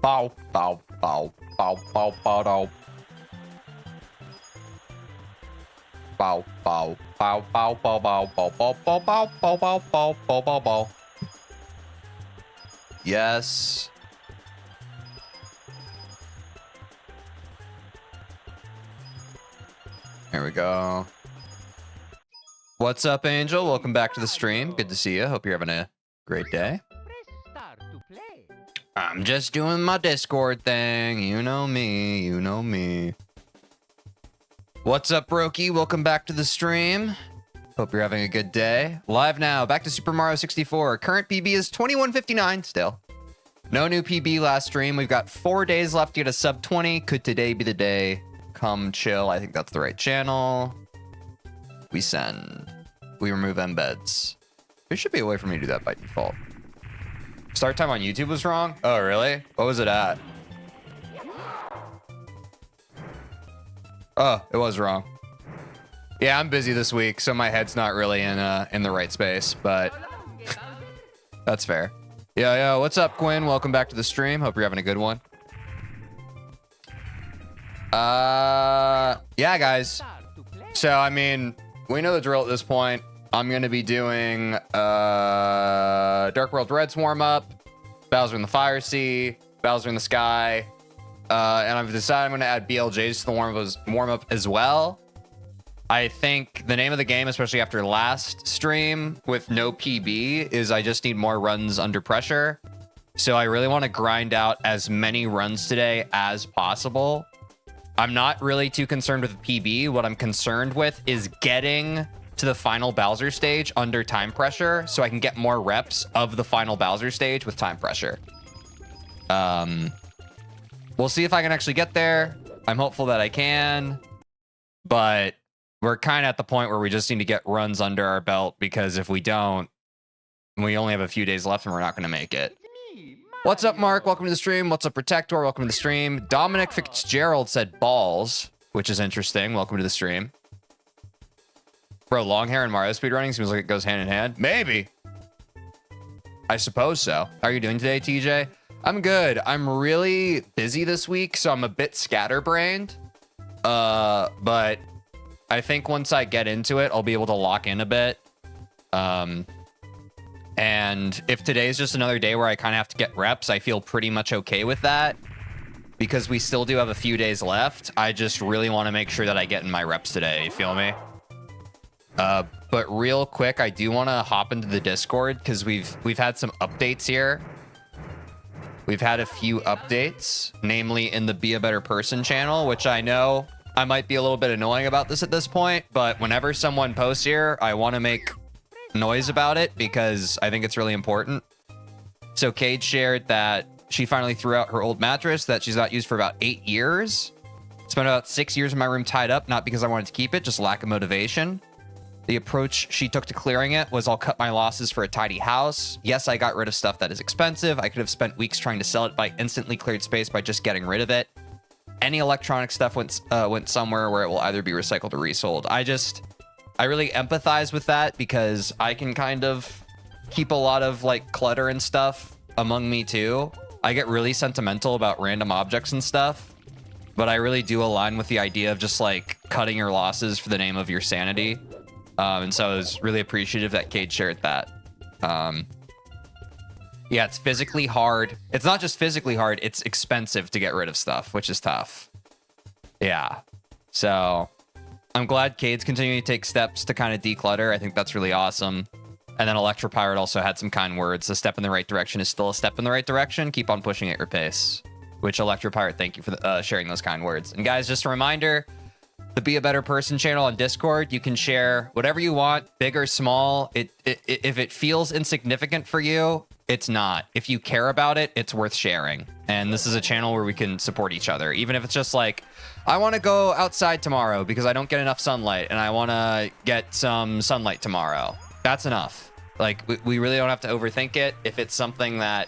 Bow, bow, bow, bow, bow, bow, bow. Bow, bow, bow, bow, bow, bow, bow, bow, bow, bow, bow, bow, bow, bow, bow, bow. Yes. Here we go. What's up, Angel? Welcome back to the stream. Good to see you. Hope you're having a great day. I'm just doing my Discord thing. You know me. You know me. What's up, Brokey? Welcome back to the stream. Hope you're having a good day. Live now. Back to Super Mario 64. Current PB is 2159 still. No new PB last stream. We've got 4 days left to get a sub 20. Could today be the day? Come chill. I think that's the right channel. We send. We remove embeds. There should be a way for me to do that by default. Start time on YouTube was wrong? Oh, really? What was it at? Oh, it was wrong. Yeah, I'm busy this week, so my head's not really in the right space, but that's fair. Yeah, what's up, Quinn? Welcome back to the stream. Hope you're having a good one. Yeah, guys. So, I mean, we know the drill at this point. I'm going to be doing Dark World Red's warm-up, Bowser in the Fire Sea, Bowser in the Sky, and I've decided I'm going to add BLJs to the warm-up as well. I think the name of the game, especially after last stream with no PB, is I just need more runs under pressure. So I really want to grind out as many runs today as possible. I'm not really too concerned with PB. What I'm concerned with is getting to the final Bowser stage under time pressure so I can get more reps of the final Bowser stage with time pressure. We'll see if I can actually get there. I'm hopeful that I can, but we're kind of at the point where we just need to get runs under our belt, because if we don't, we only have a few days left and we're not going to make it. What's up, Mark? Welcome to the stream. What's up, Protector? Welcome to the stream. Dominic Fitzgerald said balls, which is interesting. Welcome to the stream. Bro, long hair and Mario speedrunning seems like it goes hand in hand. Maybe. I suppose so. How are you doing today, TJ? I'm good. I'm really busy this week, so I'm a bit scatterbrained. But I think once I get into it, I'll be able to lock in a bit. And if today's just another day where I kind of have to get reps, I feel pretty much okay with that, because we still do have a few days left. I just really want to make sure that I get in my reps today. You feel me? But real quick, I do want to hop into the Discord because we've had some updates here. We've had a few updates, namely in the Be a Better Person channel, which I know I might be a little bit annoying about this at this point, but whenever someone posts here, I want to make noise about it because I think it's really important. So Kate shared that she finally threw out her old mattress that she's not used for about 8 years. Spent about 6 years in my room tied up, not because I wanted to keep it, just lack of motivation. The approach she took to clearing it was, I'll cut my losses for a tidy house. Yes, I got rid of stuff that is expensive. I could have spent weeks trying to sell it, but I instantly cleared space by just getting rid of it. Any electronic stuff went somewhere where it will either be recycled or resold. I really empathize with that because I can kind of keep a lot of like clutter and stuff among me too. I get really sentimental about random objects and stuff, but I really do align with the idea of just like cutting your losses for the name of your sanity. And so I was really appreciative that Cade shared that. Yeah, it's physically hard. It's not just physically hard, it's expensive to get rid of stuff, which is tough. Yeah. So I'm glad Cade's continuing to take steps to kind of declutter. I think that's really awesome. And then Electropirate also had some kind words. A step in the right direction is still a step in the right direction. Keep on pushing at your pace. Which Electropirate, thank you for sharing those kind words. And guys, just a reminder, the Be a Better Person channel on Discord, you can share whatever you want, big or small. If it feels insignificant for you, it's not. If you care about it, it's worth sharing. And this is a channel where we can support each other. Even if it's just like, I want to go outside tomorrow because I don't get enough sunlight and I want to get some sunlight tomorrow. That's enough. Like, we really don't have to overthink it. If it's something that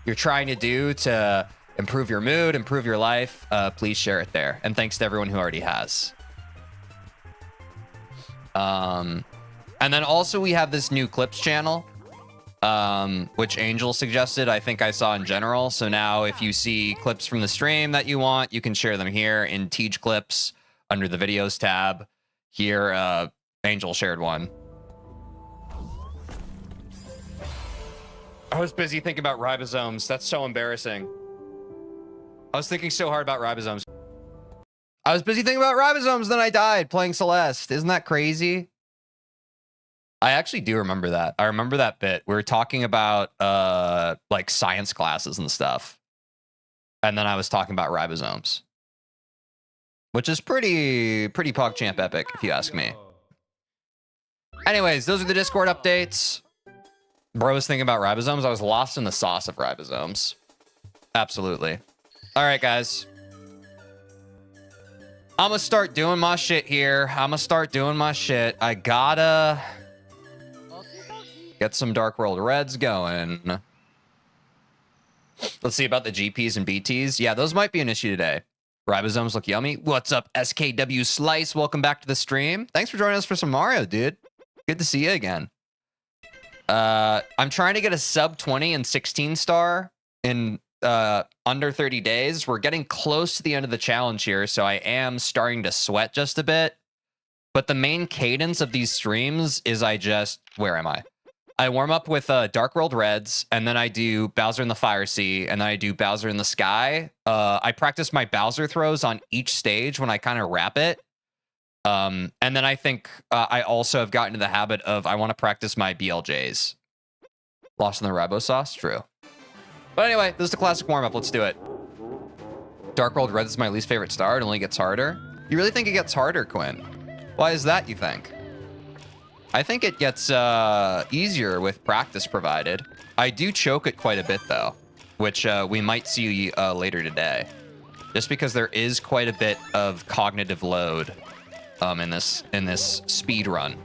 you're trying to do to improve your mood, improve your life, please share it there. And thanks to everyone who already has. And then also we have this new clips channel. which Angel suggested, I think I saw in general. So now if you see clips from the stream that you want, you can share them here in Teej Clips under the videos tab. Here, Angel shared one. I was busy thinking about ribosomes. That's so embarrassing. I was thinking so hard about ribosomes. I was busy thinking about ribosomes, then I died playing Celeste. Isn't that crazy? I actually do remember that. I remember that bit. We were talking about like science classes and stuff. And then I was talking about ribosomes. Which is pretty PogChamp epic, if you ask me. Anyways, those are the Discord updates. Bro was thinking about ribosomes. I was lost in the sauce of ribosomes. Absolutely. All right, guys. I'm gonna start doing my shit here. I gotta get some Dark World Reds going. Let's see about the GPs and BTs. Yeah, those might be an issue today. Ribosomes look yummy. What's up, SKW Slice? Welcome back to the stream. Thanks for joining us for some Mario, dude. Good to see you again. I'm trying to get a sub 20 and 16 star in under 30 days. We're getting close to the end of the challenge here, so I am starting to sweat just a bit. But the main cadence of these streams is where am I? I warm up with Dark World Reds, and then I do Bowser in the Fire Sea, and then I do Bowser in the Sky. I practice my Bowser throws on each stage when I kind of wrap it. And then I think I also have gotten into the habit of I want to practice my BLJs. Lost in the Ribo sauce? True. But anyway, this is the classic warm-up. Let's do it. Dark World Red is my least favorite star. It only gets harder. You really think it gets harder, Quinn? Why is that, you think? I think it gets easier with practice provided. I do choke it quite a bit, though, which we might see later today. Just because there is quite a bit of cognitive load in this speed run.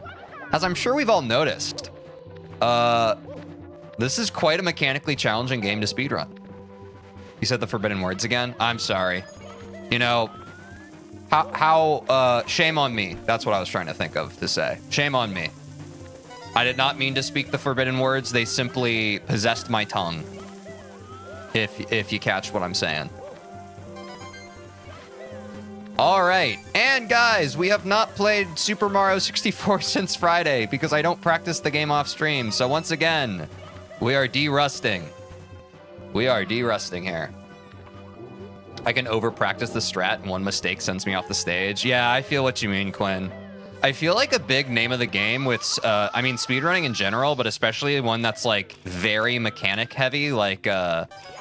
As I'm sure we've all noticed, this is quite a mechanically challenging game to speedrun. You said the forbidden words again? I'm sorry. You know, shame on me. That's what I was trying to think of to say. Shame on me. I did not mean to speak the forbidden words. They simply possessed my tongue. If you catch what I'm saying. All right, and guys, we have not played Super Mario 64 since Friday because I don't practice the game off stream. So once again, we are de-rusting. We are de-rusting here. I can over-practice the strat and one mistake sends me off the stage. Yeah, I feel what you mean, Quinn. I feel like a big name of the game with, I mean, speedrunning in general, but especially one that's like very mechanic heavy, like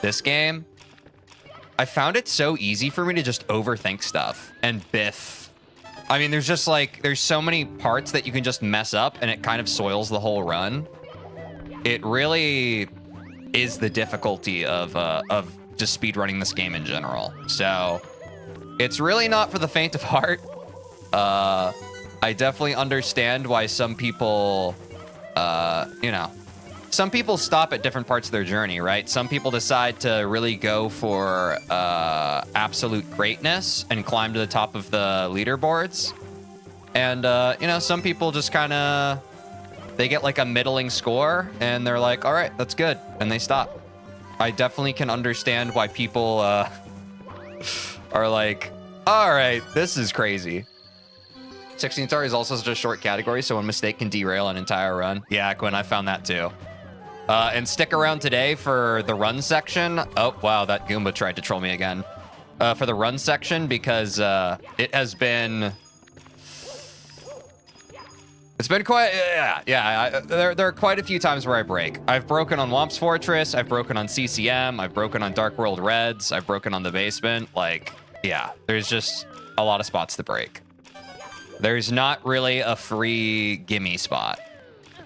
this game. I found it so easy for me to just overthink stuff and biff. I mean, there's just like, there's so many parts that you can just mess up and it kind of soils the whole run. It really is the difficulty of just speedrunning this game in general. So it's really not for the faint of heart. I definitely understand why some people, you know, some people stop at different parts of their journey, right? Some people decide to really go for absolute greatness and climb to the top of the leaderboards. And, you know, some people just kind of, they get like a middling score and they're like, all right, that's good. And they stop. I definitely can understand why people are like, all right, this is crazy. 16 star is also such a short category, so one mistake can derail an entire run. Yeah, Quinn, I found that too. And stick around today for the run section. Oh, wow, that Goomba tried to troll me again. For the run section, because it has been... It's been quite... Yeah, there are quite a few times where I break. I've broken on Womp's Fortress, I've broken on CCM, I've broken on Dark World Reds, I've broken on the basement. Like, yeah, there's just a lot of spots to break. There's not really a free gimme spot.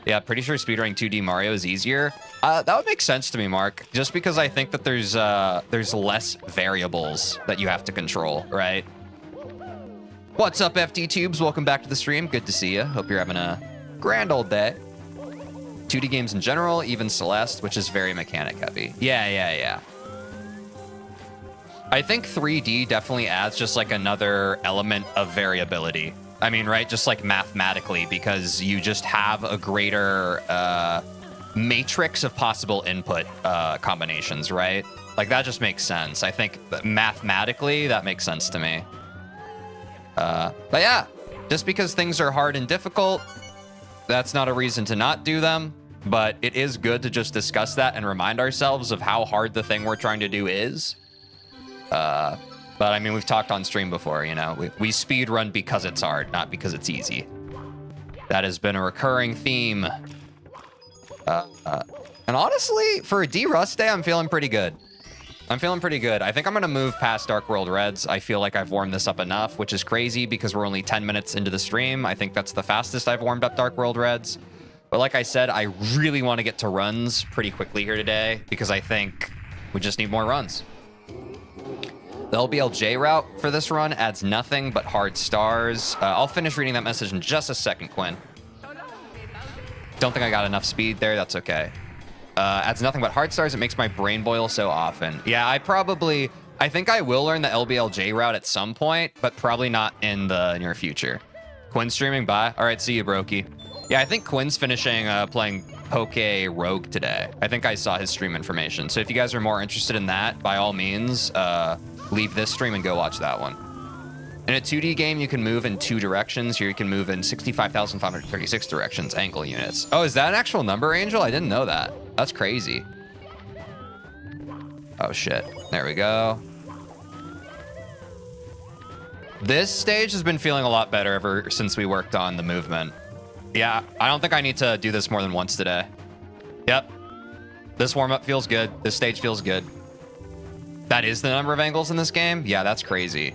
Yeah, pretty sure speedrunning 2D Mario is easier. That would make sense to me, Mark. Just because I think that there's less variables that you have to control, right? What's up, FT Tubes? Welcome back to the stream. Good to see you. Hope you're having a grand old day. 2D games in general, even Celeste, which is very mechanic heavy. Yeah. I think 3D definitely adds just like another element of variability. I mean, right? Just like mathematically, because you just have a greater matrix of possible input combinations, right? Like, that just makes sense. I think that mathematically, that makes sense to me. But yeah, just because things are hard and difficult, that's not a reason to not do them. But it is good to just discuss that and remind ourselves of how hard the thing we're trying to do is. But I mean, we've talked on stream before, you know, we speed run because it's hard, not because it's easy. That has been a recurring theme. And honestly, for a D-Rust day, I'm feeling pretty good. I'm feeling pretty good. I think I'm going to move past Dark World Reds. I feel like I've warmed this up enough, which is crazy because we're only 10 minutes into the stream. I think that's the fastest I've warmed up Dark World Reds. But like I said, I really want to get to runs pretty quickly here today because I think we just need more runs. The LBLJ route for this run adds nothing but hard stars. I'll finish reading that message in just a second, Quinn. Don't think I got enough speed there. That's okay. Adds nothing but hard stars. It makes my brain boil so often. Yeah, I think I will learn the LBLJ route at some point, but probably not in the near future. Quinn streaming, bye. All right, see you, Brokey. Yeah, I think Quinn's finishing playing Poke Rogue today. I think I saw his stream information. So if you guys are more interested in that, by all means, leave this stream and go watch that one. In a 2D game, you can move in 2 directions. Here you can move in 65,536 directions, angle units. Oh, is that an actual number, Angel? I didn't know that. That's crazy. Oh, shit. There we go. This stage has been feeling a lot better ever since we worked on the movement. Yeah, I don't think I need to do this more than once today. Yep. This warm-up feels good. This stage feels good. That is the number of angles in this game? Yeah, that's crazy.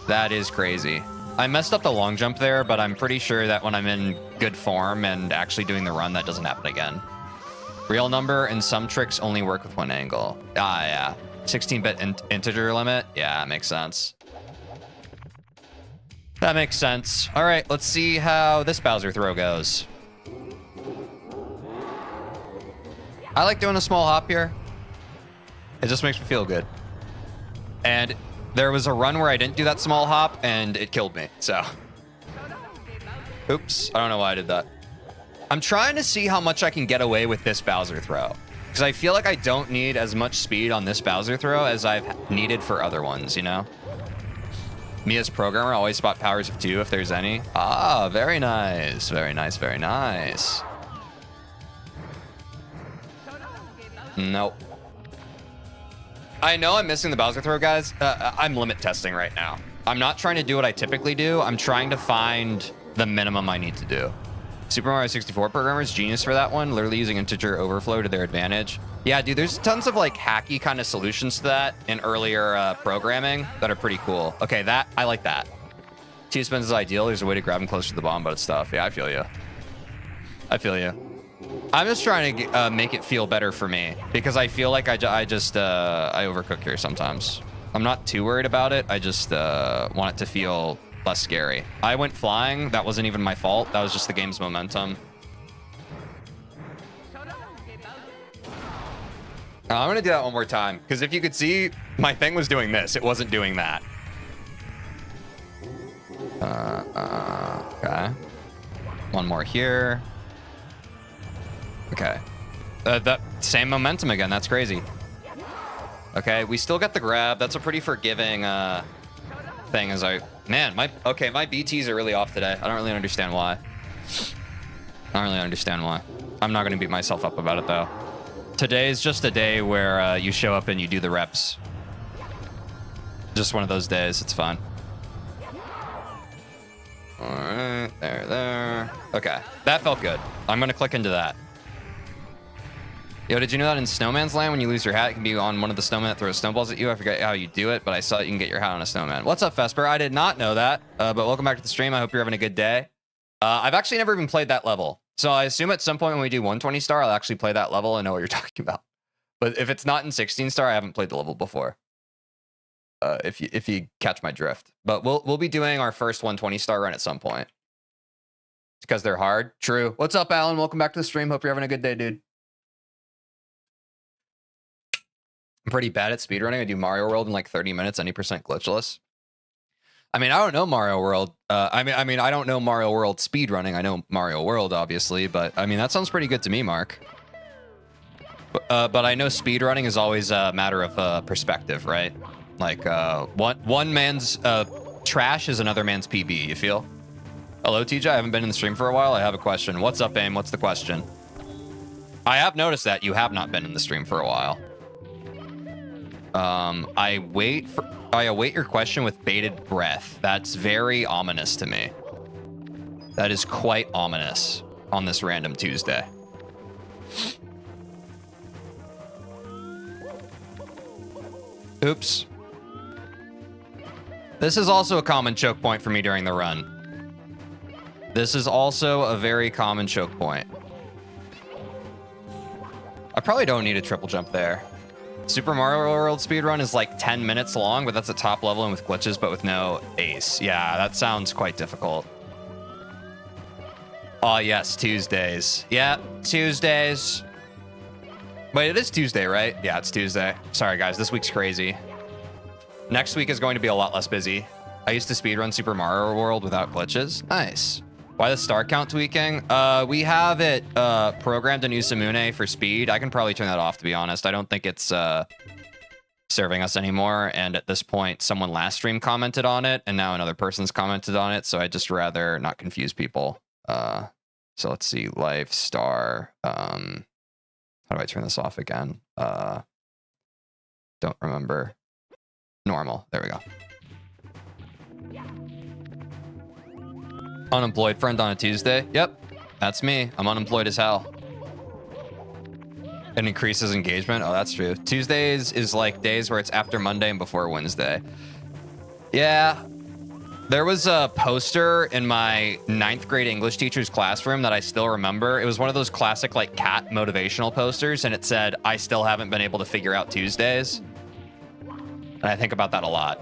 That is crazy. I messed up the long jump there, but I'm pretty sure that when I'm in good form and actually doing the run, that doesn't happen again. Real number and some tricks only work with 1 angle. Ah, yeah. 16-bit integer limit? Yeah, makes sense. That makes sense. All right, let's see how this Bowser throw goes. I like doing a small hop here. It just makes me feel good. And there was a run where I didn't do that small hop, and it killed me, so. Oops, I don't know why I did that. I'm trying to see how much I can get away with this Bowser throw, because I feel like I don't need as much speed on this Bowser throw as I've needed for other ones, you know? Me as programmer, always spot powers of 2 if there's any. Ah, very nice, very nice, very nice. Nope. I know I'm missing the Bowser throw, guys. I'm limit testing right now. I'm not trying to do what I typically do. I'm trying to find the minimum I need to do. Super Mario 64 programmers, genius for that one. Literally using integer overflow to their advantage. Yeah, dude, there's tons of like hacky kind of solutions to that in earlier programming that are pretty cool. Okay, I like that. T-spins is ideal. There's a way to grab him closer to the bomb boat stuff. Yeah, I feel you. I feel you. I'm just trying to make it feel better for me because I feel like I overcook here sometimes. I'm not too worried about it. I just want it to feel less scary. I went flying. That wasn't even my fault. That was just the game's momentum. I'm going to do that one more time because if you could see, my thing was doing this. It wasn't doing that. Okay. One more here. Okay. That same momentum again. That's crazy. Okay, we still got the grab. That's a pretty forgiving thing as man, my BTs are really off today. I don't really understand why. I'm not going to beat myself up about it though. Today is just a day where you show up and you do the reps. Just one of those days. It's fine. All right, there. Okay, that felt good. I'm going to click into that. Yo, did you know that in Snowman's Land, when you lose your hat, it can be on one of the snowmen that throws snowballs at you? I forget how you do it, but I saw that you can get your hat on a snowman. What's up, Vesper? I did not know that, but welcome back to the stream. I hope you're having a good day. I've actually never even played that level. So I assume at some point when we do 120 star, I'll actually play that level and know what you're talking about. But if it's not in 16 star, I haven't played the level before. If you catch my drift. But we'll be doing our first 120 star run at some point. It's because they're hard. True. What's up, Alan? Welcome back to the stream. Hope you're having a good day, dude. I'm pretty bad at speedrunning. I do Mario World in like 30 minutes, any percent glitchless. I mean, I don't know Mario World. I mean, I don't know Mario World speedrunning. I know Mario World, obviously, but I mean, that sounds pretty good to me, Mark. But I know speedrunning is always a matter of perspective, right? Like, one man's trash is another man's PB, you feel? Hello, TJ. I haven't been in the stream for a while. I have a question. What's up, AIM? What's the question? I have noticed that you have not been in the stream for a while. I await your question with bated breath. That's very ominous to me. That is quite ominous on this random Tuesday. Oops. This is also a common choke point for me during the run. This is also a very common choke point. I probably don't need a triple jump there. Super Mario World speedrun is like 10 minutes long, but that's a top level and with glitches, but with no ace. Yeah, that sounds quite difficult. Oh, yes, Tuesdays. Yeah, Tuesdays. Wait, it is Tuesday, right? Yeah, it's Tuesday. Sorry, guys, this week's crazy. Next week is going to be a lot less busy. I used to speedrun Super Mario World without glitches. Nice. Why the star count tweaking? We have it programmed in Usamune for speed. I can probably turn that off, to be honest. I don't think it's serving us anymore. And at this point, someone last stream commented on it, and now another person's commented on it. So I'd just rather not confuse people. So let's see, life, star. How do I turn this off again? Don't remember. Normal. There we go. Unemployed friend on a Tuesday. Yep, that's me. I'm unemployed as hell. It increases engagement. Oh, that's true. Tuesdays is like days where it's after Monday and before Wednesday. Yeah. There was a poster in my 9th grade English teacher's classroom that I still remember. It was one of those classic like cat motivational posters, and it said, "I still haven't been able to figure out Tuesdays." And I think about that a lot.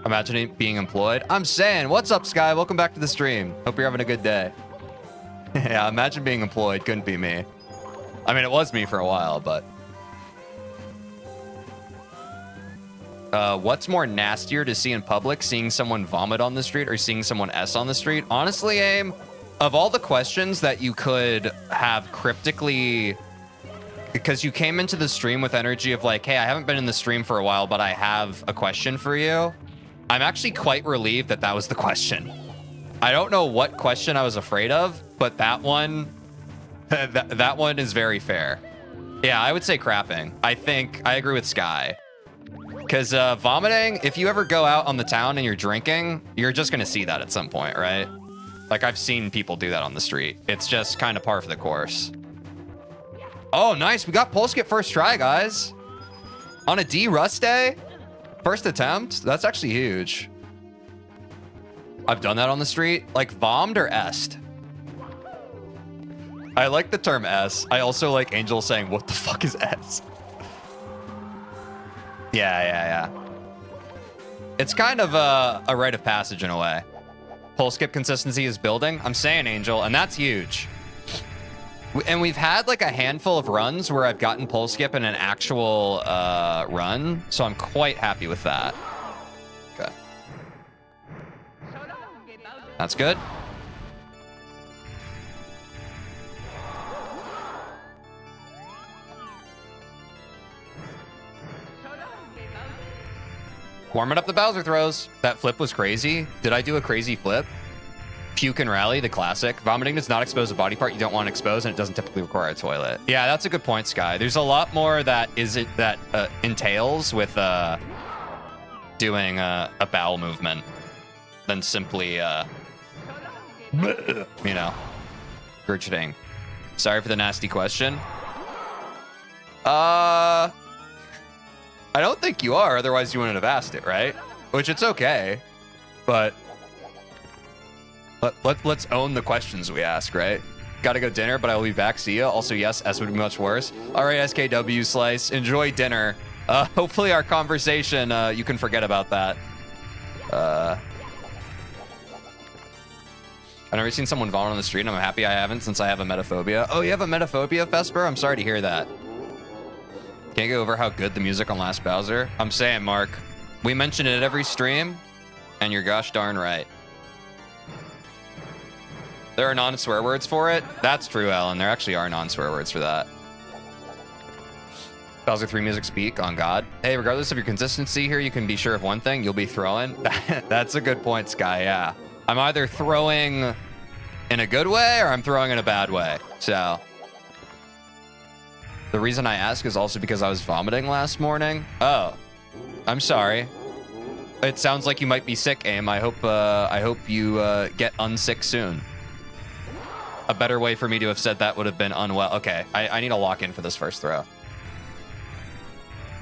Imagine being employed. I'm saying, what's up, Sky? Welcome back to the stream. Hope you're having a good day. Yeah, imagine being employed. Couldn't be me. I mean, it was me for a while, but... what's more nastier to see in public? Seeing someone vomit on the street or seeing someone S on the street? Honestly, AIM, of all the questions that you could have cryptically... Because you came into the stream with energy of like, hey, I haven't been in the stream for a while, but I have a question for you. I'm actually quite relieved that that was the question. I don't know what question I was afraid of, but that one, that one is very fair. Yeah, I would say crapping. I think I agree with Sky. Because vomiting, if you ever go out on the town and you're drinking, you're just going to see that at some point, right? Like I've seen people do that on the street. It's just kind of par for the course. Oh, nice. We got pole skip first try, guys. On a D Rust day? First attempt? That's actually huge. I've done that on the street. Like, vommed or est? I like the term S. I also like Angel saying, what the fuck is S? Yeah. It's kind of a rite of passage in a way. Pole skip consistency is building. I'm saying, Angel, and that's huge. And we've had like a handful of runs where I've gotten pole skip in an actual run, so I'm quite happy with that. Okay. That's good. Warming up the Bowser throws. That flip was crazy. Did I do a crazy flip? Puke and rally, the classic. Vomiting does not expose a body part you don't want to expose, and it doesn't typically require a toilet. Yeah, that's a good point, Sky. There's a lot more that entails with doing a bowel movement than simply, you know, regurgitating. Sorry for the nasty question. I don't think you are, otherwise you wouldn't have asked it, right? Which it's okay, but let's own the questions we ask, right? Gotta go dinner, but I will be back. See ya. Also, yes, S would be much worse. All right, SKW Slice, enjoy dinner. Hopefully our conversation, you can forget about that. I've never seen someone vomit on the street, and I'm happy I haven't since I have a metaphobia. Oh, you have a metaphobia, Vesper? I'm sorry to hear that. Can't get over how good the music on Last Bowser. I'm saying, Mark, We mention it every stream, and you're gosh darn right. There are non-swear words for it. That's true, Alan. There actually are non-swear words for that. Bowser 3 music speak on God. Hey, regardless of your consistency here, you can be sure of one thing. You'll be throwing. That's a good point, Sky. Yeah. I'm either throwing in a good way or I'm throwing in a bad way. So the reason I ask is also because I was vomiting last morning. Oh, I'm sorry. It sounds like you might be sick, Aim. I hope you get unsick soon. A better way for me to have said that would have been unwell. Okay, I need to lock in for this first throw.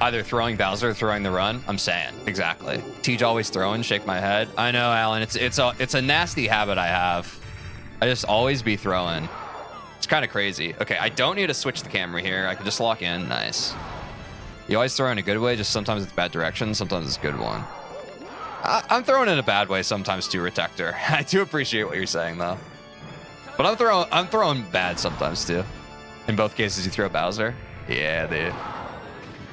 Either throwing Bowser or throwing the run. I'm saying exactly. Tej always throwing. Shake my head. I know, Alan. It's a nasty habit I have. I just always be throwing. It's kind of crazy. Okay, I don't need to switch the camera here. I can just lock in. Nice. You always throw in a good way. Just sometimes it's bad direction. Sometimes it's a good one. I'm throwing in a bad way sometimes too, Retector. I do appreciate what you're saying though. But I'm throwing bad sometimes too. In both cases, you throw Bowser. Yeah, dude.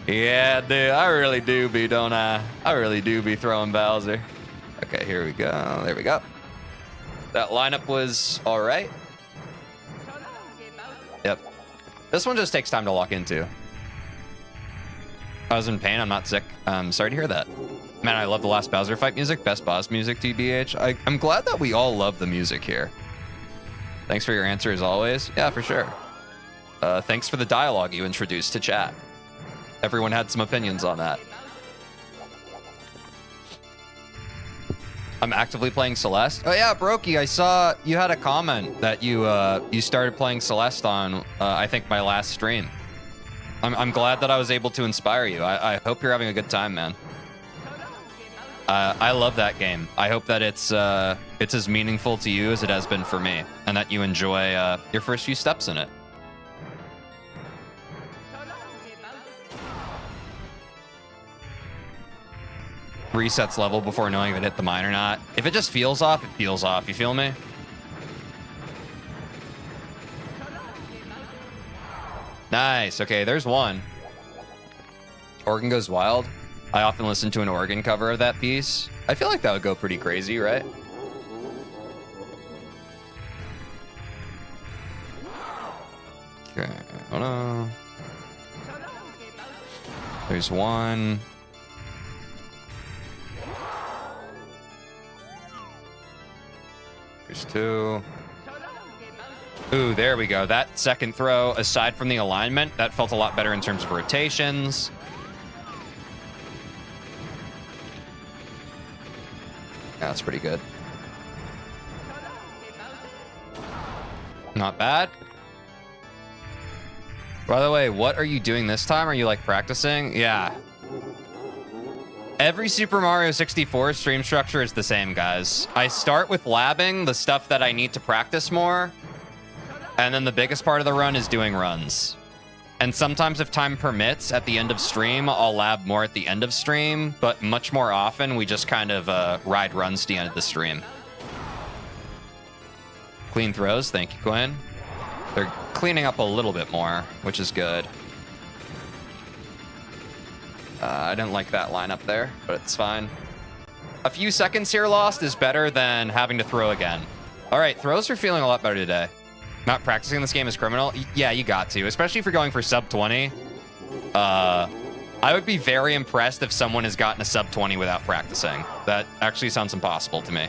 Yeah, dude, I really do be, don't I? I really do be throwing Bowser. Okay, here we go. There we go. That lineup was all right. Yep. This one just takes time to lock into. I was in pain. I'm not sick. Sorry to hear that. Man, I love the last Bowser fight music. Best boss music, TBH. I'm glad that we all love the music here. Thanks for your answer as always. Yeah, for sure. Thanks for the dialogue you introduced to chat. Everyone had some opinions on that. I'm actively playing Celeste. Oh yeah, Brokey, I saw you had a comment that you started playing Celeste on, I think, my last stream. I'm glad that I was able to inspire you. I hope you're having a good time, man. I love that game. I hope that it's as meaningful to you as it has been for me, and that you enjoy your first few steps in it. Resets level before knowing if it hit the mine or not. If it just feels off, it feels off. You feel me? Nice. Okay, there's one. Oregon Goes Wild. I often listen to an Oregon cover of that piece. I feel like that would go pretty crazy, right? Okay. Oh no. There's one. There's two. Ooh, there we go. That second throw, aside from the alignment, that felt a lot better in terms of rotations. Yeah, that's pretty good. Not bad. By the way, what are you doing this time? Are you like practicing? Yeah. Every Super Mario 64 stream structure is the same, guys. I start with labbing the stuff that I need to practice more. And then the biggest part of the run is doing runs. And sometimes if time permits, at the end of stream, I'll lab more at the end of stream. But much more often, we just kind of ride runs to the end of the stream. Clean throws. Thank you, Quinn. They're cleaning up a little bit more, which is good. I didn't like that lineup there, but it's fine. A few seconds here lost is better than having to throw again. All right, throws are feeling a lot better today. Not practicing this game is criminal. Yeah, you got to, especially if you're going for sub 20. I would be very impressed if someone has gotten a sub 20 without practicing. That actually sounds impossible to me.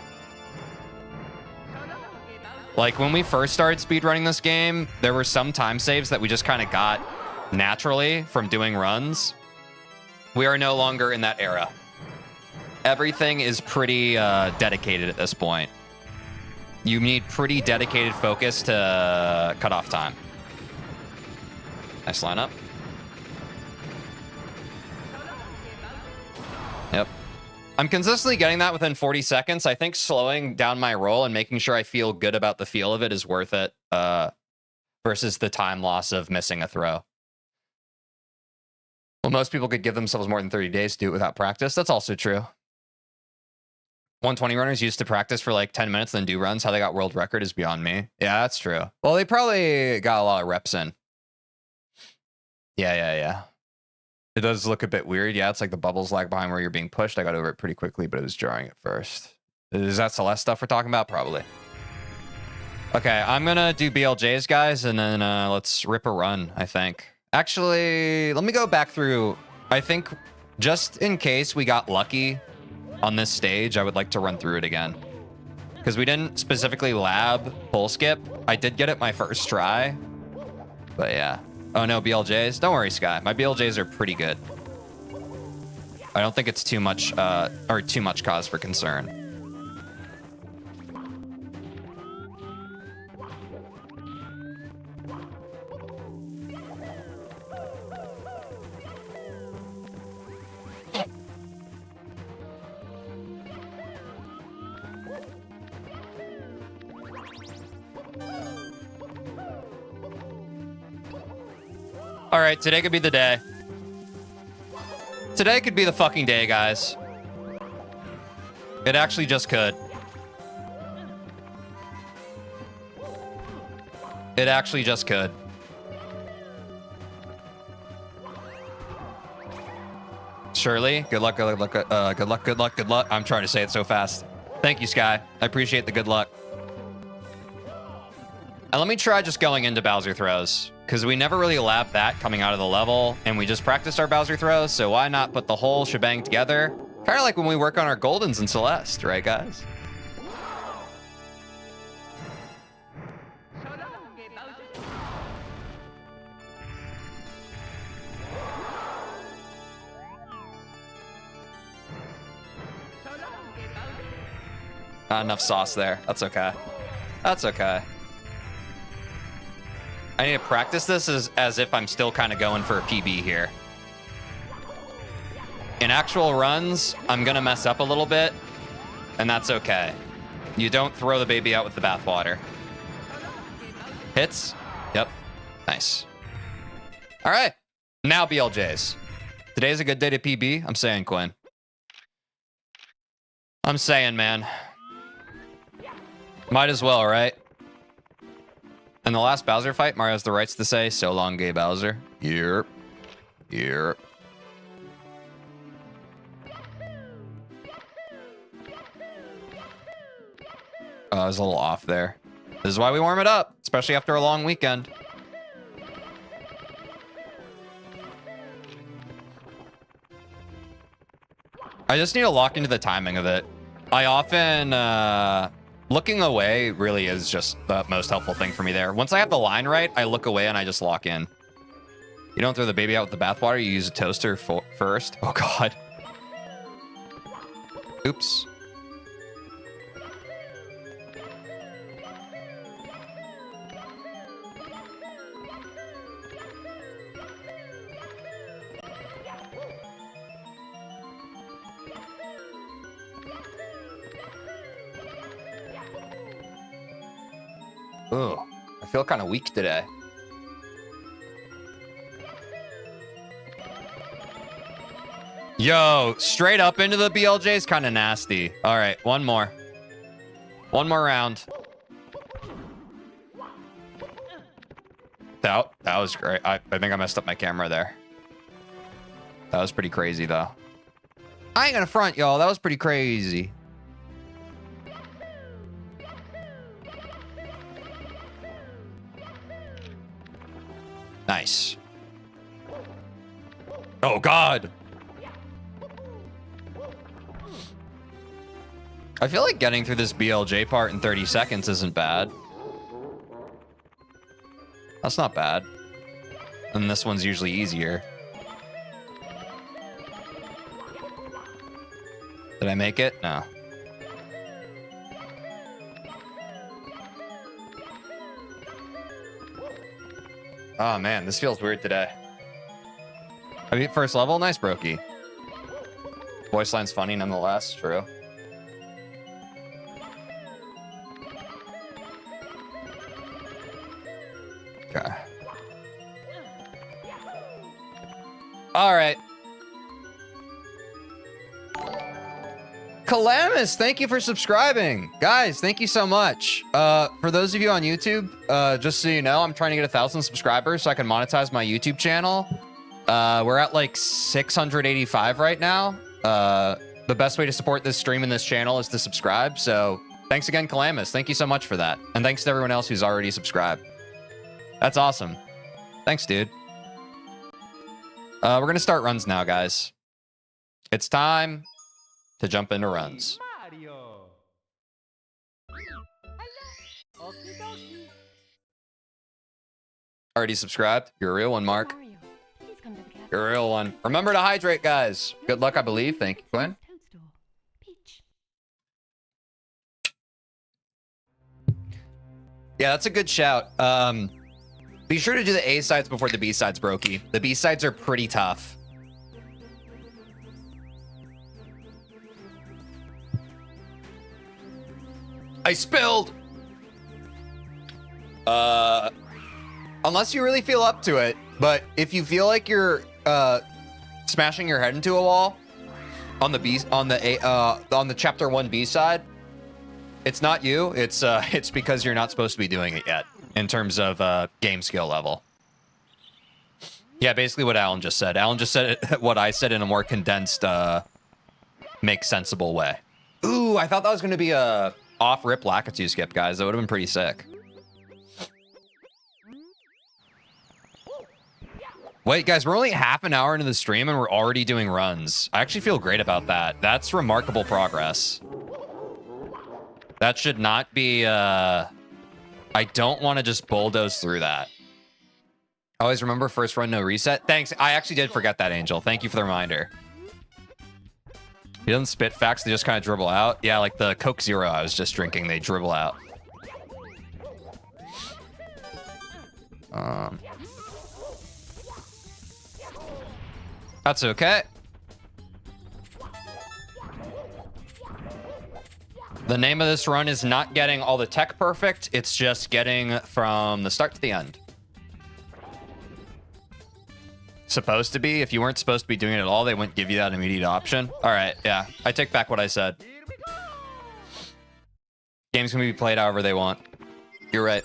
Like when we first started speedrunning this game, there were some time saves that we just kind of got naturally from doing runs. We are no longer in that era. Everything is pretty dedicated at this point. You need pretty dedicated focus to cut off time. Nice lineup. Yep. I'm consistently getting that within 40 seconds. I think slowing down my roll and making sure I feel good about the feel of it is worth it versus the time loss of missing a throw. Well, most people could give themselves more than 30 days to do it without practice. That's also true. 120 runners used to practice for like 10 minutes then do runs. How they got world record is beyond me. Yeah, that's true. Well, they probably got a lot of reps in. Yeah. It does look a bit weird. Yeah, it's like the bubbles lag behind where you're being pushed. I got over it pretty quickly, but it was jarring at first. Is that Celeste stuff we're talking about? Probably. Okay, I'm gonna do BLJs, guys, and then let's rip a run, I think. Actually, let me go back through. I think just in case we got lucky on this stage, I would like to run through it again. Because we didn't specifically lab pull skip. I did get it my first try. But yeah. Oh no, BLJs. Don't worry, Sky. My BLJs are pretty good. I don't think it's too much cause for concern. All right, today could be the day. Today could be the fucking day, guys. It actually just could. It actually just could. Shirley, good luck, good luck, good luck, good luck, good luck. I'm trying to say it so fast. Thank you, Sky. I appreciate the good luck. And let me try just going into Bowser throws, because we never really labbed that coming out of the level, and we just practiced our Bowser throws, so why not put the whole shebang together? Kind of like when we work on our Goldens in Celeste, right, guys? Not enough sauce there. That's okay. That's okay. I need to practice this as if I'm still kind of going for a PB here. In actual runs, I'm going to mess up a little bit, and that's okay. You don't throw the baby out with the bathwater. Hits? Yep. Nice. All right. Now BLJs. Today's a good day to PB. I'm saying, Quinn. I'm saying, man. Might as well, right? In the last Bowser fight, Mario has the rights to say, "So long, gay Bowser." Yep. Yep. Oh, I was a little off there. This is why we warm it up, especially after a long weekend. I just need to lock into the timing of it. I often... looking away really is just the most helpful thing for me there. Once I have the line right, I look away and I just lock in. You don't throw the baby out with the bathwater, you use a toaster first. Oh, God. Oops. Ugh, I feel kind of weak today. Yo, straight up into the BLJ is kind of nasty. All right, one more. One more round. That was great. I think I messed up my camera there. That was pretty crazy, though. I ain't gonna front, y'all. That was pretty crazy. Nice. Oh, God. I feel like getting through this BLJ part in 30 seconds isn't bad. That's not bad. And this one's usually easier. Did I make it? No. Oh, man, this feels weird today. I beat first level? Nice, Brokey. Voice line's funny nonetheless, true. Okay. All right. Calamus, thank you for subscribing. Guys, thank you so much. For those of you on YouTube, just so you know, I'm trying to get 1,000 subscribers so I can monetize my YouTube channel. We're at like 685 right now. The best way to support this stream and this channel is to subscribe. So thanks again, Calamus. Thank you so much for that. And thanks to everyone else who's already subscribed. That's awesome. Thanks, dude. We're going to start runs now, guys. It's time to jump into runs. Already subscribed? You're a real one, Mark. You're a real one. Remember to hydrate, guys. Good luck, I believe. Thank you, Quinn. Yeah, that's a good shout. Be sure to do the A sides before the B sides, Brokey. The B sides are pretty tough. I spilled. Unless you really feel up to it, but if you feel like you're smashing your head into a wall on the B on the chapter 1 B side, it's not you. It's because you're not supposed to be doing it yet in terms of game skill level. Yeah, basically what Alan just said. Alan just said what I said in a more condensed, make sensible way. Ooh, I thought that was going to be a off-rip Lakitu skip, guys. That would have been pretty sick. Wait, guys, we're only half an hour into the stream and we're already doing runs. I actually feel great about that. That's remarkable progress. That should not be, I don't want to just bulldoze through that. Always remember first run, no reset. Thanks. I actually did forget that, Angel. Thank you for the reminder. He doesn't spit facts. They just kind of dribble out. Yeah, like the Coke Zero I was just drinking, they dribble out. That's okay. The name of this run is not getting all the tech perfect. It's just getting from the start to the end. Supposed to be. If you weren't supposed to be doing it at all, they wouldn't give you that immediate option. All right. Yeah. I take back what I said. Games can be played however they want. You're right.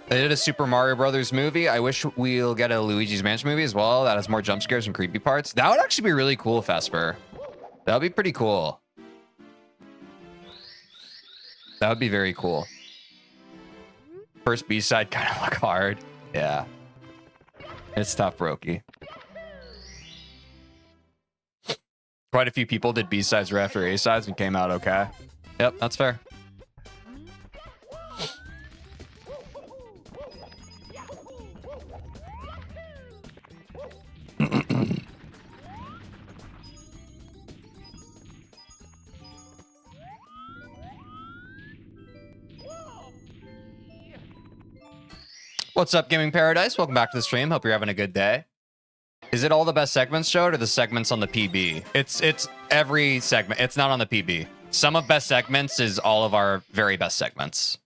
They did a Super Mario Brothers movie. I wish we'll get a Luigi's Mansion movie as well. That has more jump scares and creepy parts. That would actually be really cool, Vesper. That would be pretty cool. That would be very cool. First B-side kind of look hard. Yeah. It's tough, Brokey. Quite a few people did B-sides right after A-sides and came out okay. Yep, that's fair. What's up, Gaming Paradise? Welcome back to the stream. Hope you're having a good day. Is it all the best segments showed or the segments on the PB? It's every segment. It's not on the PB. Some of best segments is all of our very best segments.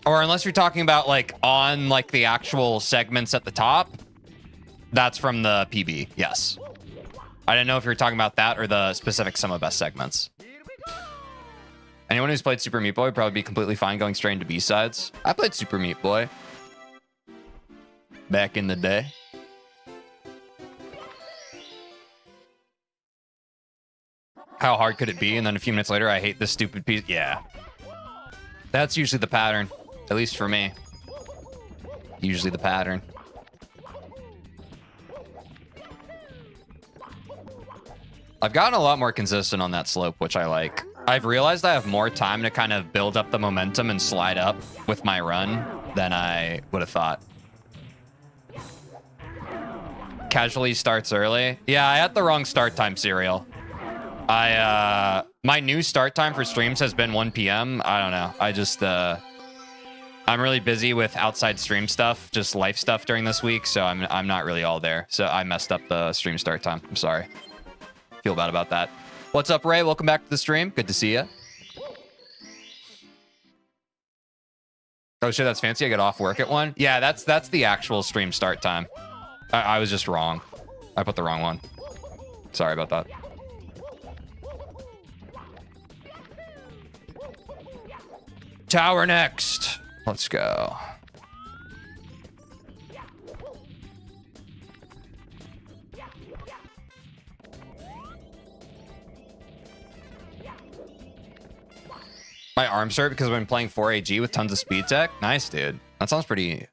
Or unless you're talking about like on like the actual segments at the top, that's from the PB. Yes. I didn't know if you were talking about that or the specific some of best segments. Anyone who's played Super Meat Boy would probably be completely fine going straight into B-sides. I played Super Meat Boy back in the day. How hard could it be? And then a few minutes later, I hate this stupid piece. Yeah. That's usually the pattern, at least for me. Usually the pattern. I've gotten a lot more consistent on that slope, which I like. I've realized I have more time to kind of build up the momentum and slide up with my run than I would have thought. Casually starts early. Yeah, I had the wrong start time, Serial. My new start time for streams has been 1 p.m. I don't know. I just, I'm really busy with outside stream stuff, just life stuff during this week, so I'm not really all there. So I messed up the stream start time. I'm sorry. Feel bad about that. What's up, Ray? Welcome back to the stream. Good to see you. Oh shit, that's fancy. I get off work at 1. Yeah, that's the actual stream start time. I was just wrong. I put the wrong one. Sorry about that. Tower next. Let's go. My arms hurt because I've been playing 4AG with tons of speed tech. Nice, dude. That sounds pretty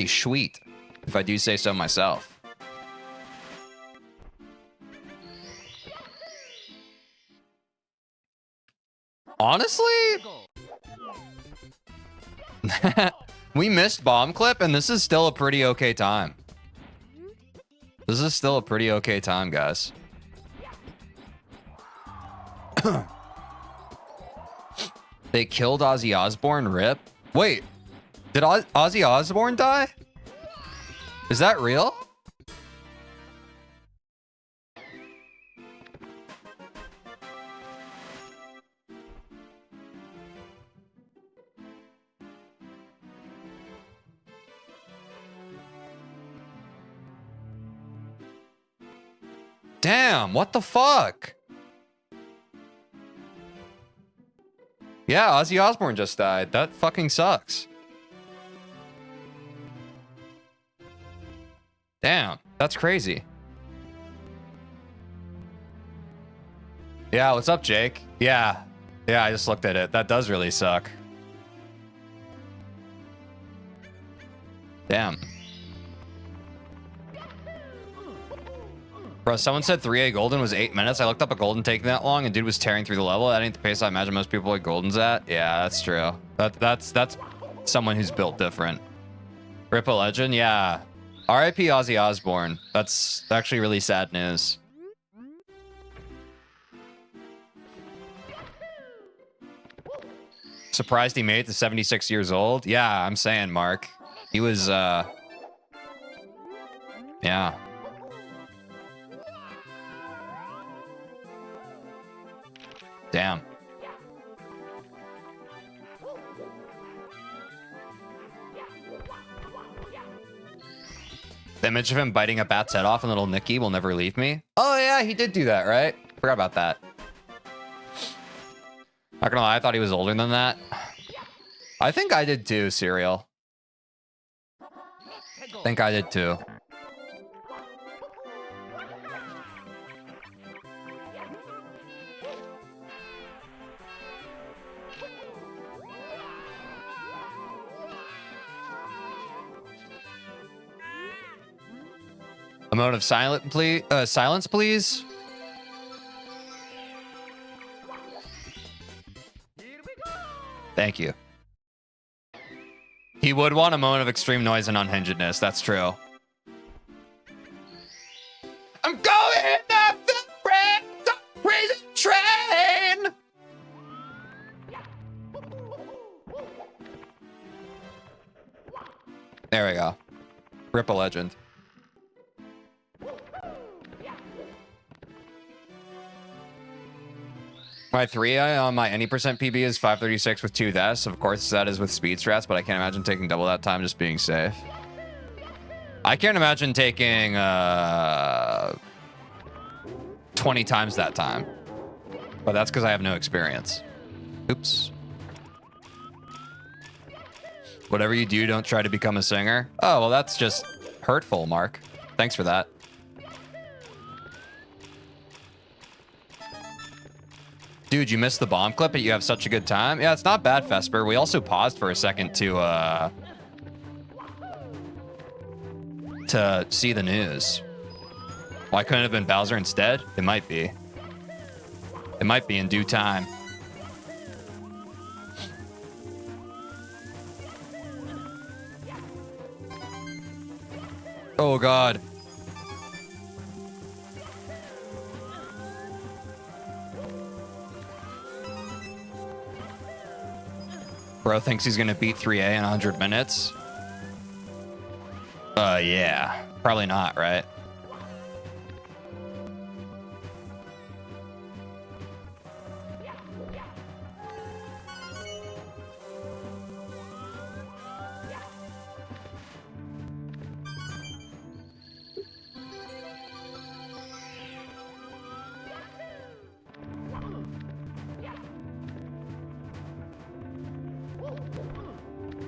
sweet, if I do say so myself. Honestly, we missed bomb clip, and this is still a pretty okay time. This is still a pretty okay time, guys. They killed Ozzy Osbourne, rip. Wait, did Ozzy Osbourne die? Is that real? Damn, what the fuck? Yeah, Ozzy Osbourne just died. That fucking sucks. Damn, that's crazy. Yeah, what's up, Jake? Yeah, I just looked at it. That does really suck. Damn. Bro, someone said 3A Golden was 8 minutes. I looked up a Golden taking that long, and dude was tearing through the level. That ain't the pace I imagine most people like Goldens at. Yeah, that's true. That's someone who's built different. Rip a legend, yeah. R.I.P. Ozzy Osbourne. That's actually really sad news. Surprised he made it to 76 years old. Yeah, I'm saying, Mark. He was, yeah. Damn. The image of him biting a bat's head off and little Nicky will never leave me. Oh yeah, he did do that, right? Forgot about that. Not gonna lie, I thought he was older than that. I think I did too, Serial. I think I did too. A moment of silence, please. Thank you. He would want a moment of extreme noise and unhingedness. That's true. I'm going off the prison train. There we go. Rip a legend. My 3i on my any percent PB is 536 with 2 deaths. Of course, that is with speed strats, but I can't imagine taking double that time just being safe. I can't imagine taking 20 times that time. But that's because I have no experience. Oops. Whatever you do, don't try to become a singer. Oh, well, that's just hurtful, Mark. Thanks for that. Dude, you missed the bomb clip, but you have such a good time. Yeah, it's not bad, Vesper. We also paused for a second to see the news. Why couldn't it have been Bowser instead? It might be. It might be in due time. Oh, God. Bro thinks he's gonna beat 3A in 100 minutes. Yeah. Probably not, right?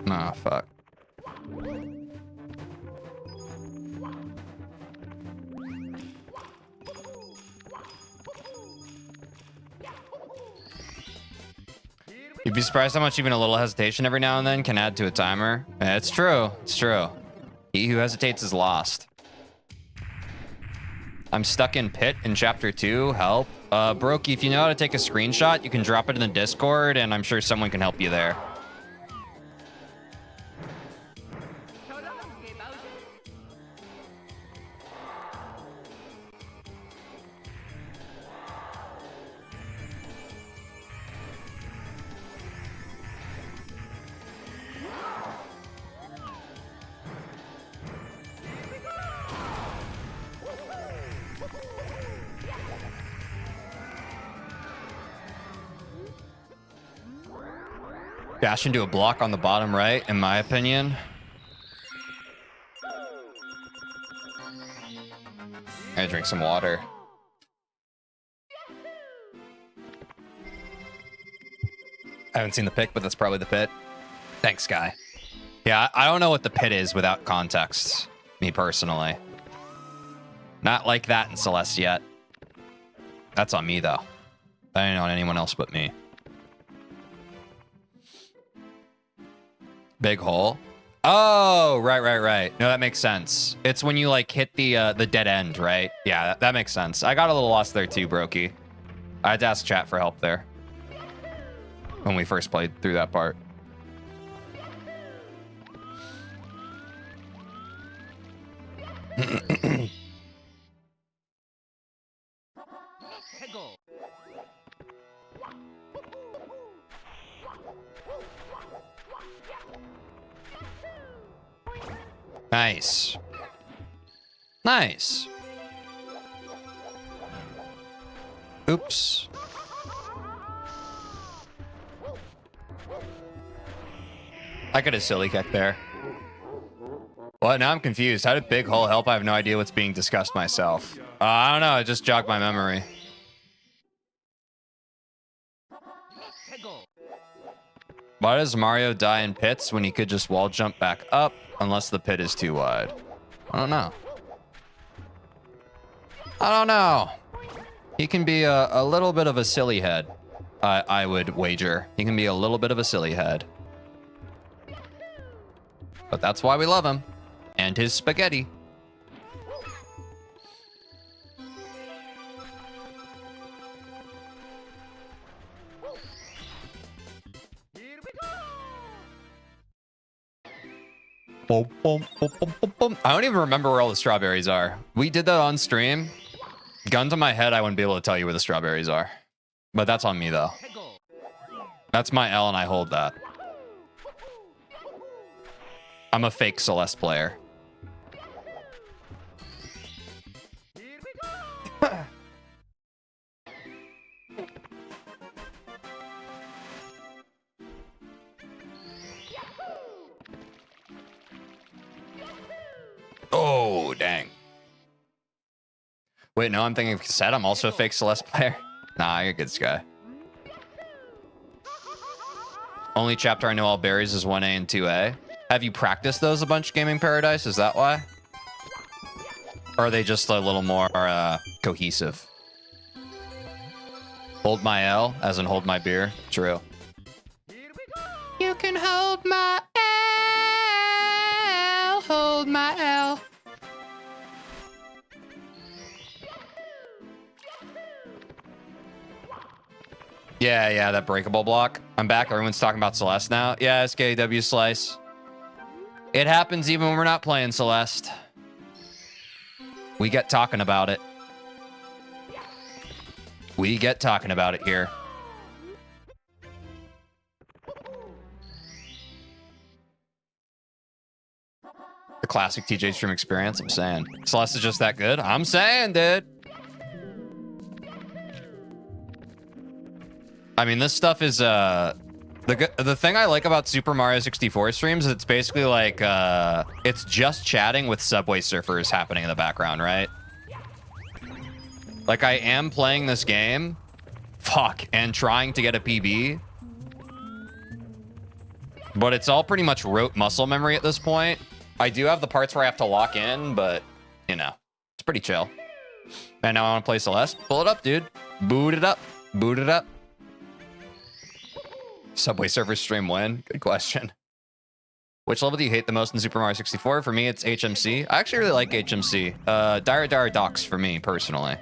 Oh, fuck. You'd be surprised how much even a little hesitation every now and then can add to a timer. Yeah, it's true. It's true. He who hesitates is lost. I'm stuck in pit in chapter 2. Help. Brokey, if you know how to take a screenshot, you can drop it in the Discord, and I'm sure someone can help you there. Dash into a block on the bottom right, in my opinion. I gotta drink some water. I haven't seen the pick, but that's probably the pit. Thanks, guy. Yeah, I don't know what the pit is without context, me personally. Not like that in Celeste yet. That's on me, though. That ain't on anyone else but me. Big hole. Oh, right. No, that makes sense. It's when you like hit the dead end, right? Yeah, that makes sense. I got a little lost there too, Brokey. I had to ask chat for help there when we first played through that part. Nice. Nice. Oops. I got a silly kick there. What? Now I'm confused. How did Big Hole help? I have no idea what's being discussed myself. I don't know. It just jogged my memory. Why does Mario die in pits when he could just wall jump back up unless the pit is too wide? I don't know. I don't know. He can be a little bit of a silly head. I would wager. He can be a little bit of a silly head. But that's why we love him. And his spaghetti. Boom, boom, boom, boom, boom, boom. I don't even remember where all the strawberries are. We did that on stream. Gun to my head, I wouldn't be able to tell you where the strawberries are. But that's on me, though. That's my L, and I hold that. I'm a fake Celeste player. Oh, dang. Wait, no, I'm thinking of cassette. I'm also a fake Celeste player. Nah, you're a good, Sky. Only chapter I know all berries is 1A and 2A. Have you practiced those a bunch, Gaming Paradise? Is that why? Or are they just a little more cohesive? Hold my L, as in hold my beer. True. You can hold my L, hold my L. Yeah, that breakable block. I'm back. Everyone's talking about Celeste now. Yeah, SKW Slice. It happens even when we're not playing Celeste. We get talking about it. We get talking about it here. The classic TJ stream experience, I'm saying. Celeste is just that good? I'm saying, dude. I mean, this stuff is, the thing I like about Super Mario 64 streams is it's basically like, it's just chatting with Subway Surfers happening in the background, right? Like, I am playing this game, and trying to get a PB. But it's all pretty much rote muscle memory at this point. I do have the parts where I have to lock in, but, you know, it's pretty chill. And now I want to play Celeste. Pull it up, dude. Boot it up. Boot it up. Subway Surfer stream win? Good question. Which level do you hate the most in Super Mario 64? For me, it's HMC. I actually really like HMC. Dire Dire Docks for me, personally.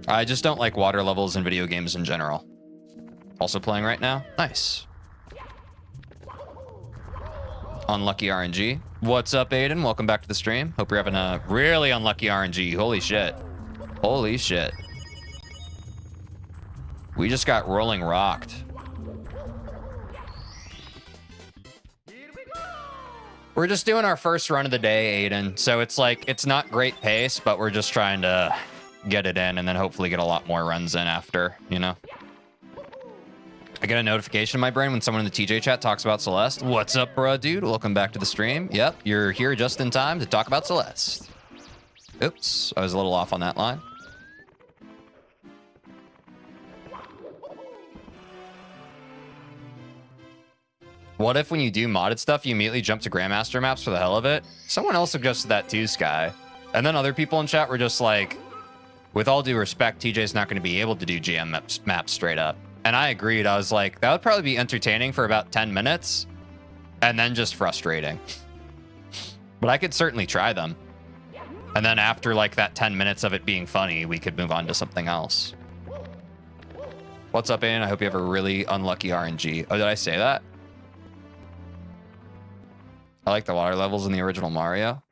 I just don't like water levels in video games in general. Also playing right now. Nice. Unlucky RNG. What's up, Aiden? Welcome back to the stream. Hope you're having a really unlucky RNG. Holy shit. Holy shit. We just got rolling rocked. We're just doing our first run of the day, Aiden. So it's like, it's not great pace, but we're just trying to get it in and then hopefully get a lot more runs in after, you know? I get a notification in my brain when someone in the TJ chat talks about Celeste. What's up, bro, dude? Welcome back to the stream. Yep, you're here just in time to talk about Celeste. Oops, I was a little off on that line. What if when you do modded stuff, you immediately jump to Grandmaster maps for the hell of it? Someone else suggested that too, Sky. And then other people in chat were just like, with all due respect, TJ's not going to be able to do GM maps straight up. And I agreed. I was like, that would probably be entertaining for about 10 minutes and then just frustrating. But I could certainly try them. And then after like that 10 minutes of it being funny, we could move on to something else. What's up, Ian? I hope you have a really unlucky RNG. Oh, did I say that? I like the water levels in the original Mario.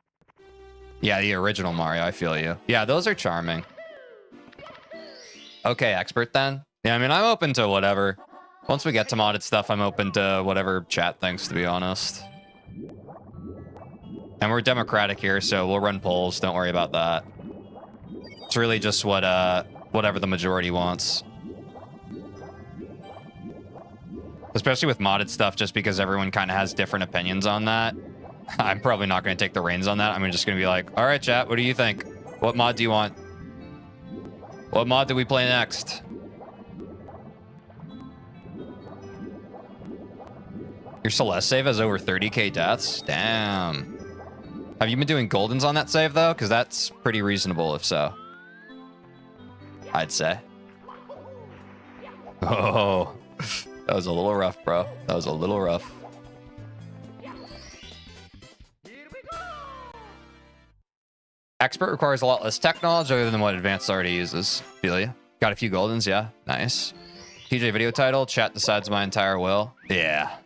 Yeah, the original Mario, I feel you. Yeah, those are charming. Okay, expert then. Yeah, I mean, I'm open to whatever. Once we get to modded stuff, I'm open to whatever chat thinks, to be honest. And we're democratic here, so we'll run polls. Don't worry about that. It's really just what whatever the majority wants. Especially with modded stuff, just because everyone kind of has different opinions on that. I'm probably not going to take the reins on that. I'm just going to be like, all right, chat, what do you think? What mod do you want? What mod do we play next? Your Celeste save has over 30k deaths? Damn. Have you been doing Goldens on that save, though? Because that's pretty reasonable, if so. I'd say. Oh. That was a little rough, bro. That was a little rough. Expert requires a lot less tech knowledge other than what Advanced already uses. Feel ya. Got a few Goldens, yeah. Nice. TJ video title, chat decides my entire will. Yeah.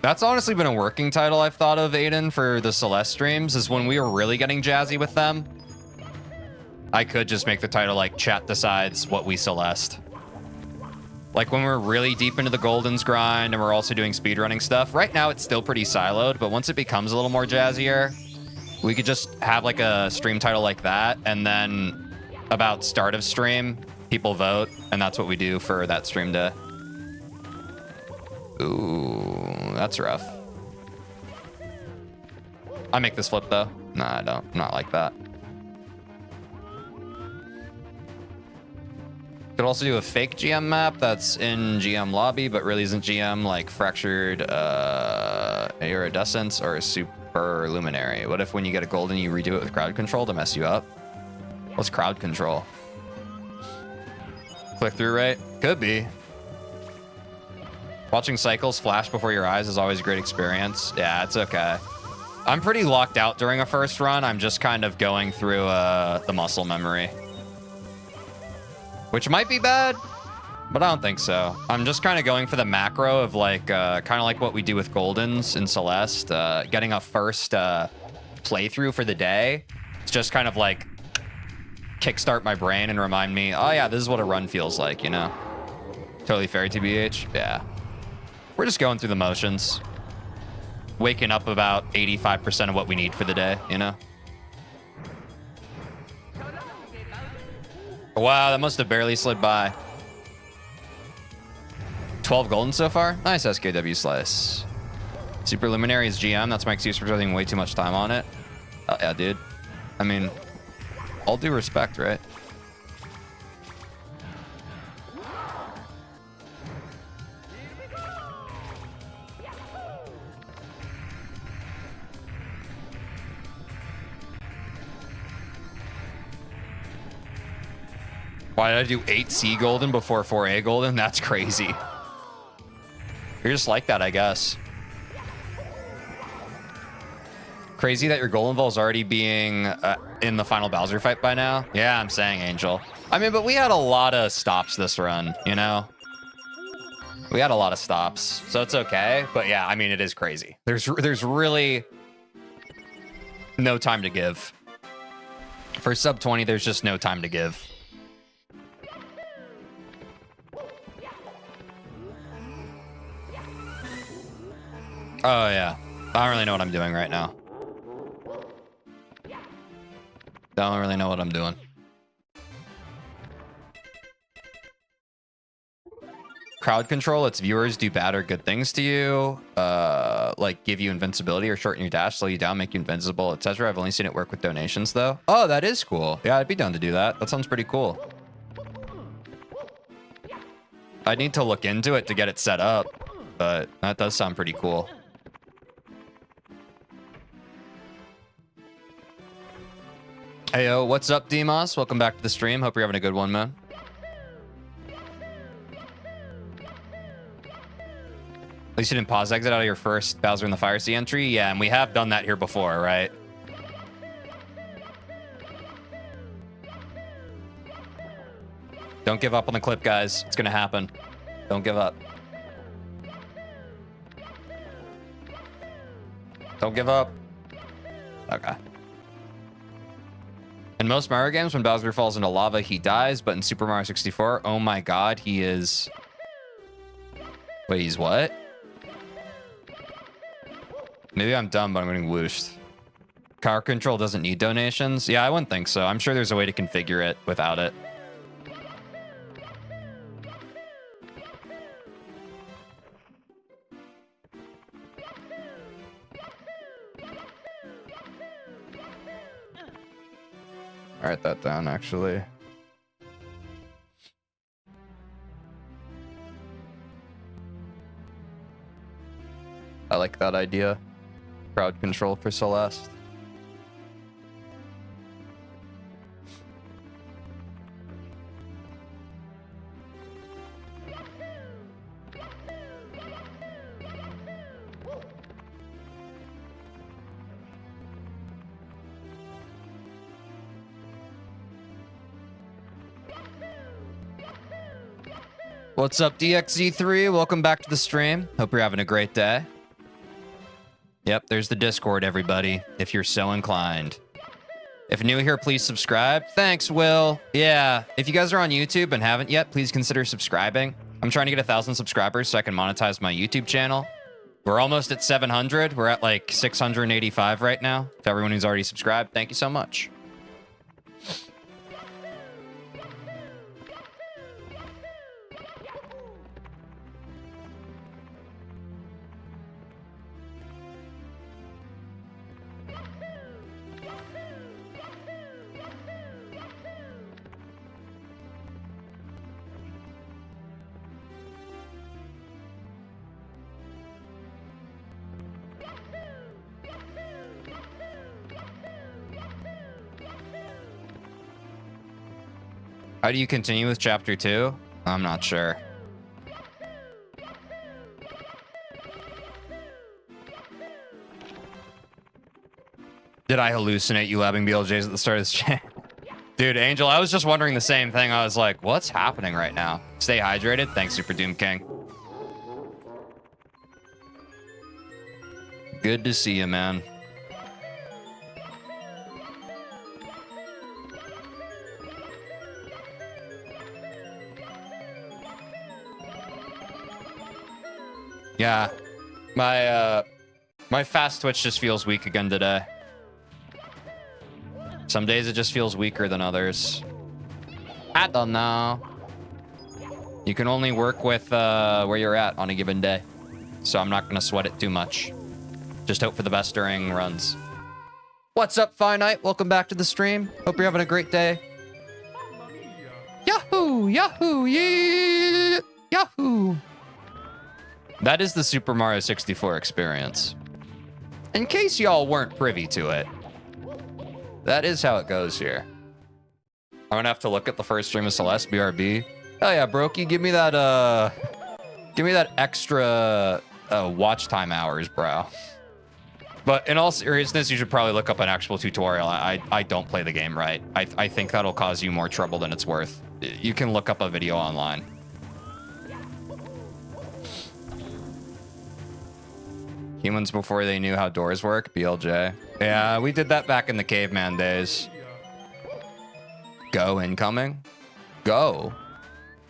That's honestly been a working title I've thought of, Aiden, for the Celeste streams, is when we were really getting jazzy with them. I could just make the title like, chat decides what we Celeste. Like when we're really deep into the Goldens grind and we're also doing speedrunning stuff. Right now it's still pretty siloed, but once it becomes a little more jazzier, we could just have like a stream title like that, and then about start of stream, people vote, and that's what we do for that stream day. Ooh, that's rough. I make this flip though. Nah, I don't. I'm not like that. Could also do a fake GM map that's in GM lobby, but really isn't GM, like Fractured Iridescence or Super Luminary. What if when you get a golden, you redo it with crowd control to mess you up? What's crowd control? Click-through rate? Could be. Watching cycles flash before your eyes is always a great experience. Yeah, it's okay. I'm pretty locked out during a first run. I'm just kind of going through the muscle memory. Which might be bad, but I don't think so. I'm just kind of going for the macro of like, kind of like what we do with Goldens in Celeste, getting a first playthrough for the day. It's just kind of like kickstart my brain and remind me, oh yeah, this is what a run feels like, you know? Totally fair, TBH. Yeah. We're just going through the motions. Waking up about 85% of what we need for the day, you know? Wow, that must have barely slid by. 12 golden so far? Nice SKW slice. Super Luminary is GM. That's my excuse for spending way too much time on it. Oh, yeah, dude. I mean, all due respect, right? Why did I do 8 C golden before 4 A golden? That's crazy. You're just like that, I guess. Crazy that your golden ball is already being in the final Bowser fight by now. Yeah, I'm saying, Angel. I mean, but we had a lot of stops this run, you know? We had a lot of stops, so it's okay. But yeah, I mean, it is crazy. There's really no time to give. For sub 20, there's just no time to give. Oh, yeah. I don't really know what I'm doing right now. Don't really know what I'm doing. Crowd control lets viewers do bad or good things to you, like give you invincibility or shorten your dash, slow you down, make you invincible, etc. I've only seen it work with donations, though. Oh, that is cool. Yeah, I'd be down to do that. That sounds pretty cool. I need to look into it to get it set up, but that does sound pretty cool. Hey, yo, what's up, Demos? Welcome back to the stream. Hope you're having a good one, man. At least you didn't pause exit out of your first Bowser in the Fire Sea entry. Yeah, and we have done that here before, right? Don't give up on the clip, guys. It's gonna happen. Don't give up. Don't give up. Okay. In most Mario games, when Bowser falls into lava, he dies. But in Super Mario 64, oh my god, he is... Wait, he's what? Maybe I'm dumb, but I'm getting whooshed. Car control doesn't need donations? Yeah, I wouldn't think so. I'm sure there's a way to configure it without it. I'll write that down, actually. I like that idea. Crowd control for Celeste. What's up, DXZ3? Welcome back to the stream. Hope you're having a great day. Yep, there's the Discord, everybody, if you're so inclined. If new here, please subscribe. Thanks, Will. Yeah, if you guys are on YouTube and haven't yet, please consider subscribing. I'm trying to get 1,000 subscribers so I can monetize my YouTube channel. We're almost at 700. We're at like 685 right now. To everyone who's already subscribed, thank you so much. How do you continue with chapter 2? I'm not sure. Did I hallucinate you labbing BLJs at the start of this chat? Dude, Angel, I was just wondering the same thing. I was like, what's happening right now? Stay hydrated. Thanks, Super Doom King. Good to see you, man. Yeah, my fast twitch just feels weak again today. Some days it just feels weaker than others. I don't know. You can only work with where you're at on a given day, so I'm not gonna sweat it too much. Just hope for the best during runs. What's up, Finite? Welcome back to the stream. Hope you're having a great day. Yahoo! Yahoo! Yeah! Yahoo! That is the Super Mario 64 experience. In case y'all weren't privy to it, that is how it goes here. I'm gonna have to look at the first stream of Celeste BRB. Oh yeah, Brokey, give me that extra watch time hours, bro. But in all seriousness, you should probably look up an actual tutorial. I don't play the game right. I think that'll cause you more trouble than it's worth. You can look up a video online. Humans before they knew how doors work, BLJ. Yeah, we did that back in the caveman days. Go incoming? Go?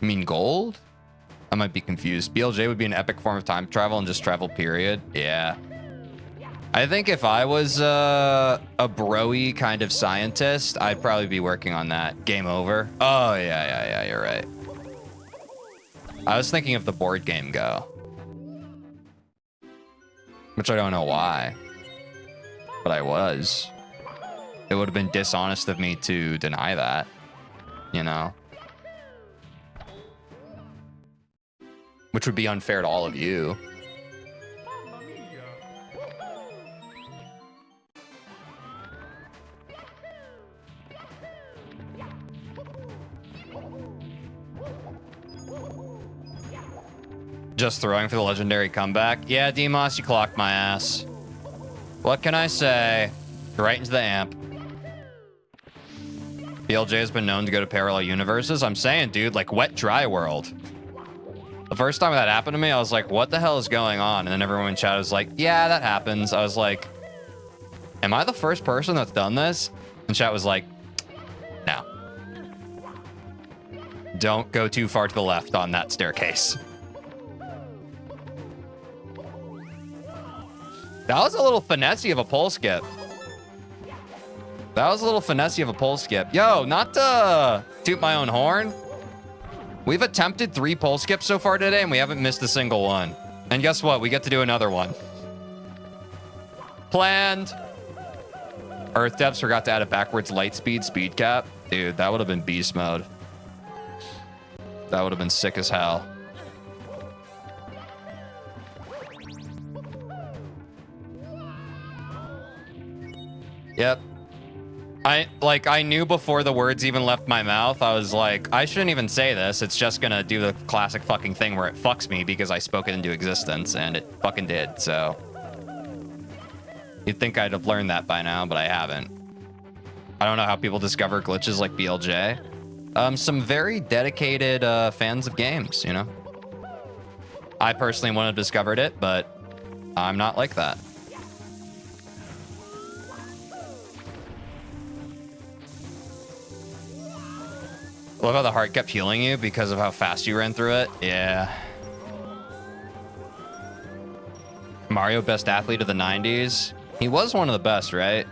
You mean gold? I might be confused. BLJ would be an epic form of time travel and just travel, period. Yeah. I think if I was a bro-y kind of scientist, I'd probably be working on that. Game over. Oh, yeah, you're right. I was thinking of the board game Go. Which I don't know why. But I was. It would have been dishonest of me to deny that. You know? Which would be unfair to all of you. Just throwing for the legendary comeback. Yeah, Demos, you clocked my ass. What can I say? Right into the amp. BLJ has been known to go to parallel universes. I'm saying, dude, like wet, dry world. The first time that happened to me, I was like, what the hell is going on? And then everyone in chat was like, yeah, that happens. I was like, am I the first person that's done this? And chat was like, no. Don't go too far to the left on that staircase. That was a little finessey of a pole skip. That was a little finessey of a pole skip. Yo, not to toot my own horn. We've attempted 3 pole skips so far today, and we haven't missed a single one. And guess what? We get to do another one. Planned. Earth Devs forgot to add a backwards light speed cap. Dude, that would have been beast mode. That would have been sick as hell. Yep. I knew before the words even left my mouth, I was like, I shouldn't even say this. It's just gonna do the classic fucking thing where it fucks me because I spoke it into existence, and it fucking did, so. You'd think I'd have learned that by now, but I haven't. I don't know how people discover glitches like BLJ. Some very dedicated fans of games, you know? I personally wouldn't have discovered it, but I'm not like that. Love how the heart kept healing you because of how fast you ran through it. Yeah. Mario, best athlete of the 90s. He was one of the best, right?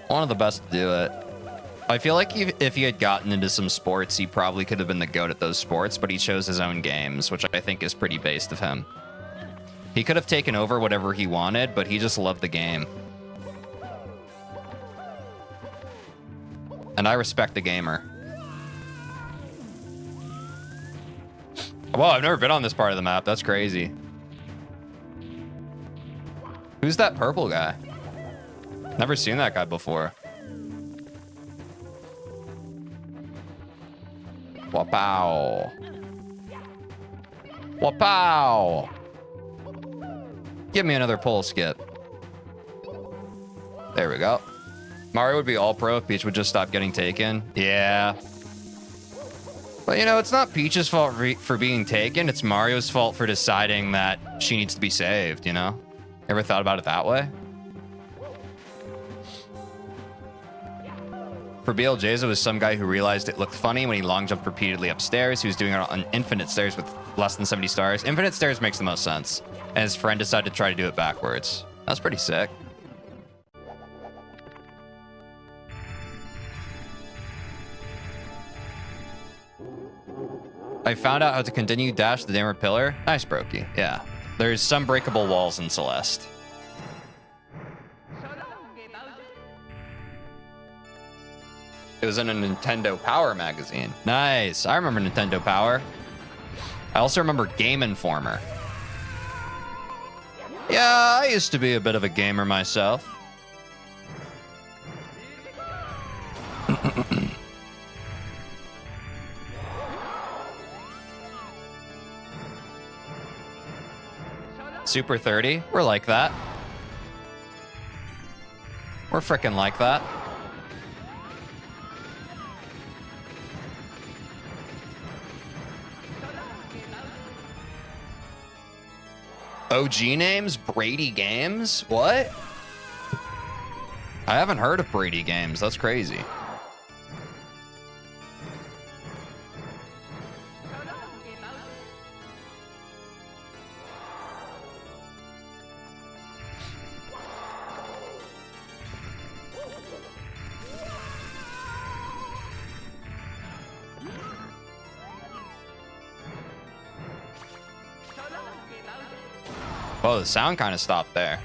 One of the best to do it. I feel like if he had gotten into some sports, he probably could have been the GOAT at those sports, but he chose his own games, which I think is pretty based of him. He could have taken over whatever he wanted, but he just loved the game. And I respect the gamer. Whoa, I've never been on this part of the map. That's crazy. Who's that purple guy? Never seen that guy before. Wapow. Wapow. Give me another pole skip. There we go. Mario would be all pro if Peach would just stop getting taken. Yeah. But, you know, it's not Peach's fault for being taken. It's Mario's fault for deciding that she needs to be saved, you know? Ever thought about it that way? For BLJs, it was some guy who realized it looked funny when he long jumped repeatedly upstairs. He was doing it on infinite stairs with less than 70 stars. Infinite stairs makes the most sense. And his friend decided to try to do it backwards. That's pretty sick. I found out how to continue dash the dammer pillar. Nice, Brokey. Yeah. There's some breakable walls in Celeste. It was in a Nintendo Power magazine. Nice. I remember Nintendo Power. I also remember Game Informer. Yeah, I used to be a bit of a gamer myself. Super 30. We're like that. We're freaking like that. OG names? Brady Games? What? I haven't heard of Brady Games. That's crazy. Oh, the sound kind of stopped there.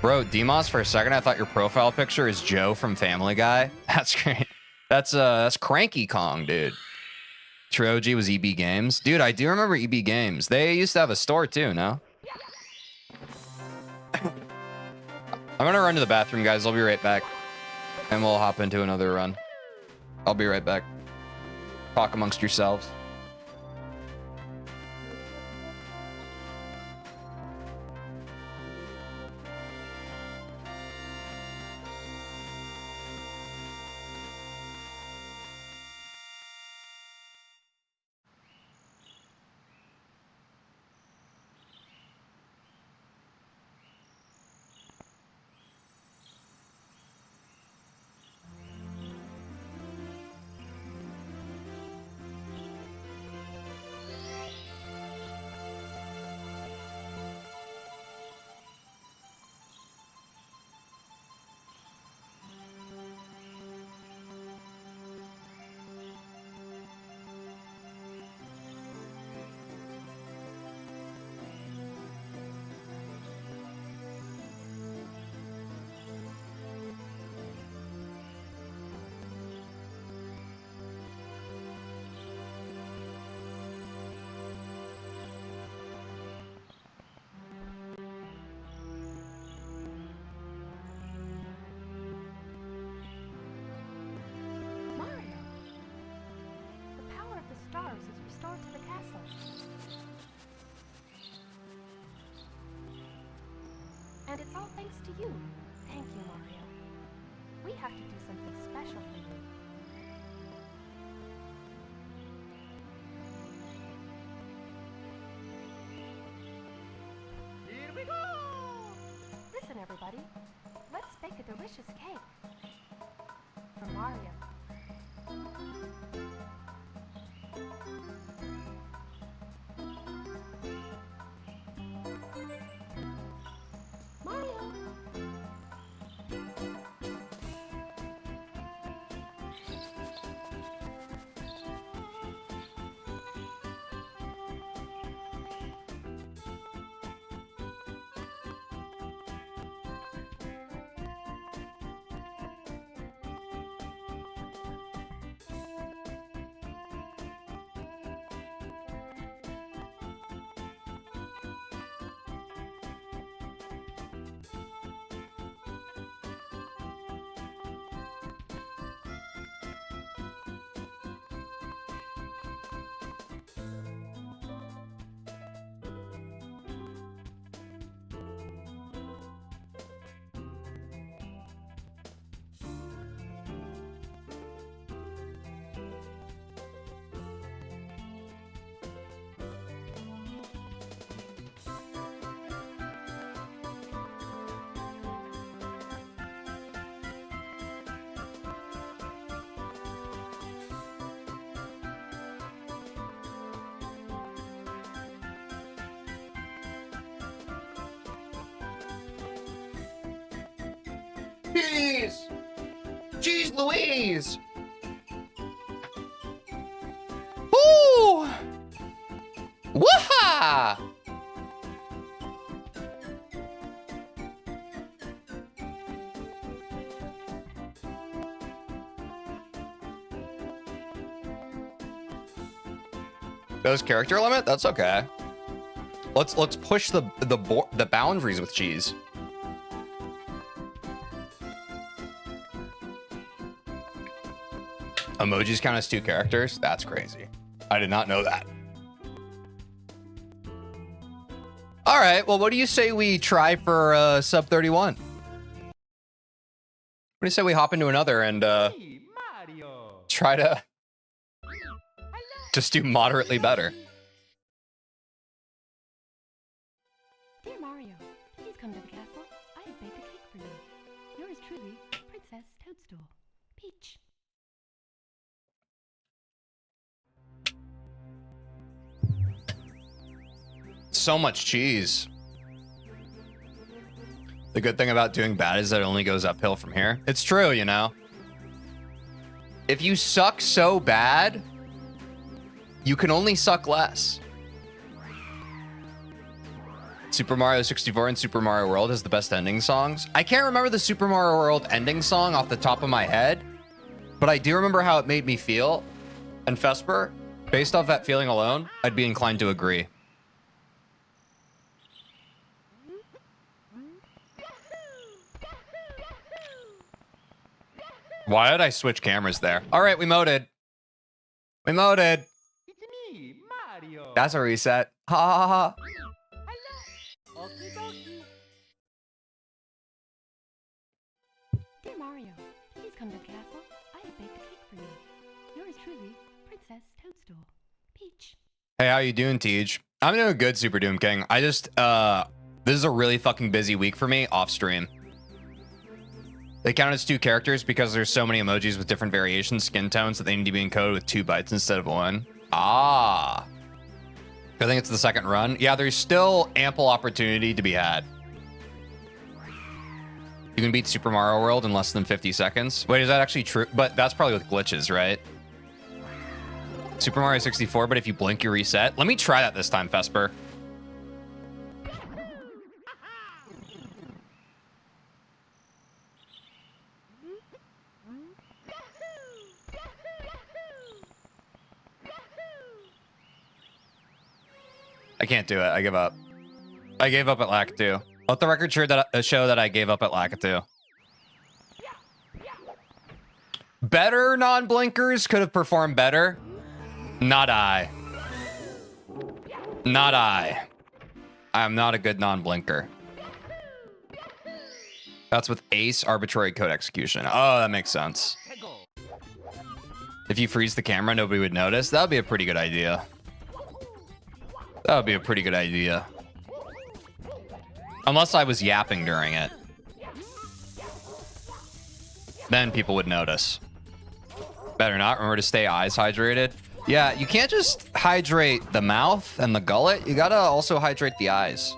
Bro, Demos, for a second, I thought your profile picture is Joe from Family Guy. That's great. That's Cranky Kong, dude. Troji was EB Games. Dude, I do remember EB Games. They used to have a store too, no? I'm gonna run to the bathroom, guys. I'll be right back. And we'll hop into another run. I'll be right back. Talk amongst yourselves. And it's all thanks to you. Thank you, Mario. We have to do something special for you. Here we go! Listen, everybody. Let's bake a delicious cake. For Mario. Jeez! Jeez Louise! Woo! Waha! Those character limit? That's okay. Let's push the boundaries with cheese. Emojis count as 2 characters? That's crazy. I did not know that. All right. Well, what do you say we try for sub 31? What do you say we hop into another and try to just do moderately better? Dear Mario, please come to the castle. I have baked a cake for you. Yours truly, Princess Toadstool. Peach. So much cheese. The good thing about doing bad is that it only goes uphill from here. It's true, you know. If you suck so bad, you can only suck less. Super Mario 64 and Super Mario World has the best ending songs. I can't remember the Super Mario World ending song off the top of my head, but I do remember how it made me feel. And Vesper, based off that feeling alone, I'd be inclined to agree. Why did I switch cameras there? All right, we moded. We moded. It's me, Mario. That's a reset. Ha ha ha. Okie dokie. Dear Mario, please come to the castle. I have baked a cake for you. Yours truly, Princess Toadstool. Peach. Hey, how you doing, Tej? I'm doing good, Super Doom King. I just, this is a really fucking busy week for me off stream. They count as 2 characters because there's so many emojis with different variations, skin tones, that they need to be encoded with 2 bytes instead of 1. Ah. I think it's the second run. Yeah, there's still ample opportunity to be had. You can beat Super Mario World in less than 50 seconds. Wait, is that actually true? But that's probably with glitches, right? Super Mario 64, but if you blink, you reset. Let me try that this time, Vesper. I can't do it. I give up. I gave up at Lakitu. Let the record show that I gave up at Lakitu. Better non-blinkers could have performed better. Not I. Not I. I'm not a good non-blinker. That's with Ace Arbitrary Code Execution. Oh, that makes sense. If you freeze the camera, nobody would notice. That would be a pretty good idea. That would be a pretty good idea. Unless I was yapping during it. Then people would notice. Better not. Remember to stay eyes hydrated. Yeah, you can't just hydrate the mouth and the gullet. You gotta also hydrate the eyes.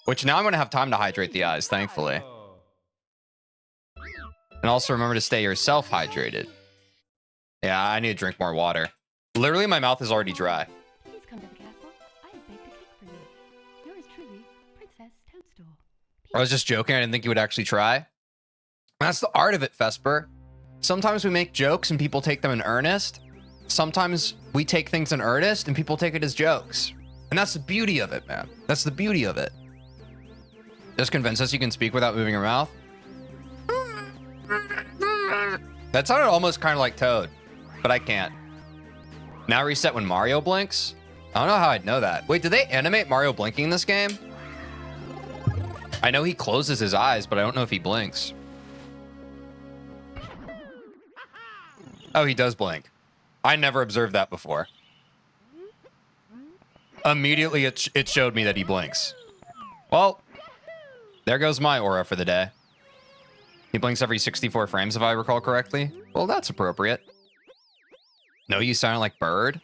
Which now I'm gonna have time to hydrate the eyes, thankfully. And also remember to stay yourself hydrated. Yeah, I need to drink more water. Literally, my mouth is already dry. Please come to the castle. I have baked a cake for you. Yours truly, Princess Toadstool. Peach. I was just joking. I didn't think you would actually try. That's the art of it, Vesper. Sometimes we make jokes and people take them in earnest. Sometimes we take things in earnest and people take it as jokes. And that's the beauty of it, man. That's the beauty of it. Just convince us you can speak without moving your mouth. That sounded almost kind of like Toad, but I can't. Now reset when Mario blinks? I don't know how I'd know that. Wait, did they animate Mario blinking in this game? I know he closes his eyes, but I don't know if he blinks. Oh, he does blink. I never observed that before. Immediately, it showed me that he blinks. Well, there goes my aura for the day. He blinks every 64 frames, if I recall correctly. Well, that's appropriate. No, you sound like Bird?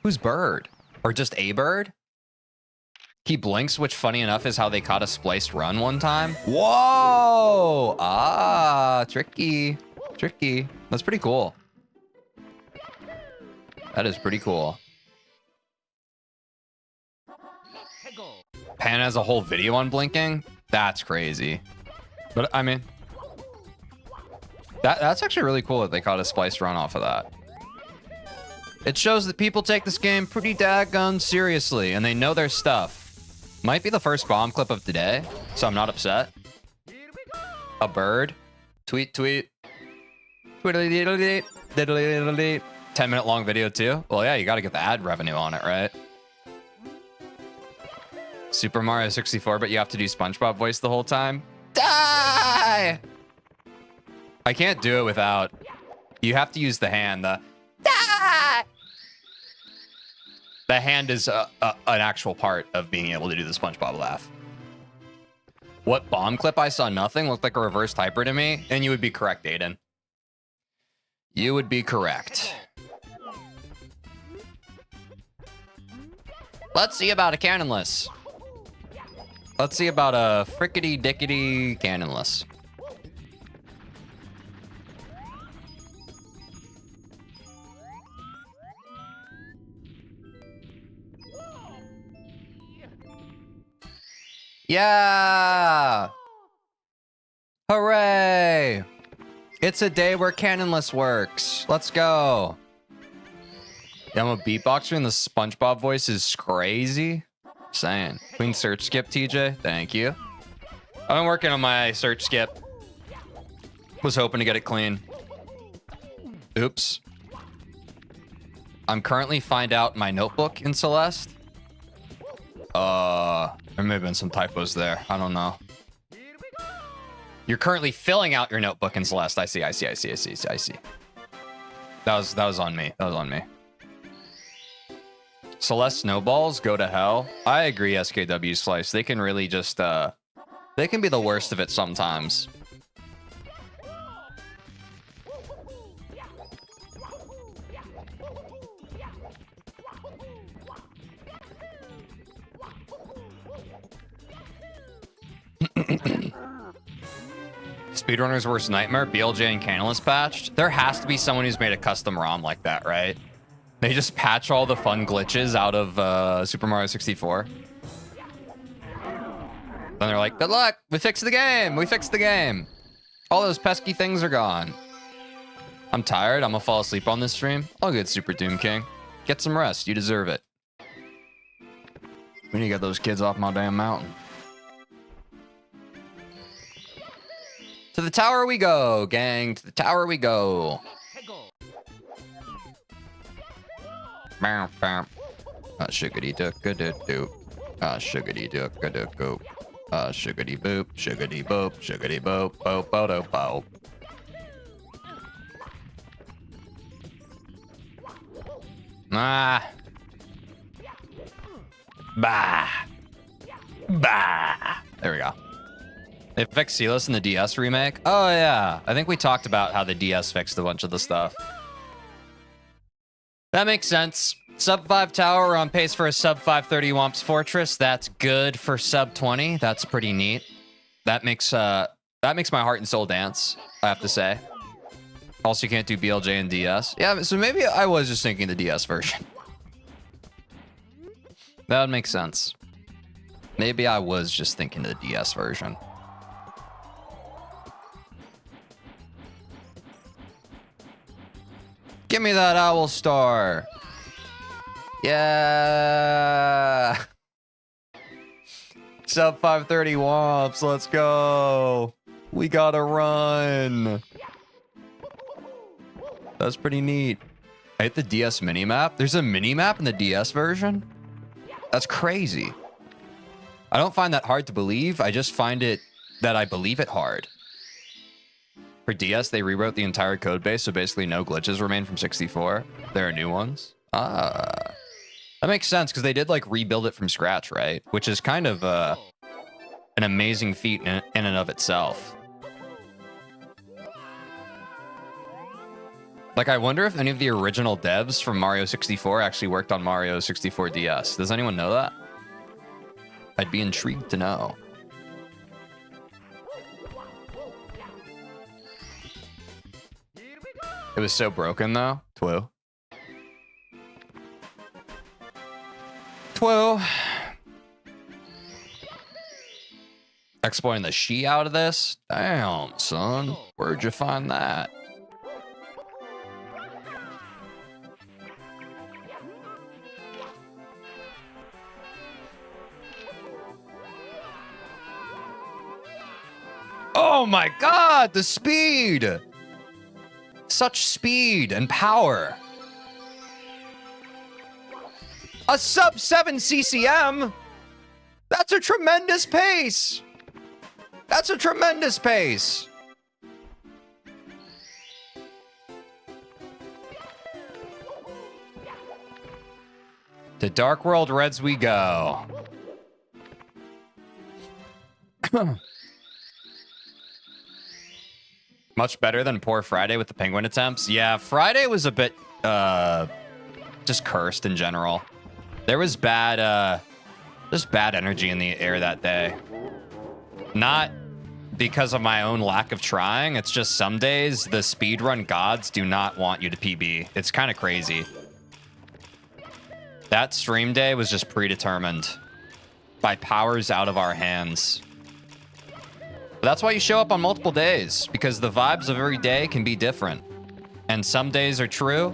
Who's Bird? Or just a bird? He blinks, which funny enough is how they caught a spliced run one time. Whoa! Ah, tricky. Tricky. That's pretty cool. That is pretty cool. Pan has a whole video on blinking? That's crazy. But, I mean... That's actually really cool that they caught a spliced run off of that. It shows that people take this game pretty daggone seriously, and they know their stuff. Might be the first bomb clip of today, so I'm not upset. A bird. Tweet, tweet. Twiddly-diddly-dee, diddly-diddly-dee. 10-minute long video, too? Well, yeah, you gotta get the ad revenue on it, right? Super Mario 64, but you have to do SpongeBob voice the whole time. Die! I can't do it without. You have to use the hand. Die! The hand is an actual part of being able to do the SpongeBob laugh. What bomb clip? I saw nothing. Looked like a reversed hyper to me. And you would be correct, Aiden. You would be correct. Let's see about a cannonless. Let's see about a frickety dickety cannonless. Yeah! Hooray! It's a day where cannonless works. Let's go. Yeah, I'm a beatboxer and the SpongeBob voice is crazy. Saying. Clean search skip, TJ. Thank you. I've been working on my search skip. Was hoping to get it clean. Oops. I'm currently find out my notebook in Celeste. There may have been some typos there. I don't know. You're currently filling out your notebook in Celeste. I see. That was on me. That was on me. Celeste snowballs go to hell. I agree, SKW Slice. They can really just they can be the worst of it sometimes. Speedrunner's worst nightmare, BLJ and Candleless patched. There has to be someone who's made a custom ROM like that, right? They just patch all the fun glitches out of Super Mario 64. Then they're like, good luck, we fixed the game, we fixed the game. All those pesky things are gone. I'm tired, I'm gonna fall asleep on this stream. All good, Super Doom King. Get some rest, you deserve it. We need to get those kids off my damn mountain. To the tower we go, gang. To the tower we go. Shiggity duck a doo doo. Shiggity duck a doo doo. Shiggity boop, shiggity boop, shiggity boop, boop, boop, boop. Ah. Bah. Bah. There we go. They fixed Silas in the DS remake? Oh, yeah. I think we talked about how the DS fixed a bunch of the stuff. That makes sense. Sub 5 tower, we're on pace for a sub 530 Womps Fortress. That's good for sub 20. That's pretty neat. That makes my heart and soul dance, I have to say. Also, you can't do BLJ and DS. Yeah, so maybe I was just thinking the DS version. That would make sense. Maybe I was just thinking the DS version. Give me that owl star. Yeah. Sub 530 Womps. Let's go. We gotta run. That's pretty neat. I hit the DS minimap. There's a minimap in the DS version? That's crazy. I don't find that hard to believe. I just find it that I believe it hard. For DS, they rewrote the entire code base, so basically no glitches remain from 64. There are new ones. Ah. That makes sense, because they did, like, rebuild it from scratch, right? Which is kind of an amazing feat in and of itself. Like, I wonder if any of the original devs from Mario 64 actually worked on Mario 64 DS. Does anyone know that? I'd be intrigued to know. It was so broken, though. Twoo. Twoo. Exploiting the she out of this? Damn, son. Where'd you find that? Oh my god, the speed! Such speed and power. A sub 7 CCM? That's a tremendous pace. That's a tremendous pace. To Dark World Reds we go. Much better than poor Friday with the penguin attempts. Yeah, Friday was a bit just cursed in general. There was bad just bad energy in the air that day. Not because of my own lack of trying. It's just some days the speedrun gods do not want you to PB. It's kind of crazy. That stream day was just predetermined by powers out of our hands. But that's why you show up on multiple days, because the vibes of every day can be different. And some days are true,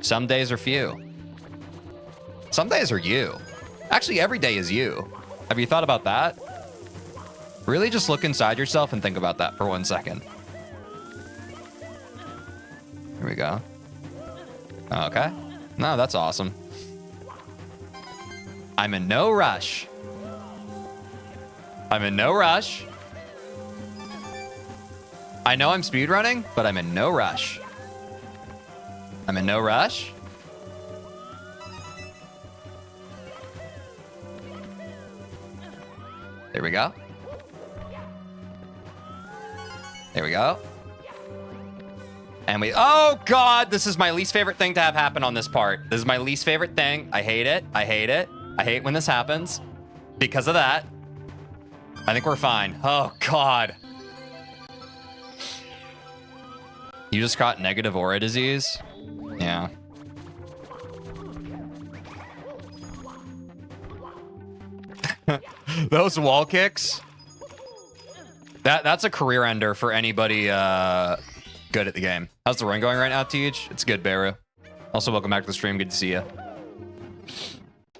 some days are few. Some days are you. Actually, every day is you. Have you thought about that? Really just look inside yourself and think about that for 1 second. Here we go. Okay. No, that's awesome. I'm in no rush. I'm in no rush. I know I'm speedrunning, but I'm in no rush. I'm in no rush. There we go. There we go. And we, oh God, this is my least favorite thing to have happen on this part. This is my least favorite thing. I hate it. I hate it. I hate when this happens. Because of that, I think we're fine. Oh God. You just got negative aura disease? Yeah. Those wall kicks. That's a career ender for anybody good at the game. How's the run going right now, Teej? It's good, Beru. Also, welcome back to the stream. Good to see you.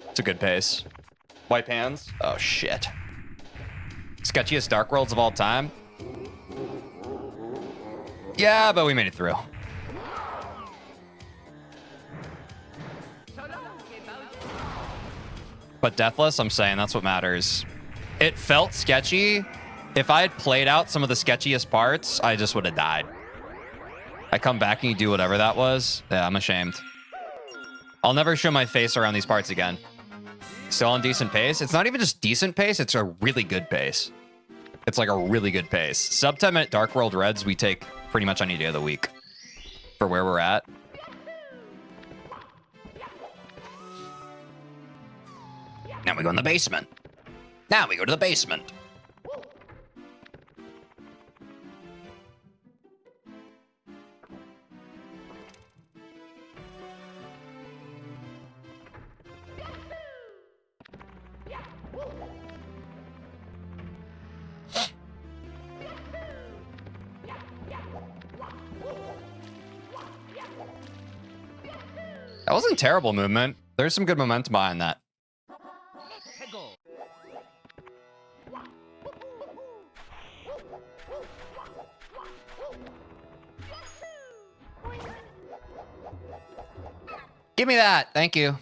It's a good pace. Wipe hands. Oh, shit. Sketchiest Dark Worlds of all time? Yeah, but we made it through. But deathless, I'm saying that's what matters. It felt sketchy. If I had played out some of the sketchiest parts, I just would have died. I come back and you do whatever that was. Yeah, I'm ashamed. I'll never show my face around these parts again. Still on decent pace. It's not even just decent pace. It's a really good pace. It's like a really good pace. Sub 10-minute Dark World Reds, we take pretty much any day of the week for where we're at. Now we go in the basement. Now we go to the basement. That wasn't terrible movement. There's some good momentum behind that. Give me that. Thank you.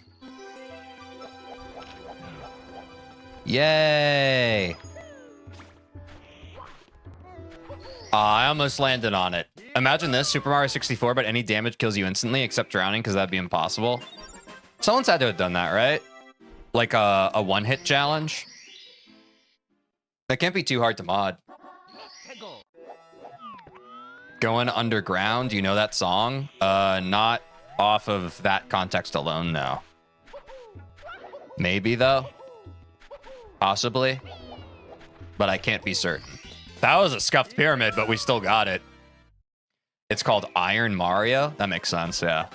Yay. I almost landed on it. Imagine this, Super Mario 64, but any damage kills you instantly except drowning, because that'd be impossible. Someone's had to have done that, right? Like a one-hit challenge. That can't be too hard to mod. Going underground, you know that song? Not off of that context alone, no. Maybe, though. Possibly. But I can't be certain. That was a scuffed pyramid, but we still got it. It's called Iron Mario? That makes sense, yeah.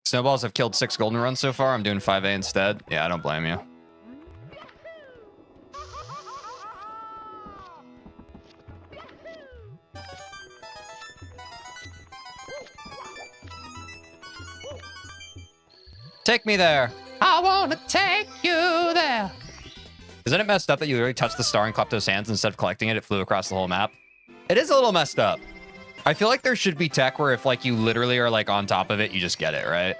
Snowballs have killed 6 golden runs so far. I'm doing 5A instead. Yeah, I don't blame you. Take me there. I want to take you there. Isn't it messed up that you literally touched the star and clapped those hands instead of collecting it? It flew across the whole map. It is a little messed up. I feel like there should be tech where if like you literally are like on top of it, you just get it, right?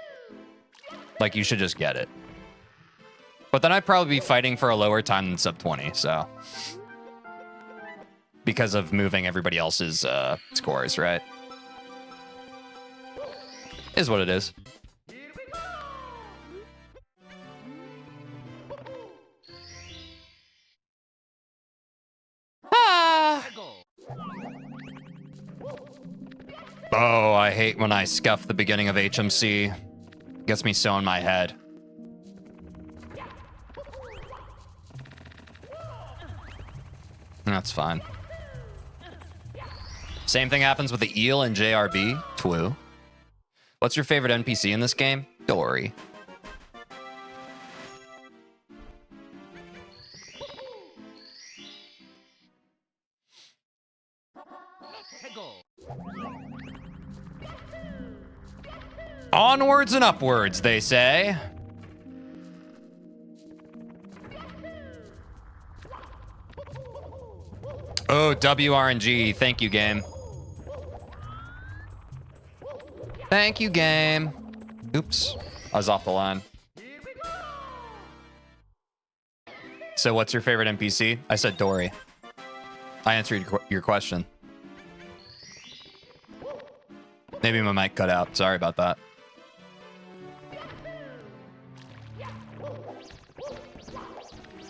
Like you should just get it. But then I'd probably be fighting for a lower time than sub 20, so. Because of moving everybody else's scores, right? Is what it is. Ah. Oh, I hate when I scuff the beginning of HMC. Gets me so in my head. That's fine. Same thing happens with the eel and JRB. Twoo. What's your favorite NPC in this game? Dory. Onwards and upwards, they say. Oh, WRNG. Thank you, game. Thank you, game. Oops. I was off the line. So what's your favorite NPC? I said Dory. I answered your question. Maybe my mic cut out. Sorry about that.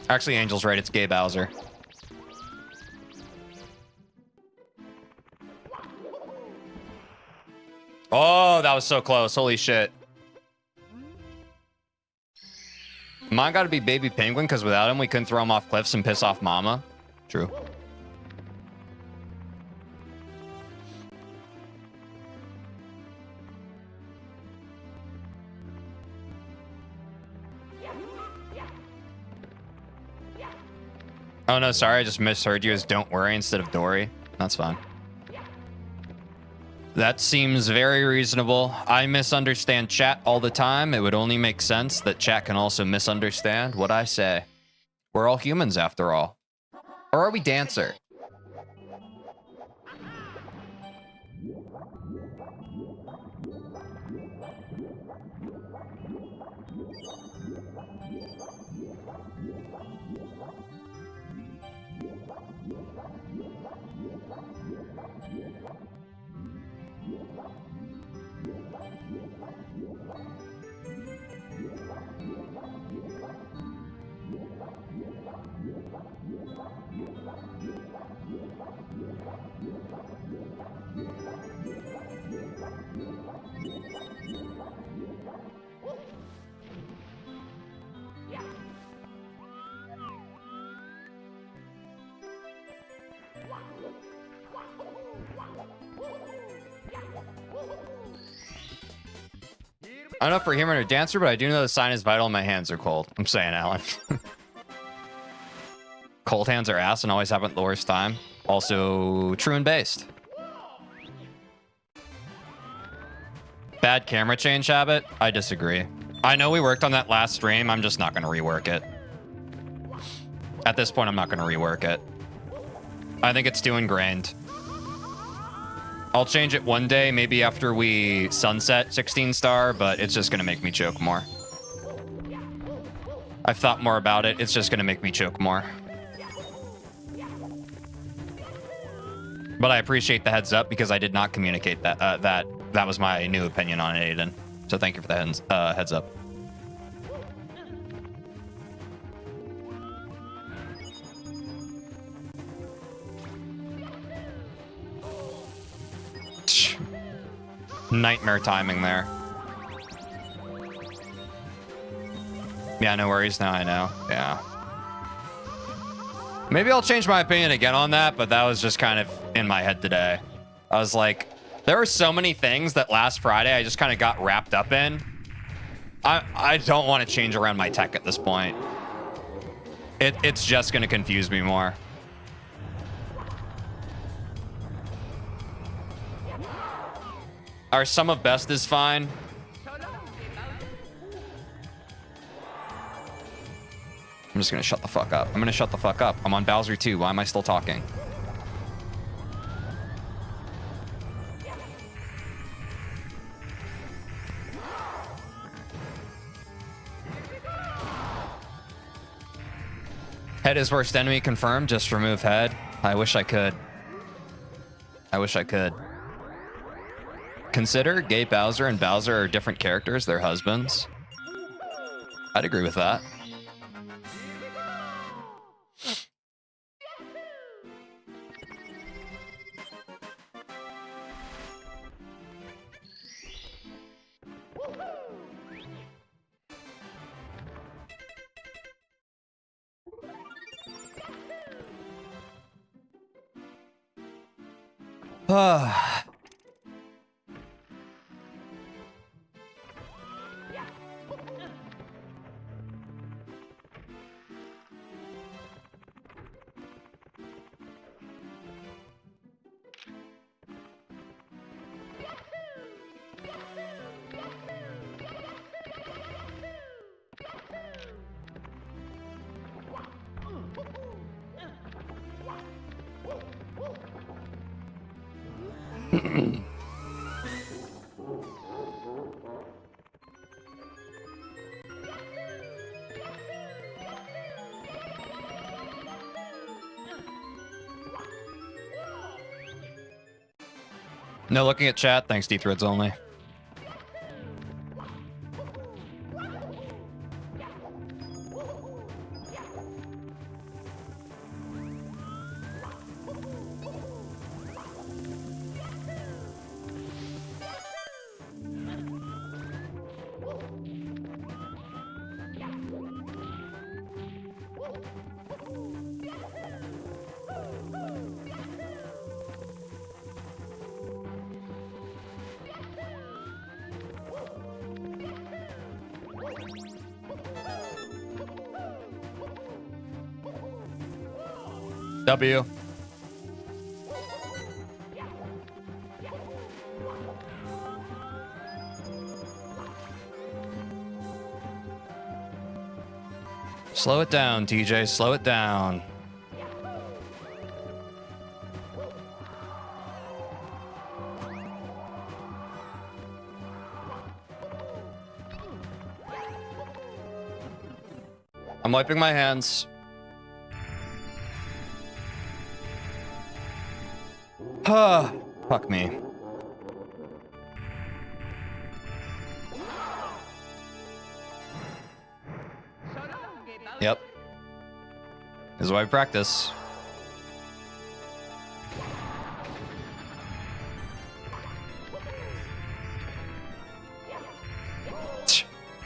Actually, Angel's right. It's Gay Bowser. Oh, that was so close. Holy shit. Mine got to be Baby Penguin because without him, we couldn't throw him off cliffs and piss off Mama. True. Oh, no, sorry. I just misheard you as don't worry instead of Dory. That's fine. That seems very reasonable. I misunderstand chat all the time. It would only make sense that chat can also misunderstand what I say. We're all humans after all. Or are we Dancer? I don't know if we're human or Dancer, but I do know the sign is vital and my hands are cold. I'm saying, Alan. Cold hands are ass and always happen at the worst time. Also true and based. Bad camera change habit? I disagree. I know we worked on that last stream. I'm just not going to rework it. At this point, I'm not going to rework it. I think it's too ingrained. I'll change it one day, maybe after we sunset 16 star, but it's just going to make me choke more. I've thought more about it. It's just going to make me choke more. But I appreciate the heads up because I did not communicate that. That was my new opinion on it, Aiden. So thank you for the heads up. Nightmare timing there. Yeah, no worries. Now I know. Yeah. Maybe I'll change my opinion again on that, but that was just kind of in my head today. I was like, there were so many things that last Friday I just kind of got wrapped up in. I don't want to change around my tech at this point. It's just going to confuse me more. Our sum of best is fine. I'm just gonna shut the fuck up. I'm gonna shut the fuck up. I'm on Bowser 2. Why am I still talking? Head is worst enemy confirmed. Just remove head. I wish I could. I wish I could. Consider Gay Bowser and Bowser are different characters. They're husbands. I'd agree with that. No looking at chat. Thanks, D-Threads only. W. Slow it down, TJ. Slow it down. I'm wiping my hands. Fuck me. Yep. This is why we practice.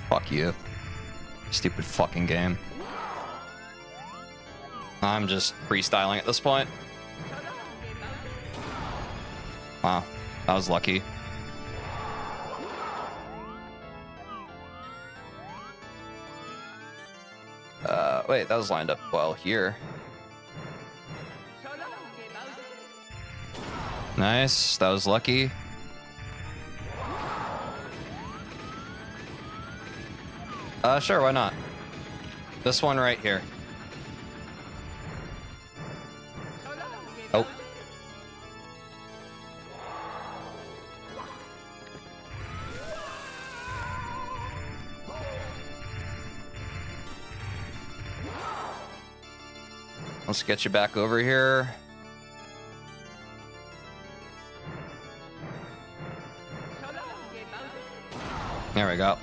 Fuck you. Stupid fucking game. I'm just freestyling at this point. Wow, that was lucky. Wait, that was lined up well here. Nice, that was lucky. Sure, why not? This one right here. Oh. Let's get you back over here. There we go.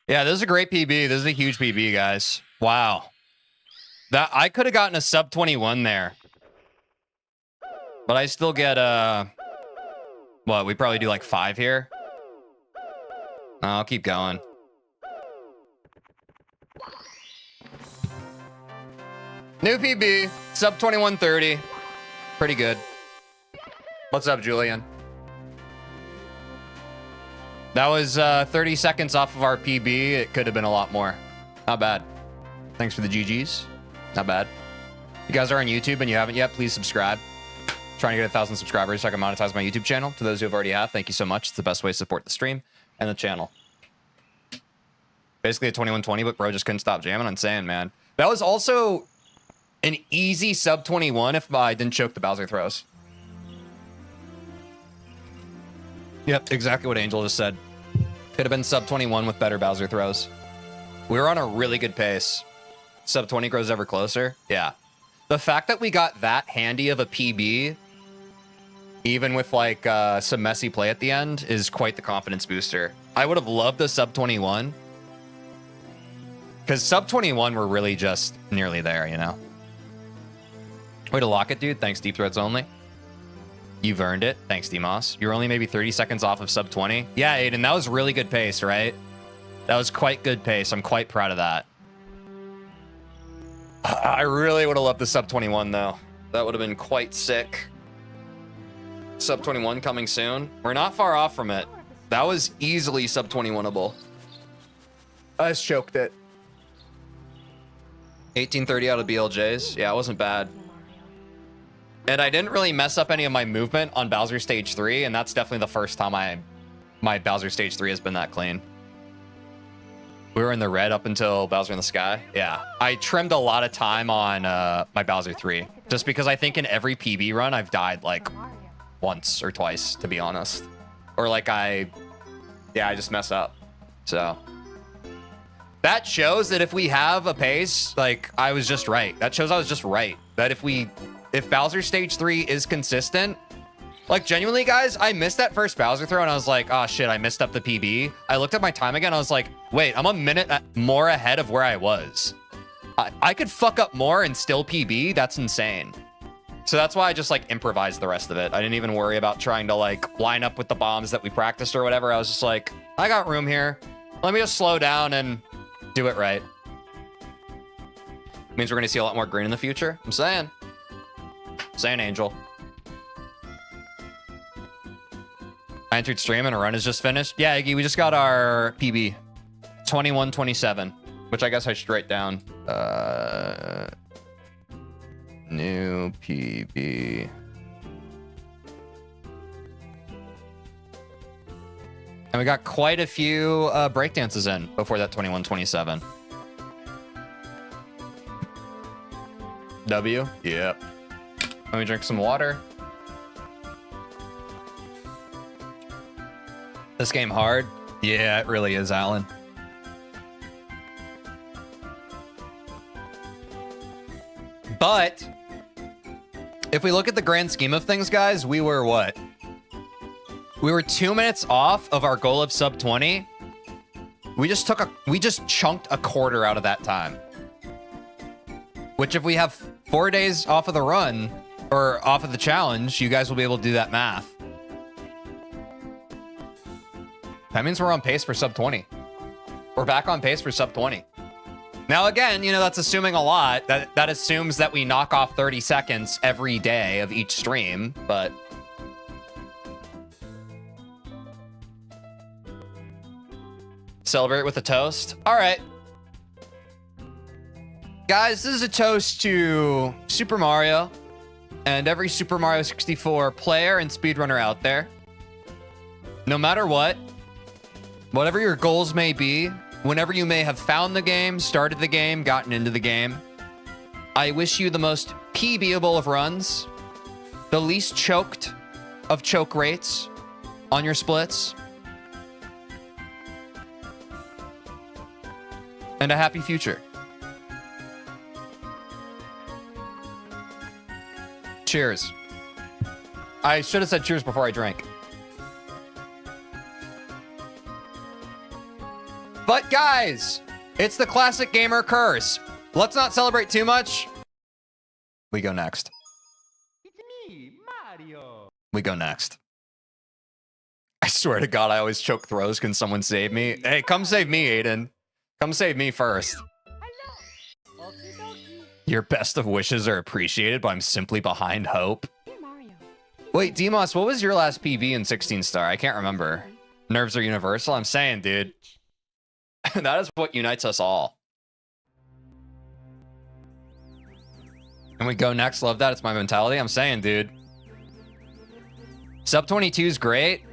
Yeah, this is a great PB. This is a huge PB, guys. Wow. That I could have gotten a sub 21 there. But I still get what, we probably do like 5 here. I'll keep going. New PB, sub 2130. Pretty good. What's up, Julian? That was 30 seconds off of our PB. It could have been a lot more. Not bad. Thanks for the GGs. Not bad. If you guys are on YouTube and you haven't yet, please subscribe. Trying to get 1,000 subscribers so I can monetize my YouTube channel. To those who have already have, thank you so much. It's the best way to support the stream and the channel. Basically a 2120, but bro just couldn't stop jamming. I'm saying, man. That was also an easy sub 21 if I didn't choke the Bowser throws. Yep, exactly what Angel just said. Could have been sub 21 with better Bowser throws. We were on a really good pace. Sub 20 grows ever closer. Yeah. The fact that we got that handy of a PB, even with like some messy play at the end, is quite the confidence booster. I would have loved the sub 21. Because sub 21 were really just nearly there, you know? Way to lock it, dude. Thanks, Deep Threads Only. You've earned it. Thanks, DMoss. You're only maybe 30 seconds off of sub 20. Yeah, Aiden, that was really good pace, right? That was quite good pace. I'm quite proud of that. I really would have loved the sub 21, though. That would have been quite sick. Sub 21 coming soon. We're not far off from it. That was easily sub 21-able. I just choked it. 1830 out of BLJs. Yeah, it wasn't bad. And I didn't really mess up any of my movement on Bowser Stage 3, and that's definitely the first time my Bowser Stage 3 has been that clean. We were in the red up until Bowser in the Sky. Yeah, I trimmed a lot of time on my Bowser 3, just because I think in every PB run, I've died like once or twice, to be honest. Or like I just mess up. So that shows that if we have a pace, like I was just right. That shows I was just right. That if Bowser Stage 3 is consistent, like genuinely guys, I missed that first Bowser throw and I was like, oh shit, I missed up the PB. I looked at my time again. I was like, wait, I'm a minute more ahead of where I was. I could fuck up more and still PB. That's insane. So that's why I just like improvised the rest of it. I didn't even worry about trying to like line up with the bombs that we practiced or whatever. I was just like, I got room here. Let me just slow down and do it right. Means we're going to see a lot more green in the future. I'm saying. Angel. I entered stream and a run is just finished. Yeah, Iggy, we just got our PB. 21:27, which I guess I should write down. New PB. And we got quite a few breakdances in before that 21:27. W? Yep. Let me drink some water. This game hard? Yeah, it really is, Alan. But if we look at the grand scheme of things, guys, we were what? We were 2 minutes off of our goal of sub 20. We just chunked a quarter out of that time. Which if we have 4 days off of the run or off of the challenge, you guys will be able to do that math. That means we're on pace for sub 20. We're back on pace for sub 20. Now, again, you know, that's assuming a lot. That assumes that we knock off 30 seconds every day of each stream, but... Celebrate with a toast. All right. Guys, this is a toast to Super Mario and every Super Mario 64 player and speedrunner out there. No matter what, whatever your goals may be, whenever you may have found the game, started the game, gotten into the game, I wish you the most PB-able of runs, the least choked of choke rates on your splits, and a happy future. Cheers. I should have said cheers before I drank. But guys, it's the classic gamer curse. Let's not celebrate too much. We go next. It's me, Mario. We go next. I swear to God, I always choke throws. Can someone save me? Hey, come save me, Aiden. Come save me first. Hello. Okie dokie. Your best of wishes are appreciated, but I'm simply behind hope. Dear Mario. Wait, Demos, what was your last PB in 16 star? I can't remember. Nerves are universal? I'm saying, dude. That is what unites us all. And we go next. Love that. It's my mentality. I'm saying, dude. Sub 22 is great.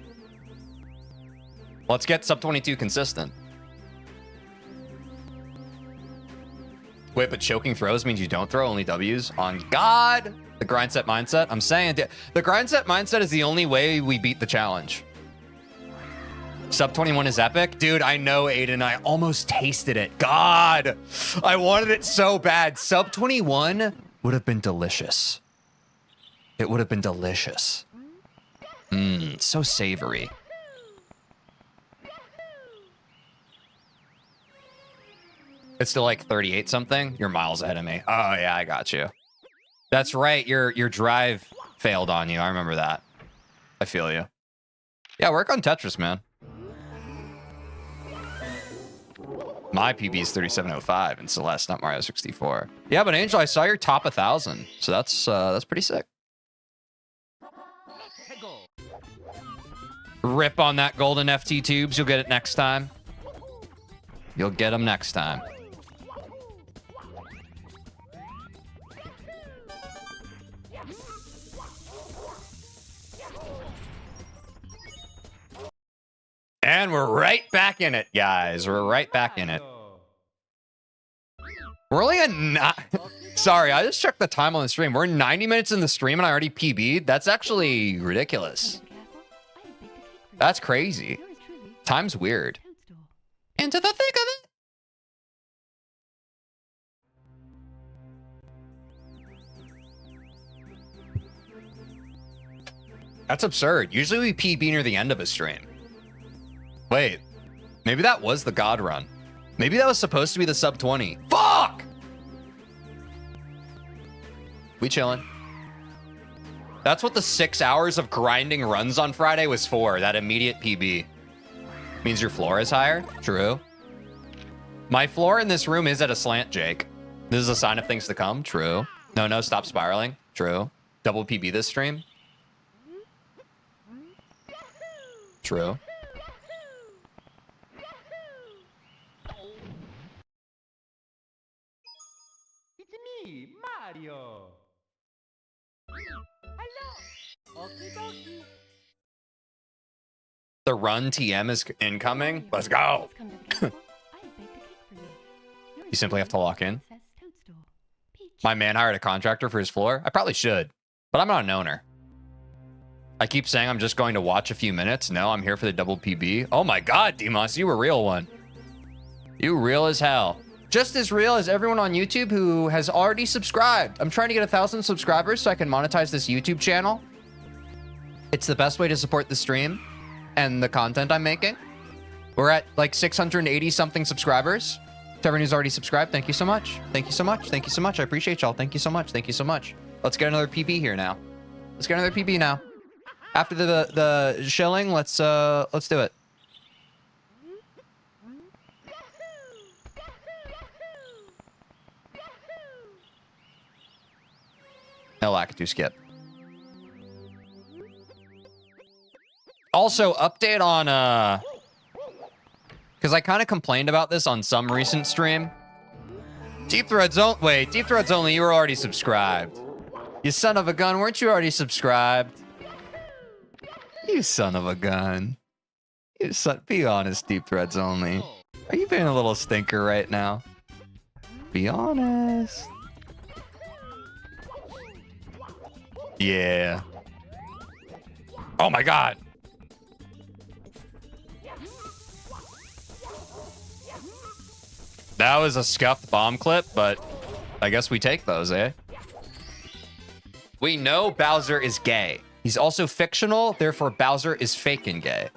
Let's get sub 22 consistent. Wait, but choking throws means you don't throw only W's? On God! The grind set mindset? I'm saying, the grind set mindset is the only way we beat the challenge. Sub 21 is epic. Dude, I know, Aiden. I almost tasted it. God, I wanted it so bad. Sub 21 would have been delicious. It would have been delicious. Mmm, so savory. It's still like 38 something. You're miles ahead of me. Oh yeah, I got you. That's right. Your drive failed on you. I remember that. I feel you. Yeah, work on Tetris, man. My PB is 3705 and Celeste, not Mario 64. Yeah, but Angel, I saw your top 1,000, so that's pretty sick. Rip on that golden FT tubes. You'll get it next time. You'll get them next time. And we're right back in it, guys. We're right back in it. We're only at Sorry, I just checked the time on the stream. We're 90 minutes in the stream and I already PB'd. That's actually ridiculous. That's crazy. Time's weird. Into the thick of it. That's absurd. Usually we PB near the end of a stream. Wait, maybe that was the God run. Maybe that was supposed to be the sub 20. Fuck! We chillin'. That's what the 6 hours of grinding runs on Friday was for, that immediate PB. Means your floor is higher? True. My floor in this room is at a slant, Jake. This is a sign of things to come? True. No, stop spiraling? True. Double PB this stream? True. It's me, Mario. Hello. Okie dokie. The run TM is incoming. Let's go. You simply have to lock in. My man hired a contractor for his floor. I probably should, but I'm not an owner. I keep saying I'm just going to watch a few minutes. No, I'm here for the double PB. Oh my God, Demos, you a real one. You real as hell. Just as real as everyone on YouTube who has already subscribed. I'm trying to get 1,000 subscribers so I can monetize this YouTube channel. It's the best way to support the stream and the content I'm making. We're at like 680 something subscribers. To everyone who's already subscribed, thank you so much. Thank you so much. Thank you so much. I appreciate y'all. Thank you so much. Thank you so much. Let's get another PB here now. Let's get another PB now. After the shilling, let's do it. No Lakitu skip. Also, update on because I kind of complained about this on some recent stream. Deep Threads only. You were already subscribed. You son of a gun, weren't you already subscribed? You son of a gun. You son. Be honest, Deep Threads only. Are you being a little stinker right now? Be honest. Yeah. Oh my God. That was a scuffed bomb clip, but I guess we take those, eh? We know Bowser is gay. He's also fictional, therefore Bowser is fake and gay.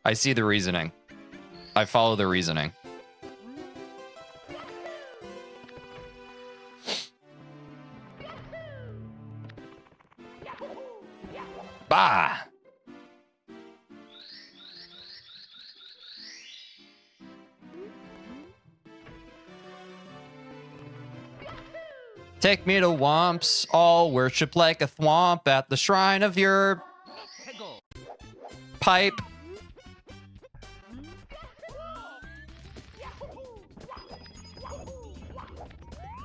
I see the reasoning. I follow the reasoning. Bah! Take me to Womps, I'll worship like a thwomp at the shrine of your pipe.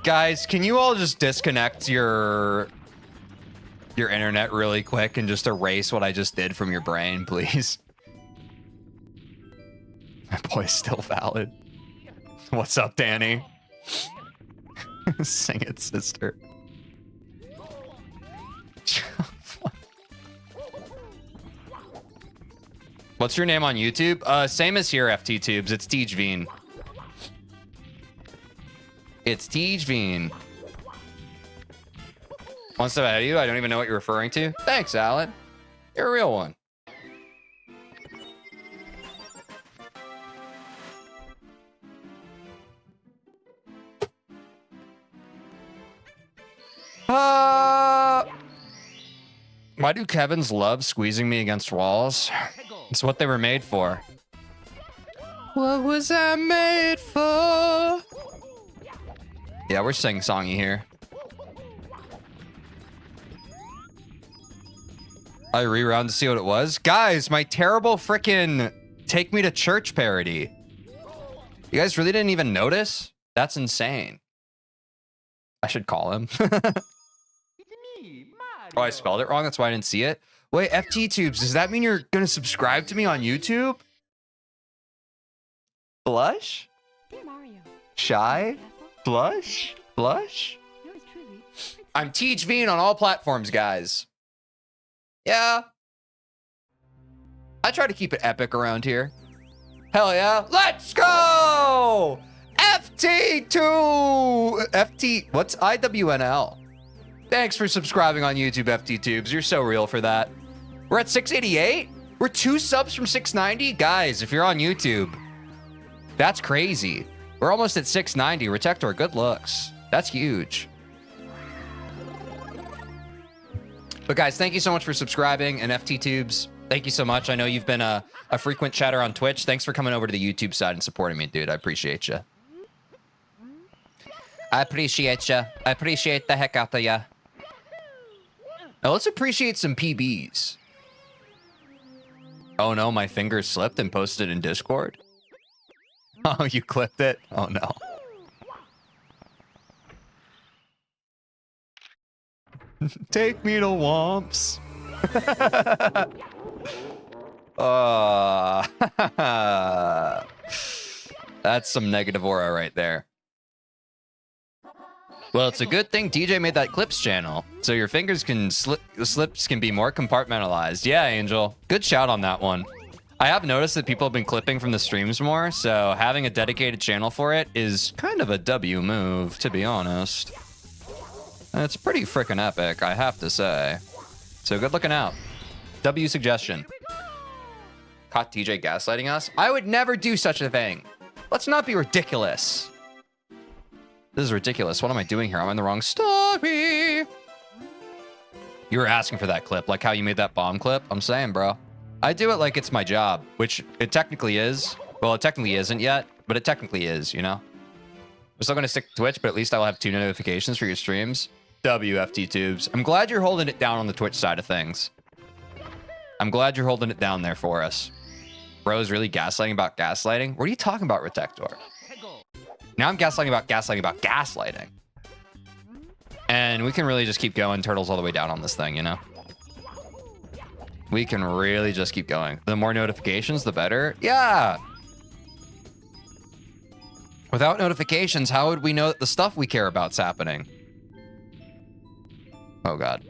Guys, can you all just disconnect your internet really quick and just erase what I just did from your brain, please? My boy's still valid. What's up, Danny? Sing it, sister. What's your name on YouTube? Same as here, FT Tubes. It's TeejVeen. It's TeejVeen. One step ahead of you. I don't even know what you're referring to. Thanks, Alan. You're a real one. Why do Kevins love squeezing me against walls? It's what they were made for. What was I made for? Yeah, we're sing-songy here. I rewound to see what it was. Guys, my terrible frickin' Take Me to Church parody. You guys really didn't even notice? That's insane. I should call him. Oh, I spelled it wrong. That's why I didn't see it. Wait, FT Tubes, does that mean you're going to subscribe to me on YouTube? Blush? Dear Mario, Shy? Castle, Blush? Blush? yours truly, Princess. I'm TeejVeen on all platforms, guys. Yeah. I try to keep it epic around here. Hell yeah. Let's go! FT2! FT, what's IWNL? Thanks for subscribing on YouTube, FT Tubes. You're so real for that. We're at 688? We're 2 subs from 690? Guys, if you're on YouTube, that's crazy. We're almost at 690. Retector, good looks. That's huge. But guys, thank you so much for subscribing, and FT Tubes, thank you so much. I know you've been a frequent chatter on Twitch. Thanks for coming over to the YouTube side and supporting me, dude. I appreciate you. I appreciate you. I appreciate the heck out of you. Now let's appreciate some PBs. Oh no, my fingers slipped and posted in Discord. Oh, you clipped it? Oh no. Take me to Womps. That's some negative aura right there. Well, it's a good thing DJ made that clips channel, so your fingers can slips can be more compartmentalized. Yeah, Angel. Good shout on that one. I have noticed that people have been clipping from the streams more, so having a dedicated channel for it is kind of a W move, to be honest. And it's pretty freaking epic, I have to say. So good looking out. W suggestion. Caught DJ gaslighting us? I would never do such a thing. Let's not be ridiculous. This is ridiculous. What am I doing here? I'm in the wrong story. You were asking for that clip, like how you made that bomb clip. I'm saying, bro. I do it like it's my job, which it technically is. Well, it technically isn't yet, but it technically is, you know? I'm still going to stick to Twitch, but at least I'll have 2 notifications for your streams. WFT Tubes. I'm glad you're holding it down on the Twitch side of things. I'm glad you're holding it down there for us. Bro's really gaslighting about gaslighting? What are you talking about, Retector? Now I'm gaslighting about gaslighting. And we can really just keep going turtles all the way down on this thing, you know? We can really just keep going. The more notifications, the better. Yeah! Without notifications, how would we know that the stuff we care about's happening? Oh, God.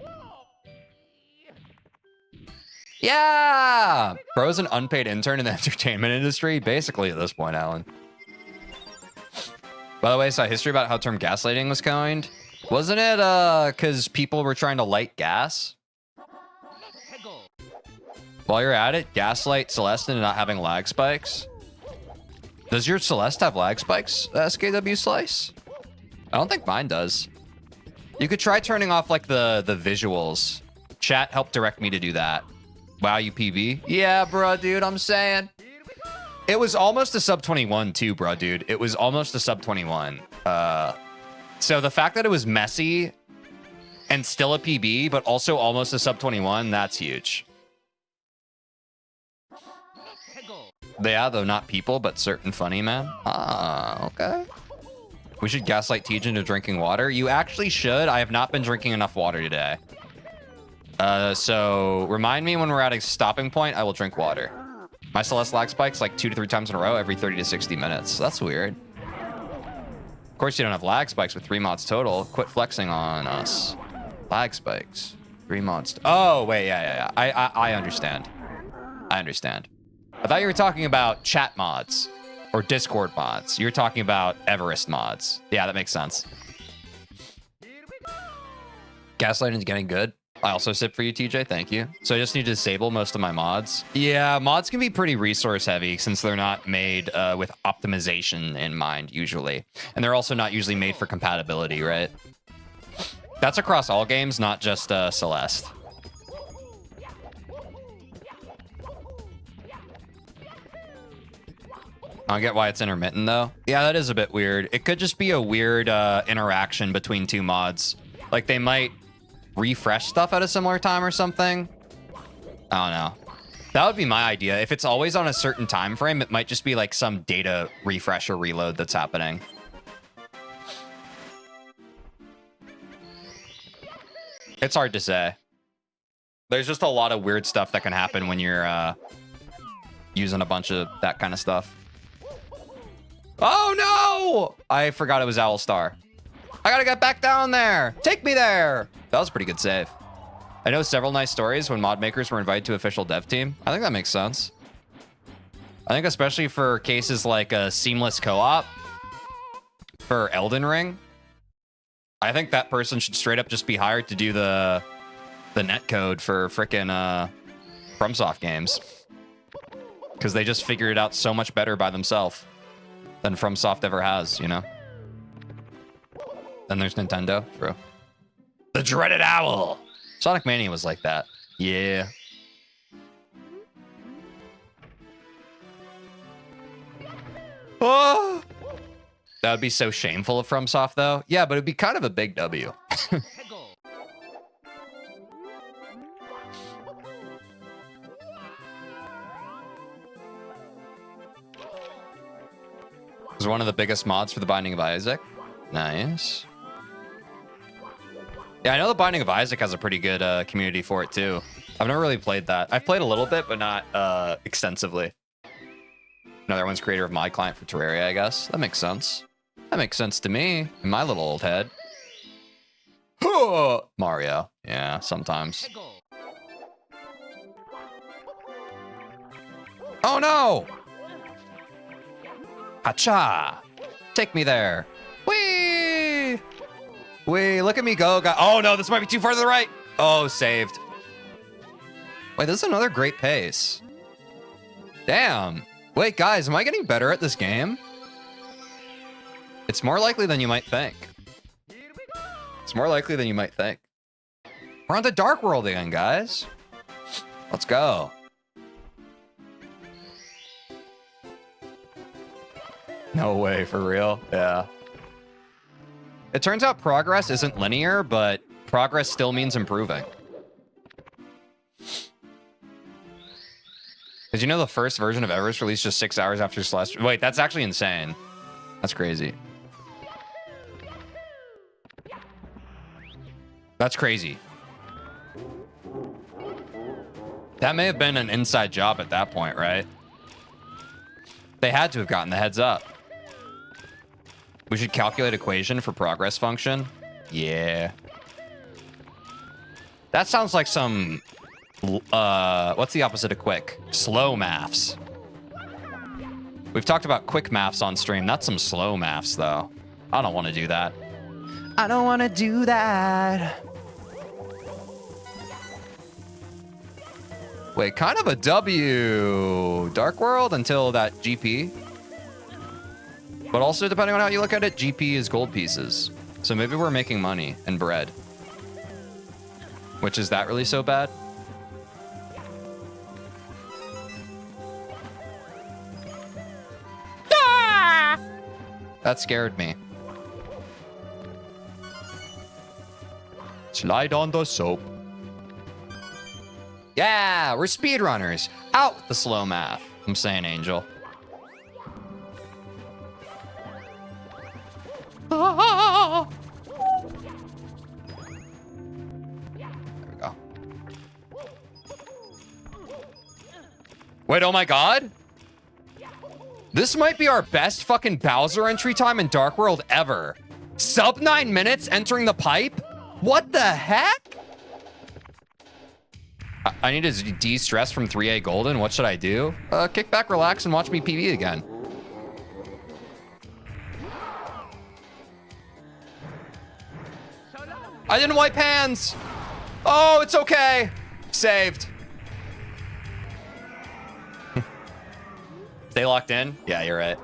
Yeah! Bro's an unpaid intern in the entertainment industry? Basically at this point, Alan. By the way, I saw history about how the term gaslighting was coined. Wasn't it because people were trying to light gas? While you're at it, gaslight Celeste into not having lag spikes. Does your Celeste have lag spikes, SKW Slice? I don't think mine does. You could try turning off like the visuals. Chat helped direct me to do that. Wow, you PB? Yeah, bro, dude, I'm saying. It was almost a sub 21 too, bro, dude. It was almost a sub 21. So the fact that it was messy and still a PB, but also almost a sub 21, that's huge. Yeah, though not people, but certain funny man. Ah, okay. We should gaslight Tej into drinking water. You actually should. I have not been drinking enough water today. So remind me when we're at a stopping point, I will drink water. My Celeste lag spikes like 2 to 3 times in a row every 30 to 60 minutes. That's weird. Of course, you don't have lag spikes with 3 mods total. Quit flexing on us. Lag spikes. 3 mods. Oh, wait, yeah. I understand. I understand. I thought you were talking about chat mods or Discord mods. You're talking about Everest mods. Yeah, that makes sense. Gaslighting's getting good. I also sip for you, TJ. Thank you. So I just need to disable most of my mods. Yeah, mods can be pretty resource heavy since they're not made with optimization in mind usually. And they're also not usually made for compatibility, right? That's across all games, not just Celeste. I don't get why it's intermittent, though. Yeah, that is a bit weird. It could just be a weird interaction between two mods. Like, they might refresh stuff at a similar time or something. I don't know. That would be my idea. If it's always on a certain time frame, it might just be like some data refresh or reload that's happening. It's hard to say. There's just a lot of weird stuff that can happen when you're using a bunch of that kind of stuff. Oh no! I forgot it was Owlstar. I gotta get back down there. Take me there. That was a pretty good save. I know several nice stories when mod makers were invited to official dev team. I think that makes sense. I think especially for cases like a seamless co-op for Elden Ring, I think that person should straight up just be hired to do the netcode for frickin' FromSoft games. Because they just figured it out so much better by themselves than FromSoft ever has, you know? Then there's Nintendo. True. The dreaded owl. Sonic Mania was like that. Yeah. Oh! That would be so shameful of FromSoft, though. Yeah, but it'd be kind of a big W. It was one of the biggest mods for The Binding of Isaac. Nice. Yeah, I know The Binding of Isaac has a pretty good community for it, too. I've never really played that. I've played a little bit, but not extensively. Another one's creator of my client for Terraria, I guess. That makes sense. That makes sense to me, in my little old head. Mario. Yeah, sometimes. Oh, no! Hacha! Take me there. Whee! Whee, look at me go. Oh, no, this might be too far to the right. Oh, saved. Wait, this is another great pace. Damn. Wait, guys, am I getting better at this game? It's more likely than you might think. It's more likely than you might think. We're on the Dark World again, guys. Let's go. No way, for real? Yeah. It turns out progress isn't linear, but progress still means improving. Did you know the first version of Everest released just 6 hours after Celestial? Wait, that's actually insane. That's crazy. That's crazy. That may have been an inside job at that point, right? They had to have gotten the heads up. We should calculate equation for progress function. Yeah. That sounds like some... what's the opposite of quick? Slow maths. We've talked about quick maths on stream. That's some slow maths, though. I don't want to do that. I don't want to do that. Wait, kind of a W. Dark World until that GP. But also, depending on how you look at it, GP is gold pieces. So maybe we're making money and bread. Which, is that really so bad? Ah! That scared me. Slide on the soap. Yeah, we're speedrunners. Out with the slow math. I'm saying, Angel. Ah! There we go. Wait, oh my god? This might be our best fucking Bowser entry time in Dark World ever. Sub 9 minutes entering the pipe? What the heck? I need to de-stress from 3A Golden. What should I do? Kick back, relax, and watch me PB again. I didn't wipe hands. Oh, it's okay. Saved. Stay locked in? Yeah, you're right.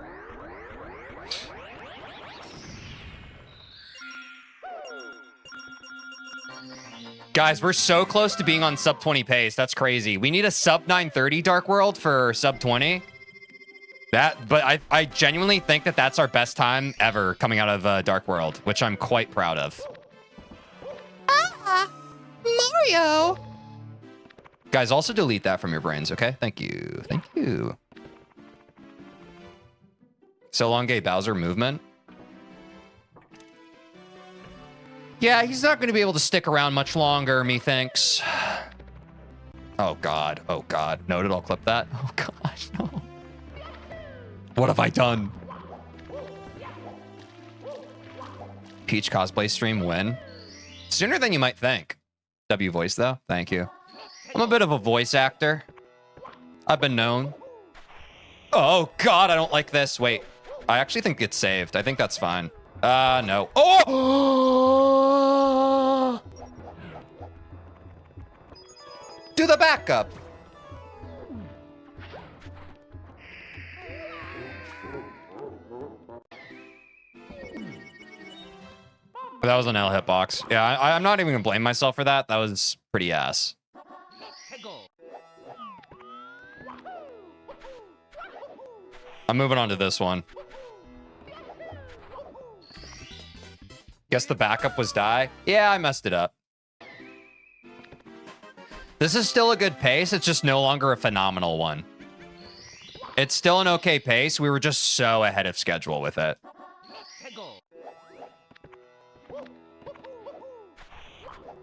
Guys, we're so close to being on sub 20 pace. That's crazy. We need a sub 930 Dark World for sub 20. But I genuinely think that that's our best time ever coming out of Dark World, which I'm quite proud of. Mario. Guys, also delete that from your brains, okay? Thank you. Thank you. So elongate Bowser movement. Yeah, he's not going to be able to stick around much longer, methinks. Oh, God. Oh, God. Noted, I'll clip that. Oh, God, no. What have I done? Peach cosplay stream win. Sooner than you might think. W voice, though. Thank you. I'm a bit of a voice actor. I've been known. Oh, God, I don't like this. Wait. I actually think it's saved. I think that's fine. No. Oh! Do the backup. That was an L hitbox. Yeah, I'm not even gonna blame myself for that. That was pretty ass. I'm moving on to this one. Guess the backup was die. Yeah, I messed it up. This is still a good pace. It's just no longer a phenomenal one. It's still an okay pace. We were just so ahead of schedule with it.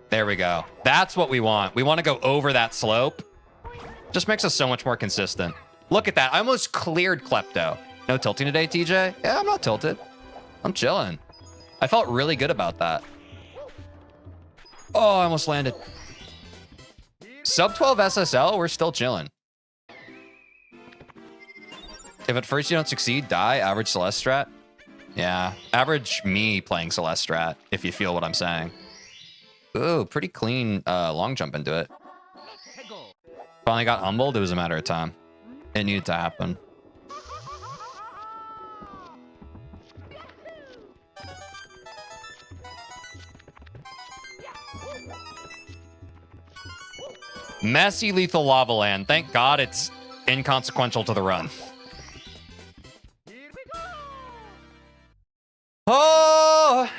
There we go. That's what we want. We want to go over that slope. Just makes us so much more consistent. Look at that. I almost cleared Klepto. No tilting today, TJ? Yeah, I'm not tilted. I'm chilling. I felt really good about that. Oh, I almost landed. Sub 12 SSL, we're still chilling. If at first you don't succeed, die, average Celeste strat. Yeah, average me playing Celeste strat, if you feel what I'm saying. Ooh, pretty clean long jump into it. Finally got humbled, it was a matter of time. It needed to happen. Messy lethal lava land. Thank God it's inconsequential to the run. Oh!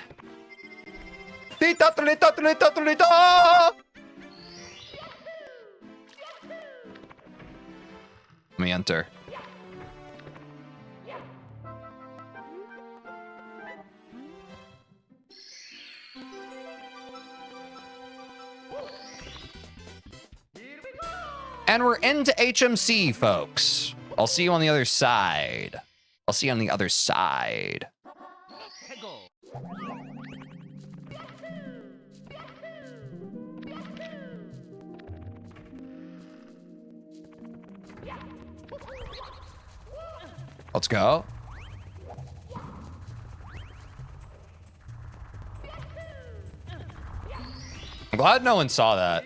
Let me enter. And we're into HMC, folks. I'll see you on the other side. I'll see you on the other side. Let's go. I'm glad no one saw that.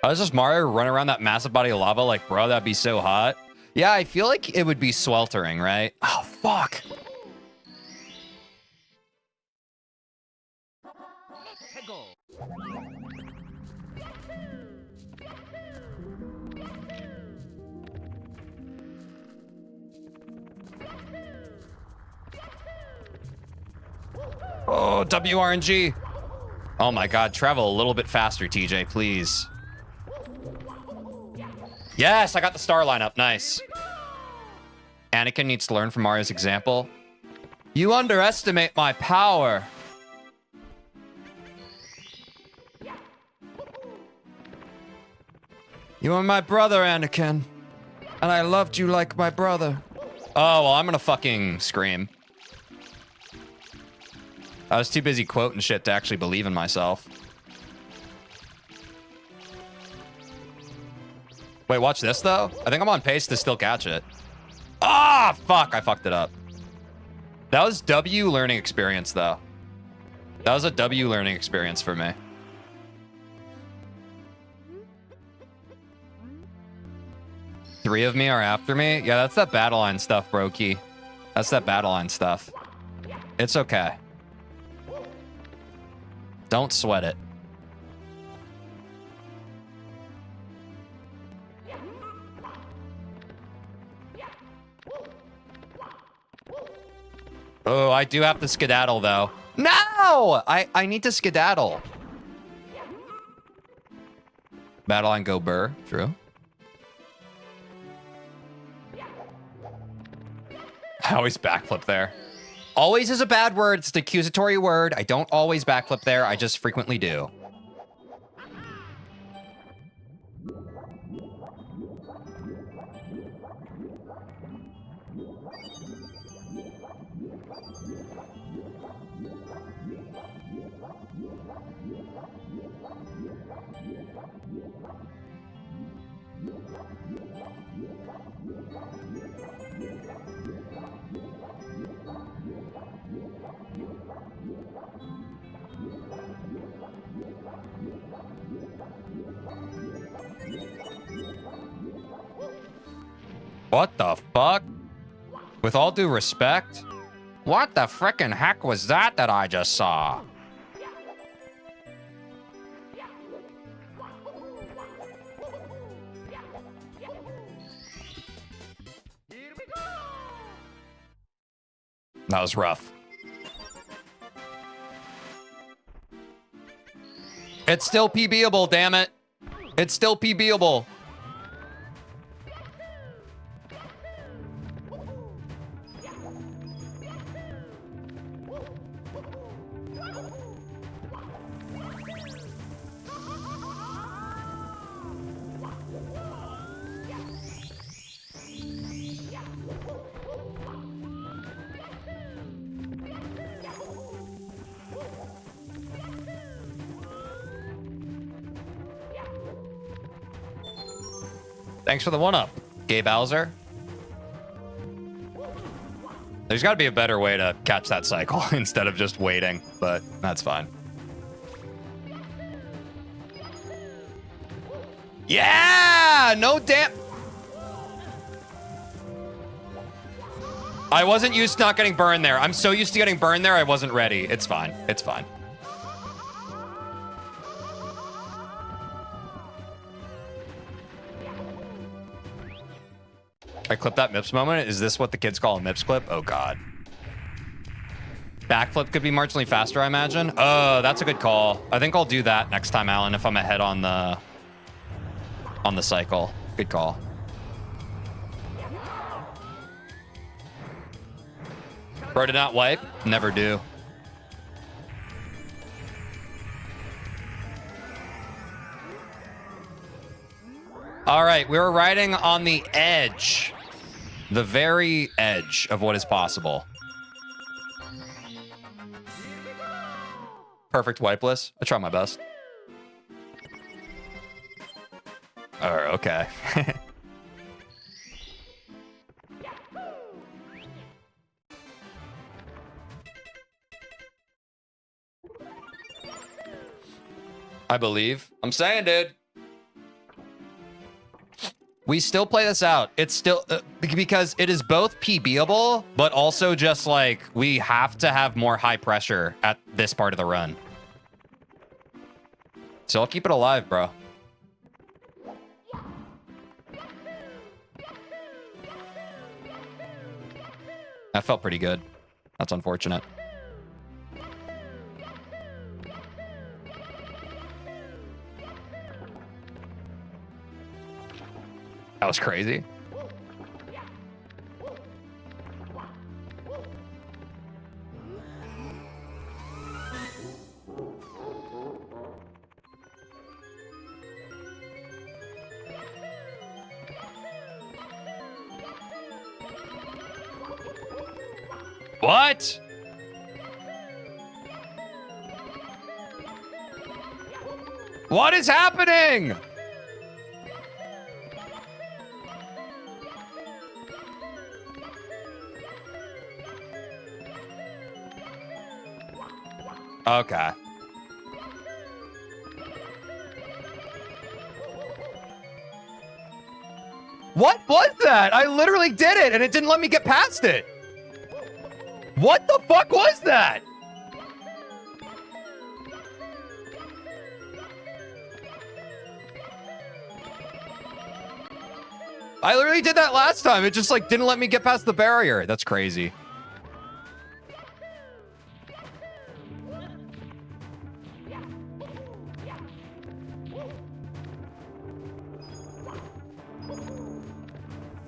How does this Mario run around that massive body of lava like, bro, that'd be so hot? Yeah, I feel like it would be sweltering, right? Oh, fuck. Oh, WRNG. Oh my God, travel a little bit faster, TJ, please. Yes, I got the star lineup. Nice. Anakin needs to learn from Mario's example. You underestimate my power. You are my brother, Anakin. And I loved you like my brother. Oh, well, I'm gonna fucking scream. I was too busy quoting shit to actually believe in myself. Wait, watch this, though. I think I'm on pace to still catch it. Ah, fuck. I fucked it up. That was W learning experience, though. That was a W learning experience for me. Three of me are after me? Yeah, that's that battle line stuff, Brokey. That's that battle line stuff. It's okay. Don't sweat it. Oh, I do have to skedaddle, though. No! I need to skedaddle. Battle line go burr. True. I always backflip there. Always is a bad word. It's an accusatory word. I don't always backflip there. I just frequently do. What the fuck? With all due respect? What the frickin' heck was that I just saw? That was rough. It's still PBable, damn it. It's still PBable. Thanks for the one-up, Gabe Bowser. There's got to be a better way to catch that cycle instead of just waiting, but that's fine. Yeah! No damn... I wasn't used to not getting burned there. I'm so used to getting burned there, I wasn't ready. It's fine. It's fine. I clipped that MIPS moment. Is this what the kids call a MIPS clip? Oh, God. Backflip could be marginally faster, I imagine. Oh, that's a good call. I think I'll do that next time, Alan, if I'm ahead on the cycle. Good call. Bro, did not wipe? Never do. All right, we were riding on the edge. The very edge of what is possible. Perfect wipeless. I try my best. Oh, okay. I believe. I'm saying, dude. We still play this out. It's still because it is both PBable, but also just like we have to have more high pressure at this part of the run. So I'll keep it alive, bro. That felt pretty good. That's unfortunate. That was crazy. What? What is happening? Okay. What was that? I literally did it and it didn't let me get past it. What the fuck was that? I literally did that last time. It just like didn't let me get past the barrier. That's crazy.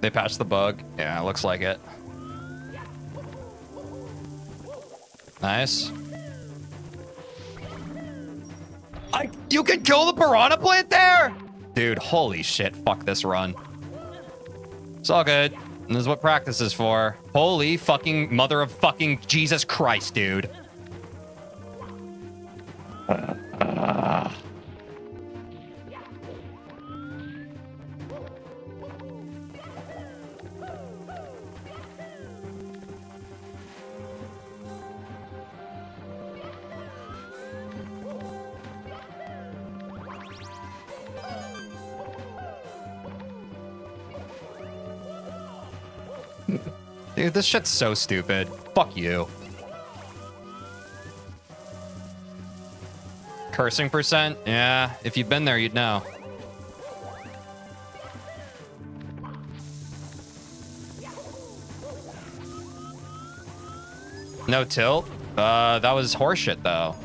They patched the bug. Yeah, looks like it. Nice. You can kill the piranha plant there? Dude, holy shit. Fuck this run. It's all good. This is what practice is for. Holy fucking mother of fucking Jesus Christ, dude. Dude, this shit's so stupid. Fuck you. Cursing percent? Yeah, if you've been there, you'd know. No tilt? That was horseshit, though.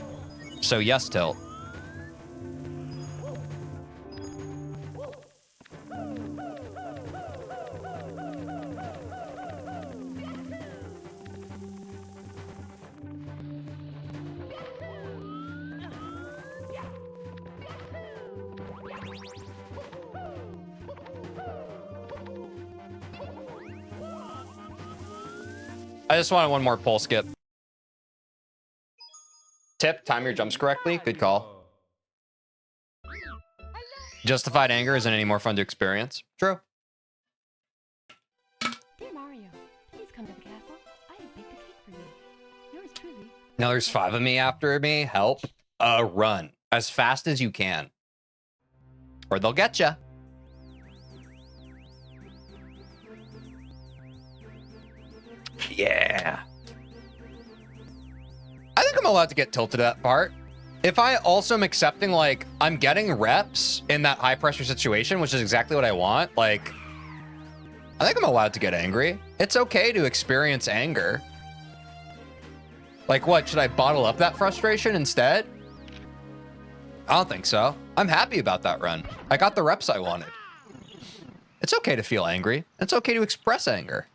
So yes, tilt. I just wanted one more pole skip. Tip, time your jumps correctly. Good call. Justified anger isn't any more fun to experience. True. Dear Mario, please come to the castle. I have baked a cake for you. Yours truly. Now there's 5 of me after me. Help. Run. As fast as you can. Or they'll get ya. Yeah. I think I'm allowed to get tilted at that part. If I also am accepting, like, I'm getting reps in that high pressure situation, which is exactly what I want, like, I think I'm allowed to get angry. It's okay to experience anger. Like, what? Should I bottle up that frustration instead? I don't think so. I'm happy about that run. I got the reps I wanted. It's okay to feel angry. It's okay to express anger.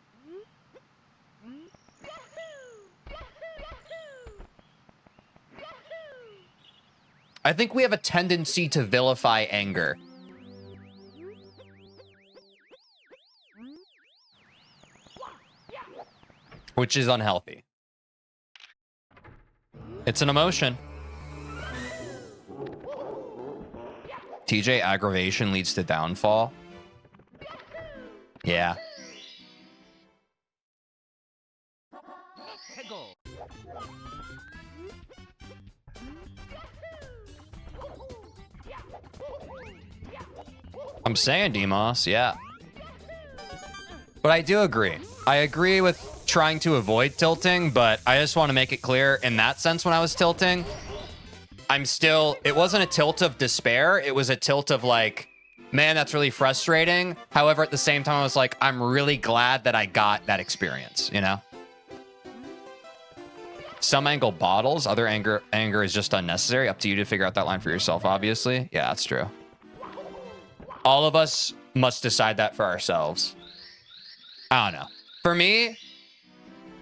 I think we have a tendency to vilify anger. Which is unhealthy. It's an emotion. TJ, aggravation leads to downfall. Yeah. I'm saying, Demos, yeah. But I do agree. I agree with trying to avoid tilting, but I just want to make it clear in that sense when I was tilting, it wasn't a tilt of despair. It was a tilt of like, man, that's really frustrating. However, at the same time, I was like, I'm really glad that I got that experience, you know? Some angle bottles, other anger is just unnecessary. Up to you to figure out that line for yourself, obviously. Yeah, that's true. All of us must decide that for ourselves. I don't know. For me,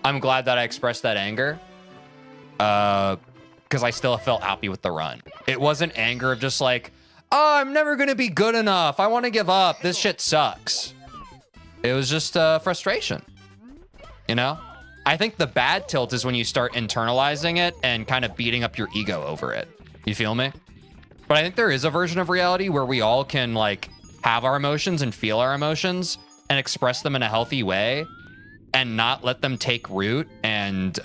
I'm glad that I expressed that anger. Because I still felt happy with the run. It wasn't anger of just like, oh, I'm never going to be good enough. I want to give up. This shit sucks. It was just frustration. You know? I think the bad tilt is when you start internalizing it and kind of beating up your ego over it. You feel me? But I think there is a version of reality where we all can like have our emotions and feel our emotions and express them in a healthy way and not let them take root and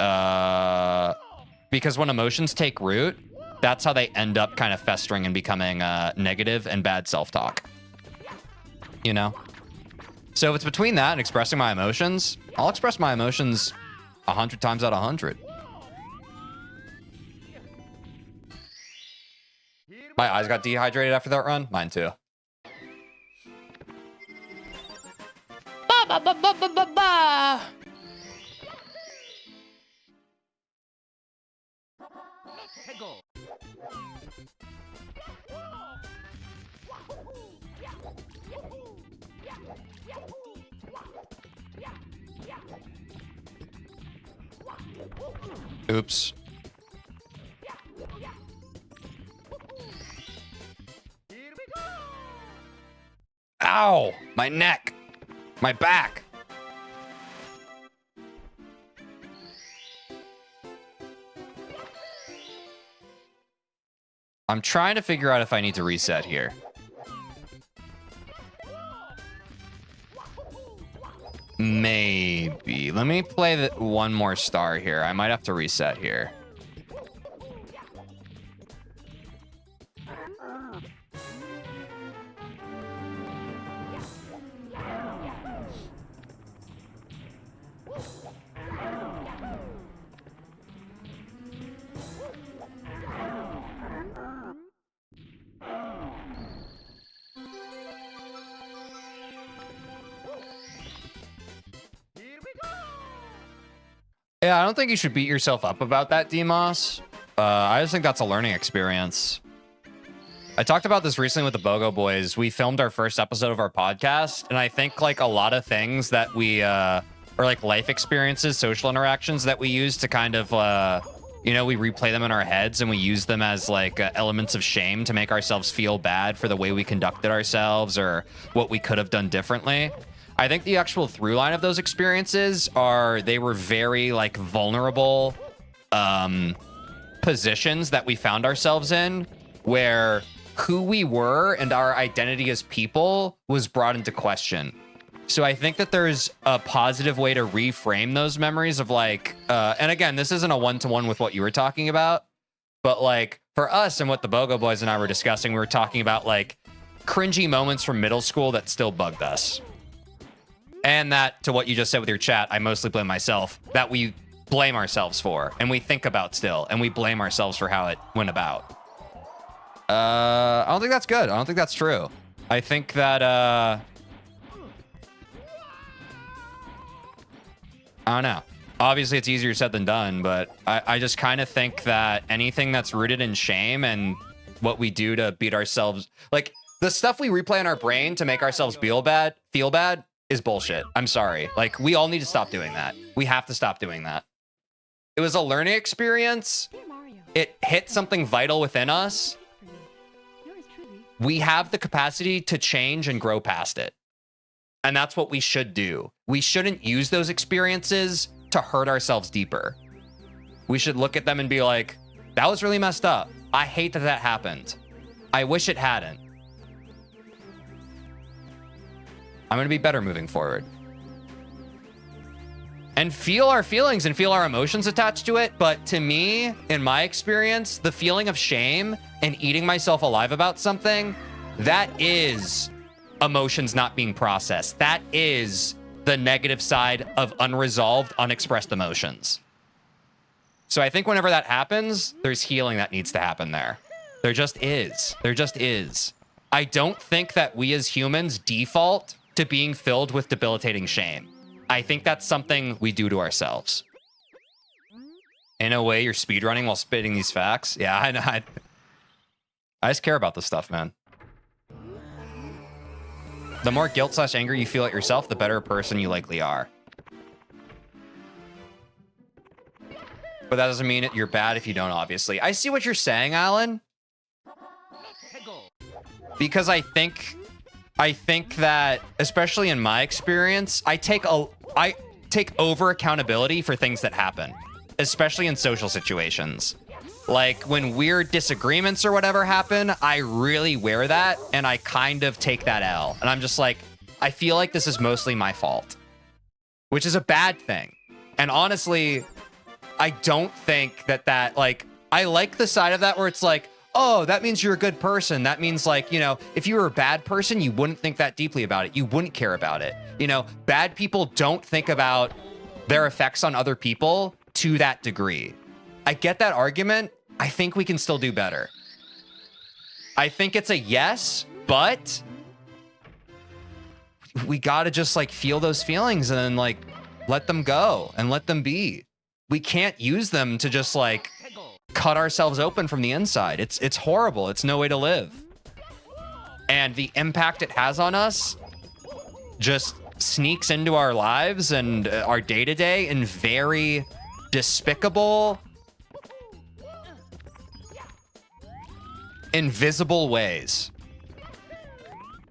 Because when emotions take root, that's how they end up kind of festering and becoming negative and bad self-talk. You know? So if it's between that and expressing my emotions, I'll express my emotions 100 times out of 100. My eyes got dehydrated after that run. Mine too. Ba, ba, ba, ba, ba, ba, ba. Oops. Ow! My neck! My back! I'm trying to figure out if I need to reset here. Maybe. Let me play one more star here. I might have to reset here. Yeah, I don't think you should beat yourself up about that, Demos. I just think that's a learning experience. I talked about this recently with the BOGO boys. We filmed our first episode of our podcast, and I think like a lot of things that we, or like life experiences, social interactions that we use to kind of, you know, we replay them in our heads and we use them as like elements of shame to make ourselves feel bad for the way we conducted ourselves or what we could have done differently. I think the actual through line of those experiences are they were very like vulnerable positions that we found ourselves in where who we were and our identity as people was brought into question. So I think that there's a positive way to reframe those memories of like, and again, this isn't a one-to-one with what you were talking about, but like for us and what the BOGO boys and I were discussing, we were talking about like cringy moments from middle school that still bugged us. And that, to what you just said with your chat, I mostly blame myself, that we blame ourselves for, and we think about still, and we blame ourselves for how it went about. I don't think that's good. I don't think that's true. I think that, I don't know. Obviously, it's easier said than done, but I just kind of think that anything that's rooted in shame and what we do to beat ourselves, like the stuff we replay in our brain to make ourselves feel bad, is bullshit. I'm sorry. Like, we all need to stop doing that. We have to stop doing that. It was a learning experience. It hit something vital within us. We have the capacity to change and grow past it. And that's what we should do. We shouldn't use those experiences to hurt ourselves deeper. We should look at them and be like, that was really messed up. I hate that that happened. I wish it hadn't. I'm going to be better moving forward. And feel our feelings and feel our emotions attached to it. But to me, in my experience, the feeling of shame and eating myself alive about something, that is emotions not being processed. That is the negative side of unresolved, unexpressed emotions. So I think whenever that happens, there's healing that needs to happen there. There just is. There just is. I don't think that we as humans default to being filled with debilitating shame. I think that's something we do to ourselves. In a way, you're speedrunning while spitting these facts. Yeah, I know. I just care about this stuff, man. The more guilt/anger you feel at yourself, the better person you likely are. But that doesn't mean you're bad if you don't, obviously. I see what you're saying, Alan. Because I think that, especially in my experience, I take over accountability for things that happen, especially in social situations. Like when weird disagreements or whatever happen, I really wear that and I kind of take that L. And I'm just like, I feel like this is mostly my fault, which is a bad thing. And honestly, I don't think that like, I like the side of that where it's like, oh, that means you're a good person. That means like, you know, if you were a bad person, you wouldn't think that deeply about it. You wouldn't care about it. You know, bad people don't think about their effects on other people to that degree. I get that argument. I think we can still do better. I think it's a yes, but we got to just like feel those feelings and then like let them go and let them be. We can't use them to just like cut ourselves open from the inside. It's horrible. It's no way to live. And the impact it has on us just sneaks into our lives and our day-to-day in very despicable, invisible ways.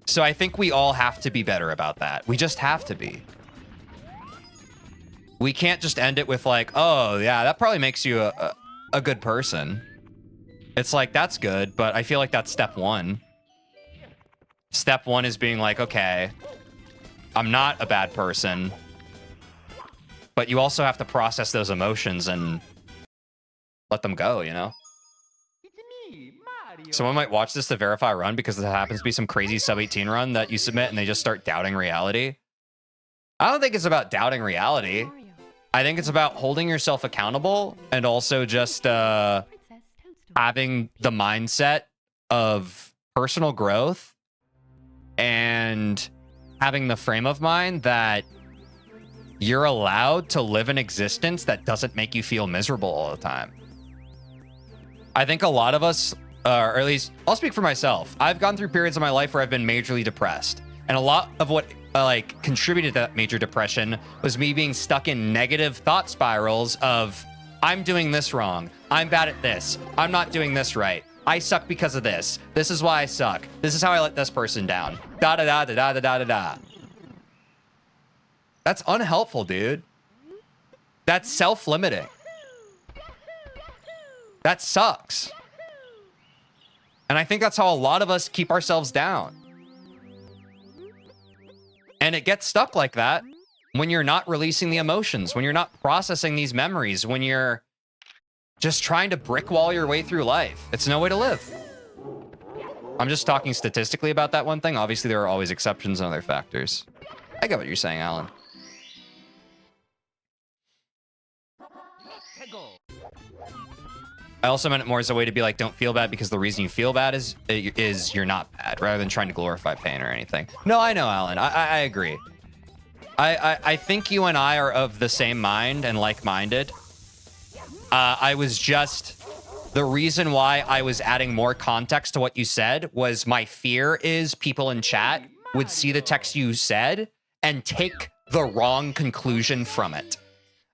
So I think we all have to be better about that. We just have to be. We can't just end it with like, oh yeah, that probably makes you a good person. It's like, that's good, but I feel like that's step one. Step one is being like, okay, I'm not a bad person, but you also have to process those emotions and let them go, you know? It's me, Mario. Someone might watch this to verify a run because there happens to be some crazy sub-18 run that you submit and they just start doubting reality. I don't think it's about doubting reality. Mario. I think it's about holding yourself accountable and also just Princess Toadstool. having the mindset of personal growth and having the frame of mind that you're allowed to live an existence that doesn't make you feel miserable all the time. I think a lot of us, or at least I'll speak for myself, I've gone through periods of my life where I've been majorly depressed. And a lot of what like contributed to that major depression was me being stuck in negative thought spirals of, I'm doing this wrong. I'm bad at this. I'm not doing this right. I suck because of this. This is why I suck. This is how I let this person down. Da da da da da da da da da. That's unhelpful, dude. That's self-limiting. That sucks. And I think that's how a lot of us keep ourselves down. And it gets stuck like that when you're not releasing the emotions, when you're not processing these memories, when you're just trying to brick wall your way through life. It's no way to live. I'm just talking statistically about that one thing. Obviously, there are always exceptions and other factors. I get what you're saying, Alan. I also meant it more as a way to be like, don't feel bad because the reason you feel bad is you're not bad, rather than trying to glorify pain or anything. No, I know, Alan. I agree. I think you and I are of the same mind and like-minded. I was just... The reason why I was adding more context to what you said was my fear is people in chat would see the text you said and take the wrong conclusion from it.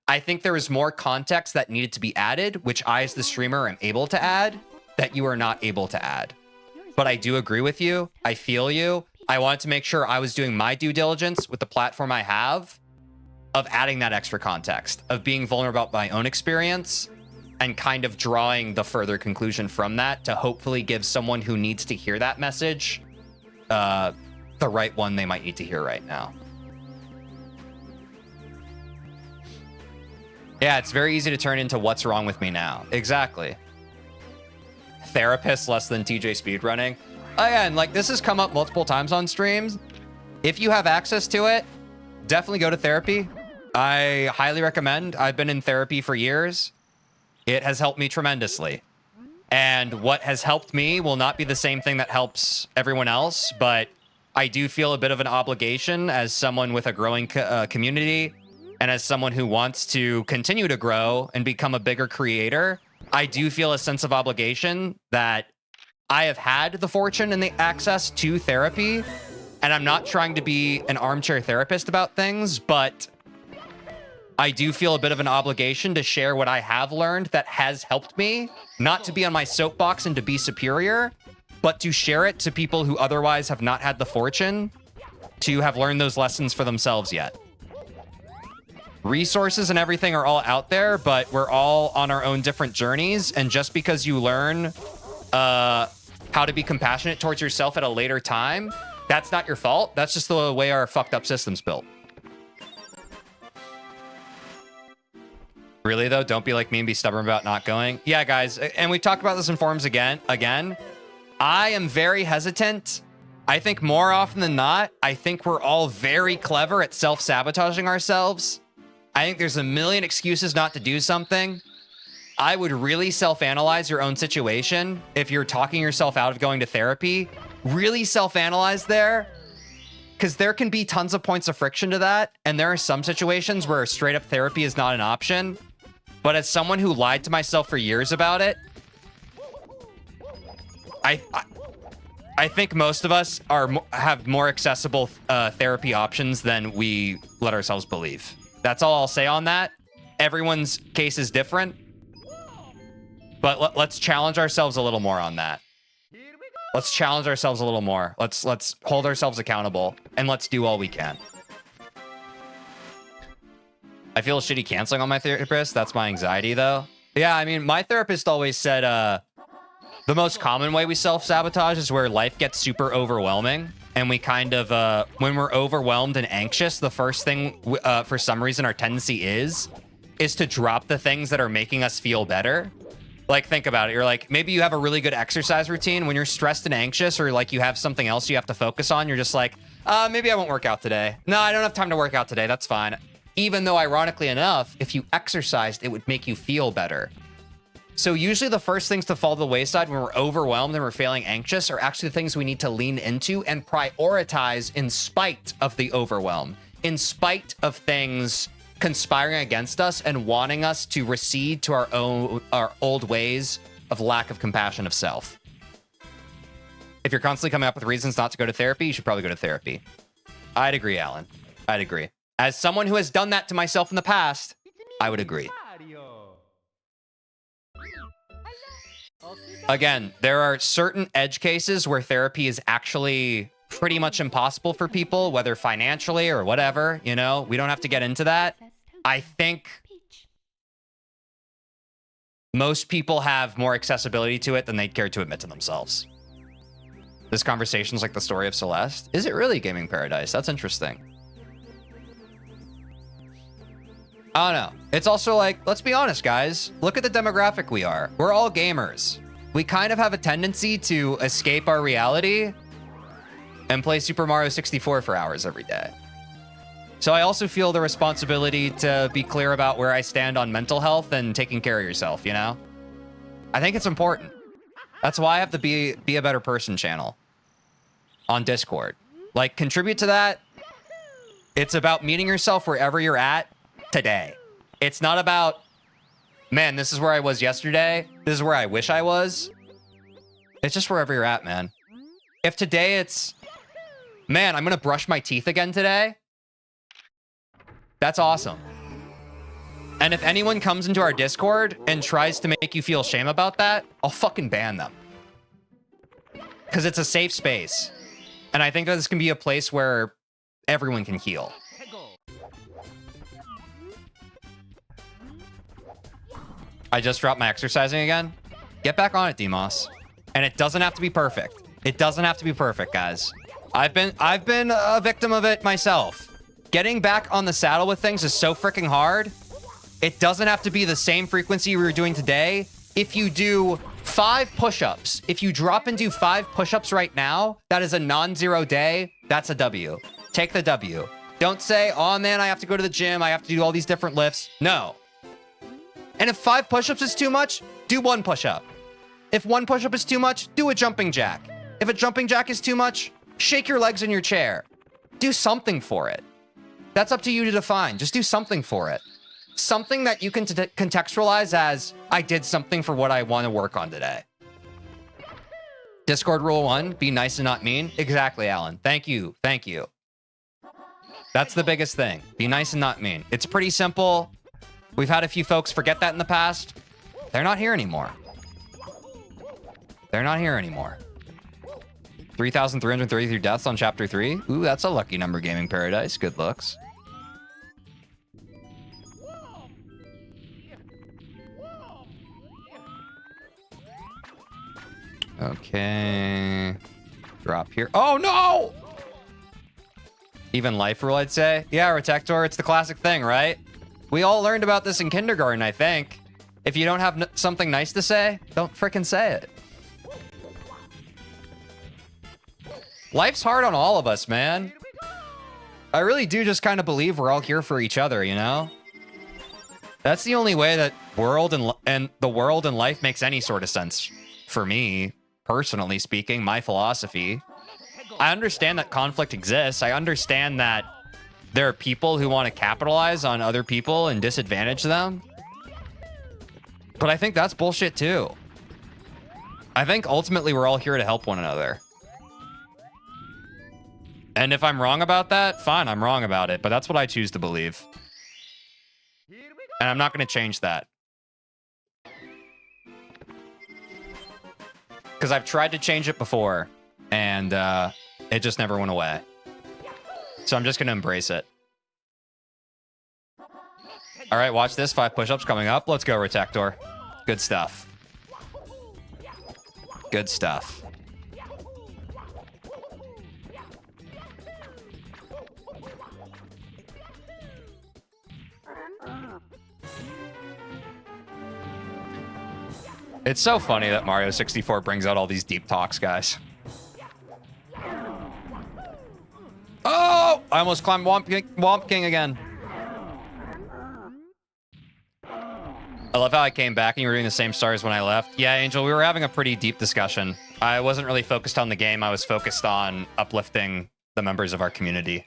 I think there is more context that needed to be added, which I, as the streamer, am able to add, that you are not able to add. But I do agree with you. I feel you. I wanted to make sure I was doing my due diligence with the platform I have of adding that extra context, of being vulnerable about my own experience and kind of drawing the further conclusion from that to hopefully give someone who needs to hear that message the right one they might need to hear right now. Yeah, it's very easy to turn into what's wrong with me now. Exactly. Therapist less than TJ speedrunning. Again, like this has come up multiple times on streams. If you have access to it, definitely go to therapy. I highly recommend. I've been in therapy for years. It has helped me tremendously. And what has helped me will not be the same thing that helps everyone else, but I do feel a bit of an obligation as someone with a growing community and as someone who wants to continue to grow and become a bigger creator. I do feel a sense of obligation that I have had the fortune and the access to therapy, and I'm not trying to be an armchair therapist about things, but I do feel a bit of an obligation to share what I have learned that has helped me, not to be on my soapbox and to be superior, but to share it to people who otherwise have not had the fortune to have learned those lessons for themselves yet. Resources and everything are all out there, but we're all on our own different journeys. And just because you learn how to be compassionate towards yourself at a later time, that's not your fault. That's just the way our fucked up system's built. Really though, don't be like me and be stubborn about not going. Yeah, guys, and we talked about this in forums again. I am very hesitant. I think more often than not, I think we're all very clever at self-sabotaging ourselves. I think there's a million excuses not to do something. I would really self-analyze your own situation. If you're talking yourself out of going to therapy, really self-analyze there. Because there can be tons of points of friction to that. And there are some situations where straight up therapy is not an option. But as someone who lied to myself for years about it, I think most of us have more accessible therapy options than we let ourselves believe. That's all I'll say on that. Everyone's case is different. But let's challenge ourselves a little more on that. Let's challenge ourselves a little more. Let's hold ourselves accountable, and let's do all we can. I feel shitty canceling on my therapist. That's my anxiety, though. Yeah, I mean, my therapist always said the most common way we self-sabotage is where life gets super overwhelming, and we kind of, when we're overwhelmed and anxious, the first thing, for some reason, our tendency is to drop the things that are making us feel better. Like, think about it. You're like, maybe you have a really good exercise routine. When you're stressed and anxious, or like you have something else you have to focus on, you're just like, maybe I won't work out today. No, I don't have time to work out today. That's fine. Even though, ironically enough, if you exercised, it would make you feel better. So usually the first things to fall to the wayside when we're overwhelmed and we're feeling anxious are actually the things we need to lean into and prioritize in spite of the overwhelm, in spite of things conspiring against us and wanting us to recede to our old ways of lack of compassion of self. If you're constantly coming up with reasons not to go to therapy, you should probably go to therapy. I'd agree, Alan. I'd agree. As someone who has done that to myself in the past, I would agree. Again, there are certain edge cases where therapy is actually pretty much impossible for people, whether financially or whatever, you know, we don't have to get into that. I think most people have more accessibility to it than they'd care to admit to themselves. This conversation's like the story of Celeste. Is it really Gaming Paradise? That's interesting. I don't know. It's also like, let's be honest, guys. Look at the demographic we are. We're all gamers. We kind of have a tendency to escape our reality and play Super Mario 64 for hours every day. So I also feel the responsibility to be clear about where I stand on mental health and taking care of yourself, you know? I think it's important. That's why I have the Be a Better Person channel on Discord. Like, contribute to that. It's about meeting yourself wherever you're at today. It's not about, man, this is where I was yesterday. This is where I wish I was. It's just wherever you're at, man. If today it's, man, I'm going to brush my teeth again today. That's awesome. And if anyone comes into our Discord and tries to make you feel shame about that, I'll fucking ban them. Because it's a safe space. And I think that this can be a place where everyone can heal. I just dropped my exercising again. Get back on it, Demos. And it doesn't have to be perfect. It doesn't have to be perfect, guys. I've been a victim of it myself. Getting back on the saddle with things is so freaking hard. It doesn't have to be the same frequency we were doing today. If you do 5 push-ups, if you drop and do 5 push-ups right now, that is a non-zero day. That's a W. Take the W. Don't say, oh man, I have to go to the gym. I have to do all these different lifts. No. And if 5 push-ups is too much, do 1 push-up. If 1 push-up is too much, do a jumping jack. If a jumping jack is too much, shake your legs in your chair. Do something for it. That's up to you to define. Just do something for it. Something that you can contextualize as, I did something for what I want to work on today. Discord rule 1, be nice and not mean. Exactly, Alan. Thank you. Thank you. That's the biggest thing. Be nice and not mean. It's pretty simple. We've had a few folks forget that in the past. They're not here anymore. They're not here anymore. 3,333 deaths on Chapter 3. Ooh, that's a lucky number, Gaming Paradise. Good looks. Okay. Drop here. Oh, no! Even life rule, I'd say. Yeah, Retector, it's the classic thing, right? We all learned about this in kindergarten, I think. If you don't have something nice to say, don't frickin' say it. Life's hard on all of us, man. I really do just kind of believe we're all here for each other, you know? That's the only way that the world and life makes any sort of sense for me, personally speaking, my philosophy. I understand that conflict exists. I understand that there are people who want to capitalize on other people and disadvantage them. But I think that's bullshit too. I think ultimately we're all here to help one another. And if I'm wrong about that, fine, I'm wrong about it. But that's what I choose to believe. And I'm not going to change that. Because I've tried to change it before. And it just never went away. So I'm just going to embrace it. All right, watch this. 5 push-ups coming up. Let's go, Retector. Good stuff. Good stuff. It's so funny that Mario 64 brings out all these deep talks, guys. Oh! I almost climbed Womp King again. I love how I came back and you were doing the same stars when I left. Yeah, Angel, we were having a pretty deep discussion. I wasn't really focused on the game. I was focused on uplifting the members of our community.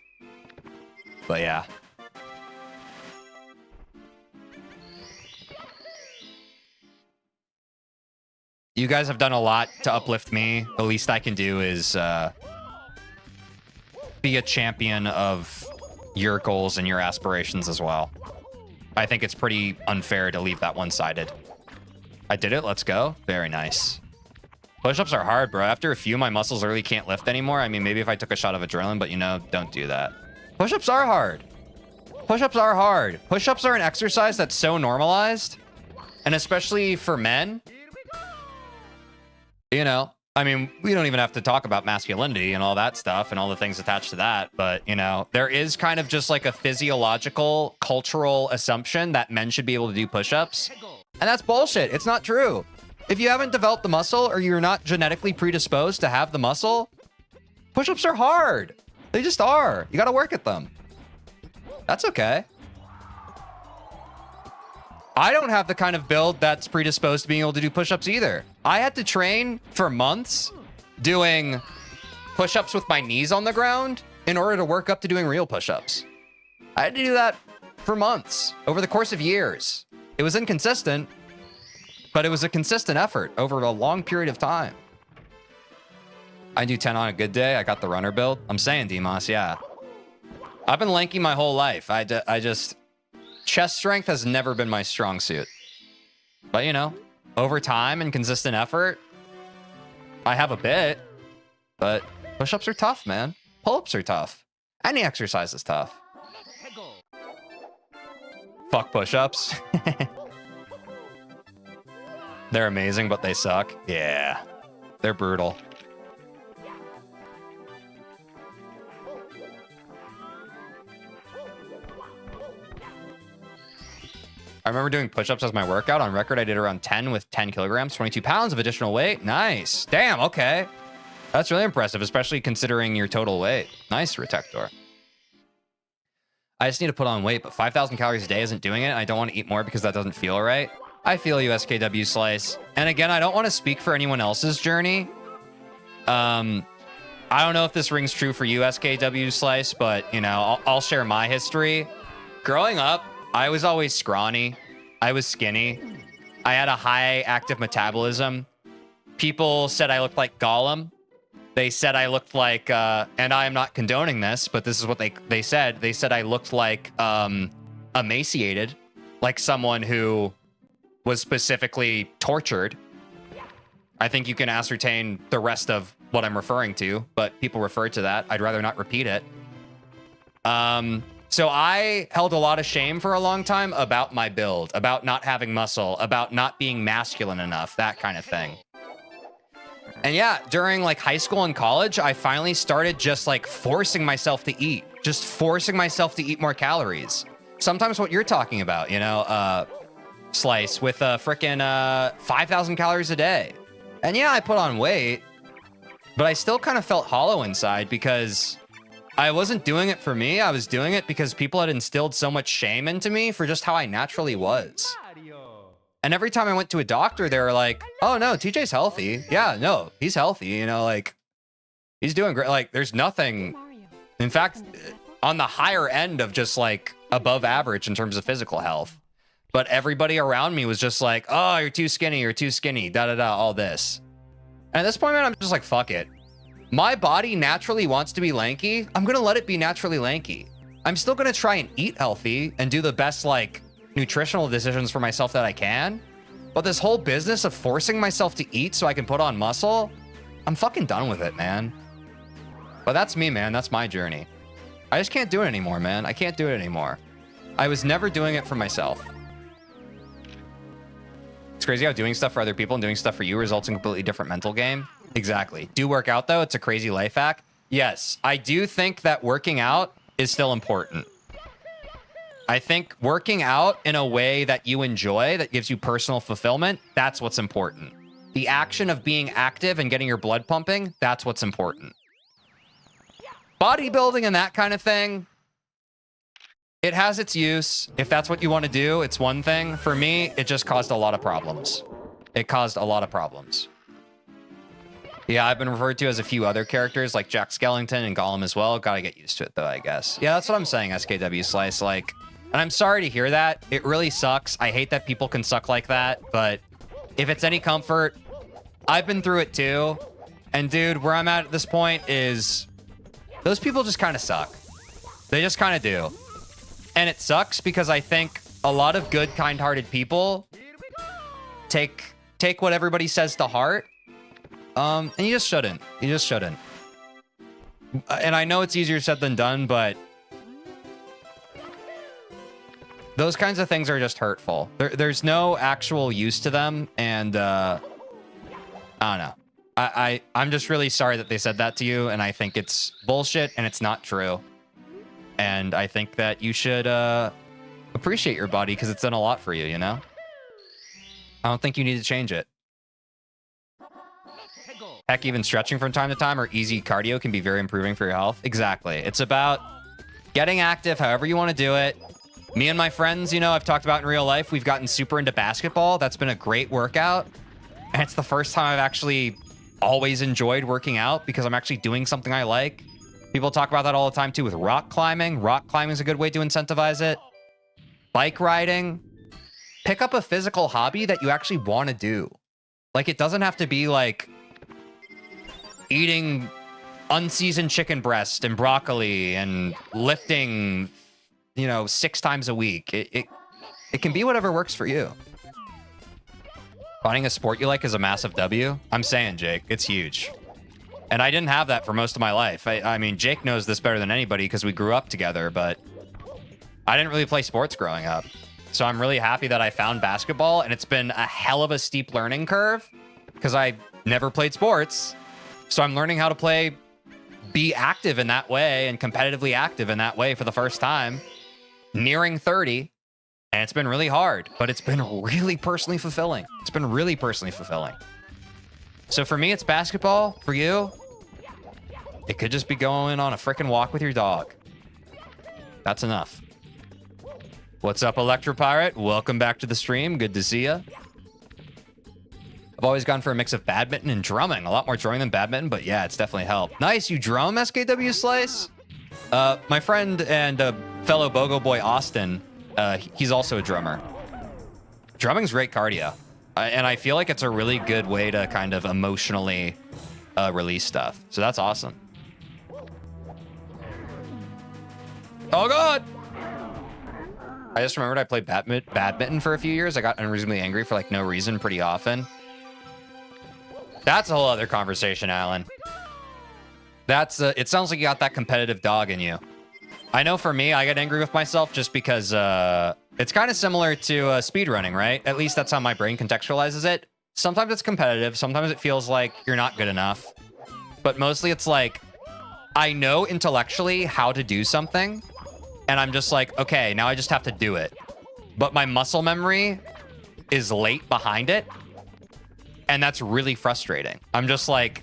But yeah. You guys have done a lot to uplift me. The least I can do is be a champion of your goals and your aspirations as well. I think it's pretty unfair to leave that one-sided. I did it. Let's go. Very nice. Push-ups are hard, bro. After a few, my muscles really can't lift anymore. I mean, maybe if I took a shot of adrenaline, but you know, don't do that. Push-ups are hard. Push-ups are hard. Push-ups are an exercise that's so normalized. And especially for men, you know, I mean, we don't even have to talk about masculinity and all that stuff and all the things attached to that. But, you know, there is kind of just like a physiological, cultural assumption that men should be able to do push-ups. And that's bullshit. It's not true. If you haven't developed the muscle or you're not genetically predisposed to have the muscle, push-ups are hard. They just are. You got to work at them. That's okay. I don't have the kind of build that's predisposed to being able to do push-ups either. I had to train for months doing push-ups with my knees on the ground in order to work up to doing real push-ups. I had to do that for months over the course of years. It was inconsistent, but it was a consistent effort over a long period of time. I do 10 on a good day. I got the runner build. I'm saying, Demos, yeah. I've been lanky my whole life. I just... Chest strength has never been my strong suit. But, you know, over time and consistent effort, I have a bit. But push-ups are tough, man. Pull-ups are tough. Any exercise is tough. Fuck push-ups. They're amazing, but they suck. Yeah. They're brutal. I remember doing push-ups as my workout. On record, I did around 10 with 10 kilograms, 22 pounds of additional weight. Nice. Damn, okay. That's really impressive, especially considering your total weight. Nice, Retector. I just need to put on weight, but 5,000 calories a day isn't doing it. And I don't want to eat more because that doesn't feel right. I feel you, SKW Slice. And again, I don't want to speak for anyone else's journey. I don't know if this rings true for you, SKW Slice, but, you know, I'll share my history. Growing up, I was always scrawny. I was skinny. I had a high active metabolism. People said I looked like Gollum. They said I looked like, and I am not condoning this, but this is what they said. They said I looked like emaciated, like someone who was specifically tortured. I think you can ascertain the rest of what I'm referring to, but people refer to that. I'd rather not repeat it. So I held a lot of shame for a long time about my build, about not having muscle, about not being masculine enough, that kind of thing. And yeah, during like high school and college, I finally started just like forcing myself to eat, just forcing myself to eat more calories, sometimes what you're talking about, you know, Slice, with frickin' 5,000 calories a day. And yeah, I put on weight, but I still kind of felt hollow inside because I wasn't doing it for me. I was doing it because people had instilled so much shame into me for just how I naturally was. And every time I went to a doctor, they were like, oh no, TJ's healthy. Yeah, no, he's healthy. You know, like, he's doing great. Like, there's nothing, in fact, on the higher end of just like above average in terms of physical health. But everybody around me was just like, oh, you're too skinny, da da da, all this. And at this point, man, I'm just like, fuck it. My body naturally wants to be lanky. I'm gonna let it be naturally lanky. I'm still gonna try and eat healthy and do the best, like, nutritional decisions for myself that I can. But this whole business of forcing myself to eat so I can put on muscle, I'm fucking done with it, man. But that's me, man. That's my journey. I just can't do it anymore, man. I can't do it anymore. I was never doing it for myself. It's crazy how doing stuff for other people and doing stuff for you results in a completely different mental game. Exactly. Do work out, though. It's a crazy life hack. Yes, I do think that working out is still important. I think working out in a way that you enjoy, that gives you personal fulfillment, that's what's important. The action of being active and getting your blood pumping, that's what's important. Bodybuilding and that kind of thing, it has its use. If that's what you want to do, it's one thing. For me, it just caused a lot of problems. It caused a lot of problems. Yeah, I've been referred to as a few other characters like Jack Skellington and Gollum as well. Gotta get used to it though, I guess. Yeah, that's what I'm saying, SKW Slice. Like, and I'm sorry to hear that. It really sucks. I hate that people can suck like that, but if it's any comfort, I've been through it too. And dude, where I'm at this point is those people just kind of suck. They just kind of do. And it sucks because I think a lot of good, kind-hearted people take what everybody says to heart. And you just shouldn't. You just shouldn't. And I know it's easier said than done, but those kinds of things are just hurtful. There's no actual use to them, and I don't know. I'm just really sorry that they said that to you, and I think it's bullshit and it's not true. And I think that you should appreciate your body because it's done a lot for you, you know? I don't think you need to change it. Heck, even stretching from time to time or easy cardio can be very improving for your health. Exactly. It's about getting active however you want to do it. Me and my friends, you know, I've talked about in real life, we've gotten super into basketball. That's been a great workout. And it's the first time I've actually always enjoyed working out because I'm actually doing something I like. People talk about that all the time too with rock climbing. Rock climbing is a good way to incentivize it. Bike riding. Pick up a physical hobby that you actually want to do. Like, it doesn't have to be like eating unseasoned chicken breast and broccoli and lifting, you know, 6 times a week. It can be whatever works for you. Finding a sport you like is a massive W. I'm saying, Jake, it's huge. And I didn't have that for most of my life. I mean, Jake knows this better than anybody because we grew up together, but I didn't really play sports growing up. So I'm really happy that I found basketball, and it's been a hell of a steep learning curve because I never played sports. So I'm learning how to be active in that way and competitively active in that way for the first time, nearing 30. And it's been really hard, but it's been really personally fulfilling. It's been really personally fulfilling. So for me, it's basketball. For you, it could just be going on a freaking walk with your dog. That's enough. What's up, Electropirate? Welcome back to the stream. Good to see you. I've always gone for a mix of badminton and drumming. A lot more drumming than badminton, but yeah, it's definitely helped. Nice, you drum, SKW Slice? My friend and fellow Bogo boy, Austin, he's also a drummer. Drumming's great cardio. And I feel like it's a really good way to kind of emotionally release stuff. So that's awesome. Oh, God! I just remembered I played badminton for a few years. I got unreasonably angry for like no reason pretty often. That's a whole other conversation, Alan. That's it sounds like you got that competitive dog in you. I know for me, I get angry with myself just because it's kind of similar to speedrunning, right? At least that's how my brain contextualizes it. Sometimes it's competitive. Sometimes it feels like you're not good enough. But mostly it's like, I know intellectually how to do something, and I'm just like, okay, now I just have to do it. But my muscle memory is late behind it, and that's really frustrating. I'm just like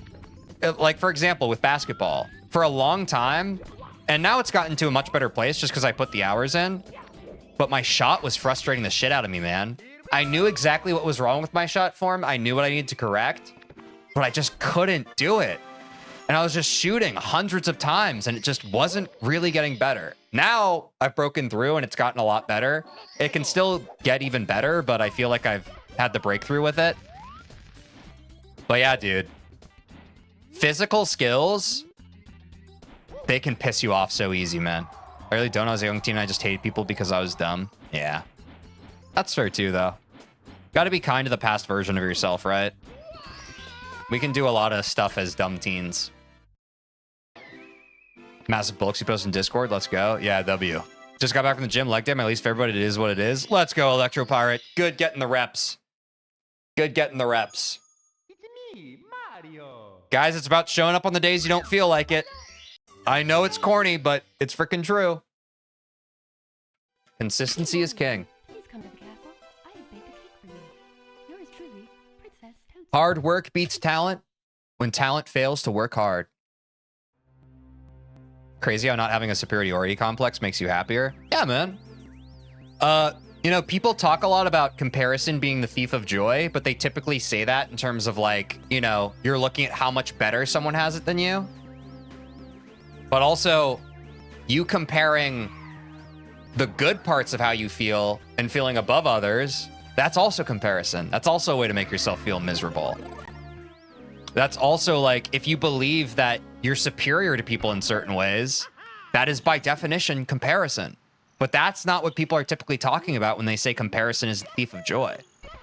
for example, with basketball, for a long time, and now it's gotten to a much better place just because I put the hours in, but my shot was frustrating the shit out of me, man. I knew exactly what was wrong with my shot form. I knew what I needed to correct, but I just couldn't do it. And I was just shooting hundreds of times, and it just wasn't really getting better. Now I've broken through, and it's gotten a lot better. It can still get even better, but I feel like I've had the breakthrough with it. But yeah, dude. Physical skills, they can piss you off so easy, man. I really don't know. As a young teen, I just hated people because I was dumb. Yeah. That's fair too, though. Gotta be kind to the past version of yourself, right? We can do a lot of stuff as dumb teens. Massive books you post in Discord. Let's go. Yeah, W. Just got back from the gym. Leg day. My least favorite, but it is what it is. Let's go, Electro Pirate. Good getting the reps. Good getting the reps. It's me, Mario. Guys, it's about showing up on the days you don't feel like it. I know it's corny, but it's freaking true. Consistency is king. Please come to the castle. I have baked a cake for you. Yours truly, Princess Toadstool. Hard work beats talent when talent fails to work hard. Crazy how not having a superiority complex makes you happier. Yeah, man. You know, people talk a lot about comparison being the thief of joy, but they typically say that in terms of like, you know, you're looking at how much better someone has it than you. But also, you comparing the good parts of how you feel and feeling above others, that's also comparison. That's also a way to make yourself feel miserable. That's also like, if you believe that you're superior to people in certain ways, that is by definition comparison. But that's not what people are typically talking about when they say comparison is the thief of joy.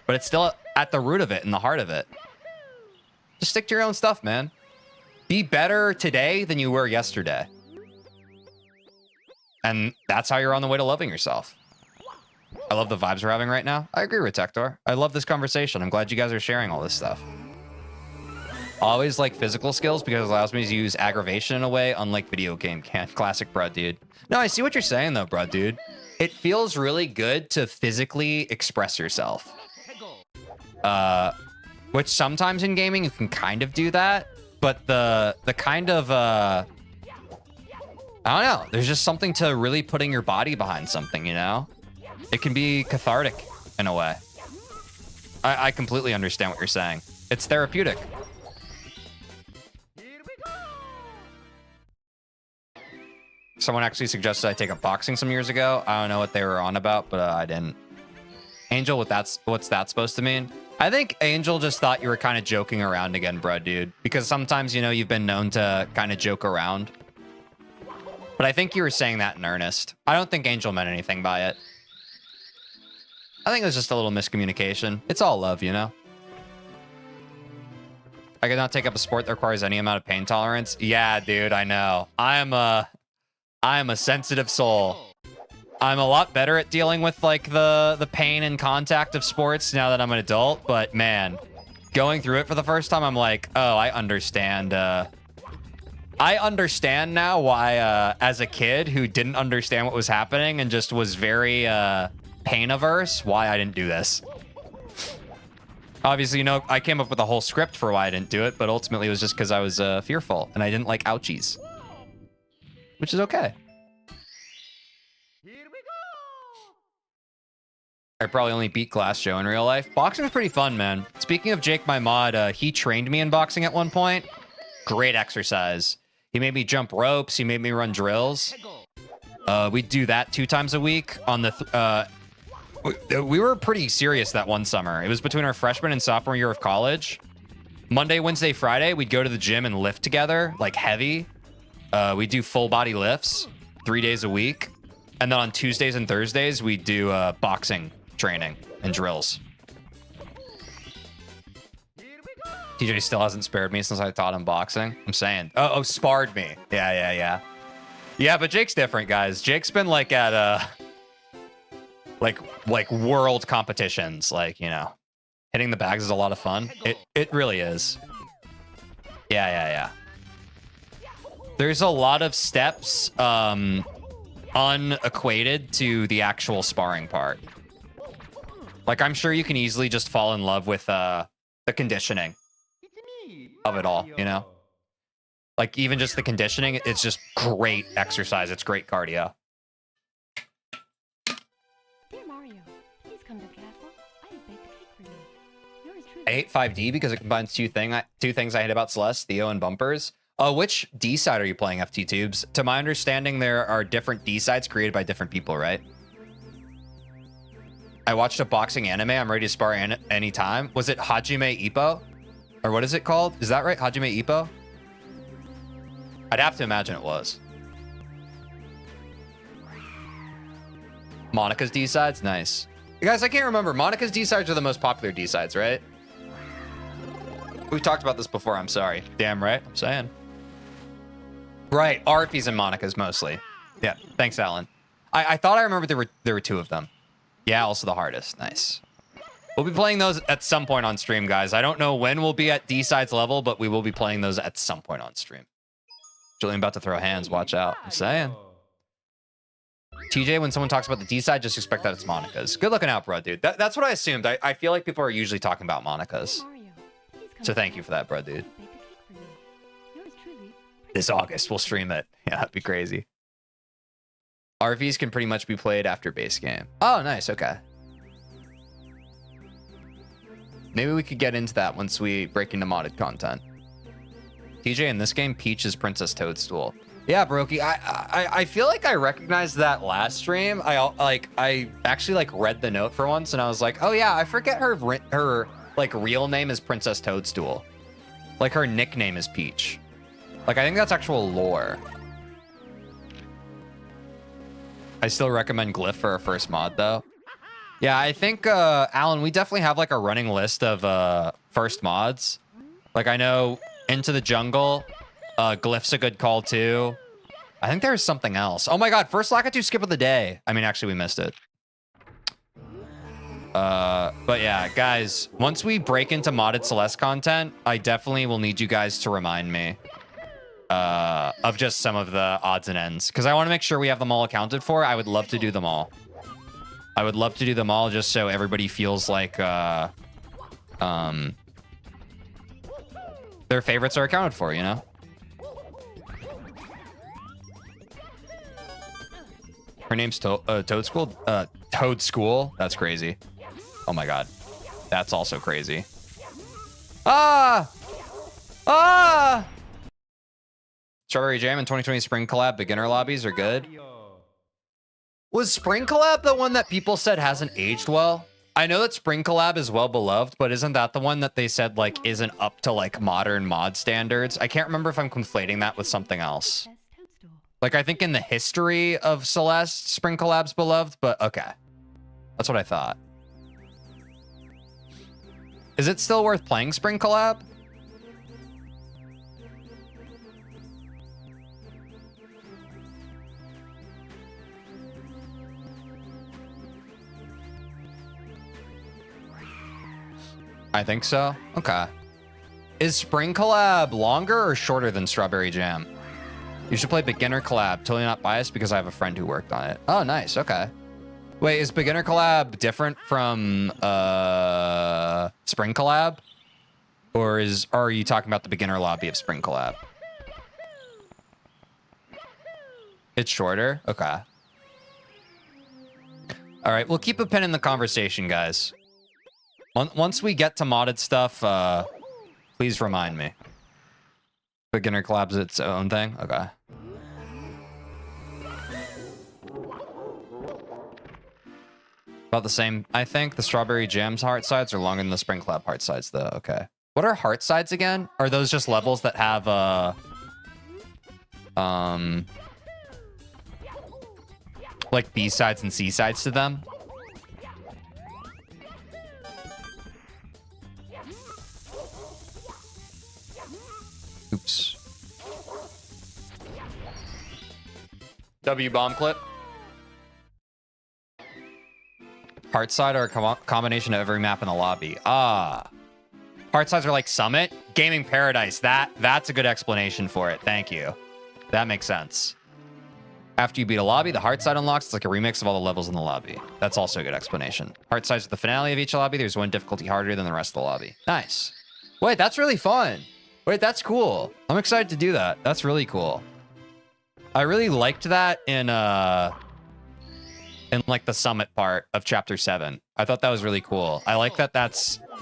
But it's still at the root of it and the heart of it. Just stick to your own stuff, man. Be better today than you were yesterday. And that's how you're on the way to loving yourself. I love the vibes we're having right now. I agree with Tector. I love this conversation. I'm glad you guys are sharing all this stuff. Always like physical skills because it allows me to use aggravation in a way unlike video game can. Classic, bro, dude. No, I see what you're saying though, bro, dude. It feels really good to physically express yourself. Which sometimes in gaming you can kind of do that, but the kind of I don't know. There's just something to really putting your body behind something, you know? It can be cathartic in a way. I completely understand what you're saying. It's therapeutic. Someone actually suggested I take up boxing some years ago. I don't know what they were on about, but I didn't. Angel, what's that supposed to mean? I think Angel just thought you were kind of joking around again, bro, dude. Because sometimes, you know, you've been known to kind of joke around. But I think you were saying that in earnest. I don't think Angel meant anything by it. I think it was just a little miscommunication. It's all love, you know? I could not take up a sport that requires any amount of pain tolerance. Yeah, dude, I know. I am a sensitive soul. I'm a lot better at dealing with like the pain and contact of sports now that I'm an adult, but man, going through it for the first time, I'm like, oh, I understand. I understand now why, as a kid who didn't understand what was happening and just was very pain averse, why I didn't do this. Obviously, you know, I came up with a whole script for why I didn't do it, but ultimately it was just because I was fearful and I didn't like ouchies. Which is okay. Here we go. I probably only beat Glass Joe in real life. Boxing was pretty fun, man. Speaking of Jake, my mod, he trained me in boxing at one point. Great exercise. He made me jump ropes. He made me run drills. We'd do that 2 times a week on the... we were pretty serious that one summer. It was between our freshman and sophomore year of college. Monday, Wednesday, Friday, we'd go to the gym and lift together, like heavy. We do full body lifts 3 days a week. And then on Tuesdays and Thursdays, we do boxing training and drills. TJ still hasn't spared me since I taught him boxing. I'm saying. Oh, sparred me. Yeah. Yeah, but Jake's different, guys. Jake's been like at like world competitions. Like, you know, hitting the bags is a lot of fun. It really is. Yeah. There's a lot of steps on unequated to the actual sparring part. Like, I'm sure you can easily just fall in love with the conditioning It's me, of it all, you know? Mario. Like, even just the conditioning, it's just great exercise. It's great cardio. Dear Mario, please come to the castle. I have baked a cake for you. Yours truly. I hate 5D because it combines two things I hate about Celeste, Theo and bumpers. Which D side are you playing, FT Tubes? To my understanding, there are different D sides created by different people, right? I watched a boxing anime. I'm ready to spar anytime. Was it Hajime Ippo? Or what is it called? Is that right? Hajime Ippo? I'd have to imagine it was. Monica's D-sides? Nice. You guys, I can't remember. Monica's D-sides are the most popular D-sides, right? We've talked about this before. I'm sorry. Damn right. I'm saying. Right. Arfie's and Monica's mostly. Yeah. Thanks, Alan. I thought I remembered there were two of them. Yeah, also the hardest. Nice. We'll be playing those at some point on stream, guys. I don't know when we'll be at D-sides level, but we will be playing those at some point on stream. Julian about to throw hands. Watch out. I'm saying. TJ, when someone talks about the D-side, just expect that it's Monica's. Good looking out, bro, dude. That's what I assumed. I feel like people are usually talking about Monica's. Mario, please come So to thank the you for that, bro, castle. dude. I have baked a cake for you. Yours truly, This August, we'll stream it. Yeah, that'd be crazy. RVs can pretty much be played after base game. Oh, nice. Okay. Maybe we could get into that once we break into modded content. TJ, in this game, Peach is Princess Toadstool. Yeah, Brokey, I feel like I recognized that last stream. I actually read the note for once, and I was like, oh yeah, I forget her real name is Princess Toadstool. Like her nickname is Peach. Like I think that's actual lore. I still recommend Glyph for our first mod though. Yeah, I think Alan, we definitely have like a running list of first mods. Like I know Into the Jungle. Glyph's a good call too. I think there's something else. Oh my god, first Lakitu skip of the day. I mean, actually, we missed it. But yeah, guys, once we break into modded Celeste content, I definitely will need you guys to remind me of just some of the odds and ends. Because I want to make sure we have them all accounted for. I would love to do them all. I would love to do them all just so everybody feels like their favorites are accounted for, you know? Her name's Toadstool? Toadstool? That's crazy. Oh my god. That's also crazy. Ah! Ah! Strawberry Jam and 2020 Spring Collab beginner lobbies are good. Mario. Was Spring Collab the one that people said hasn't aged well? I know that Spring Collab is well beloved, but isn't that the one that they said like isn't up to like modern mod standards? I can't remember if I'm conflating that with something else. Princess Toadstool. Like I think in the history of Celeste, Spring Collab's beloved, but okay. That's what I thought. Is it still worth playing Spring Collab? I think so. Okay. Is Spring Collab longer or shorter than Strawberry Jam? You should play Beginner Collab. Totally not biased because I have a friend who worked on it. Oh, nice. Okay. Wait, is Beginner Collab different from Spring Collab? Or are you talking about the beginner lobby of Spring Collab? It's shorter? Okay. All right, we'll keep a pin in the conversation, guys. Once we get to modded stuff, please remind me. Beginner Collab's its own thing? Okay. About the same, I think. The Strawberry Jam's heart sides are longer than the Spring Collab heart sides, though. Okay. What are heart sides again? Are those just levels that have, like B-sides and C-sides to them? Oops. W bomb clip. Heart side are a combination of every map in the lobby. Ah. Heart sides are like Summit? Gaming Paradise. That's a good explanation for it. Thank you. That makes sense. After you beat a lobby, the heart side unlocks. It's like a remix of all the levels in the lobby. That's also a good explanation. Heart side's at the finale of each lobby. There's one difficulty harder than the rest of the lobby. Nice. Wait, that's really fun. Wait, that's cool. I'm excited to do that. That's really cool. I really liked that in like the summit part of chapter 7. I thought that was really cool. I like that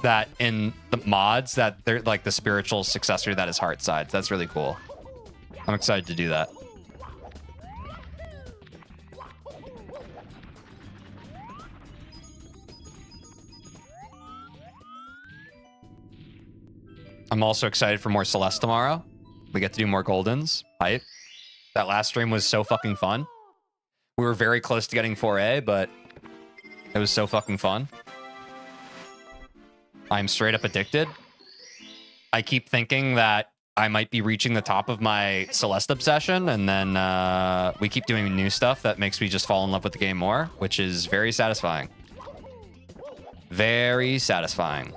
that in the mods that they're like the spiritual successor to that is heart sides. That's really cool. I'm excited to do that. I'm also excited for more Celeste tomorrow. We get to do more Goldens. Hype. That last stream was so fucking fun. We were very close to getting 4A, but it was so fucking fun. I'm straight up addicted. I keep thinking that I might be reaching the top of my Celeste obsession, and then we keep doing new stuff that makes me just fall in love with the game more, which is very satisfying. Very satisfying.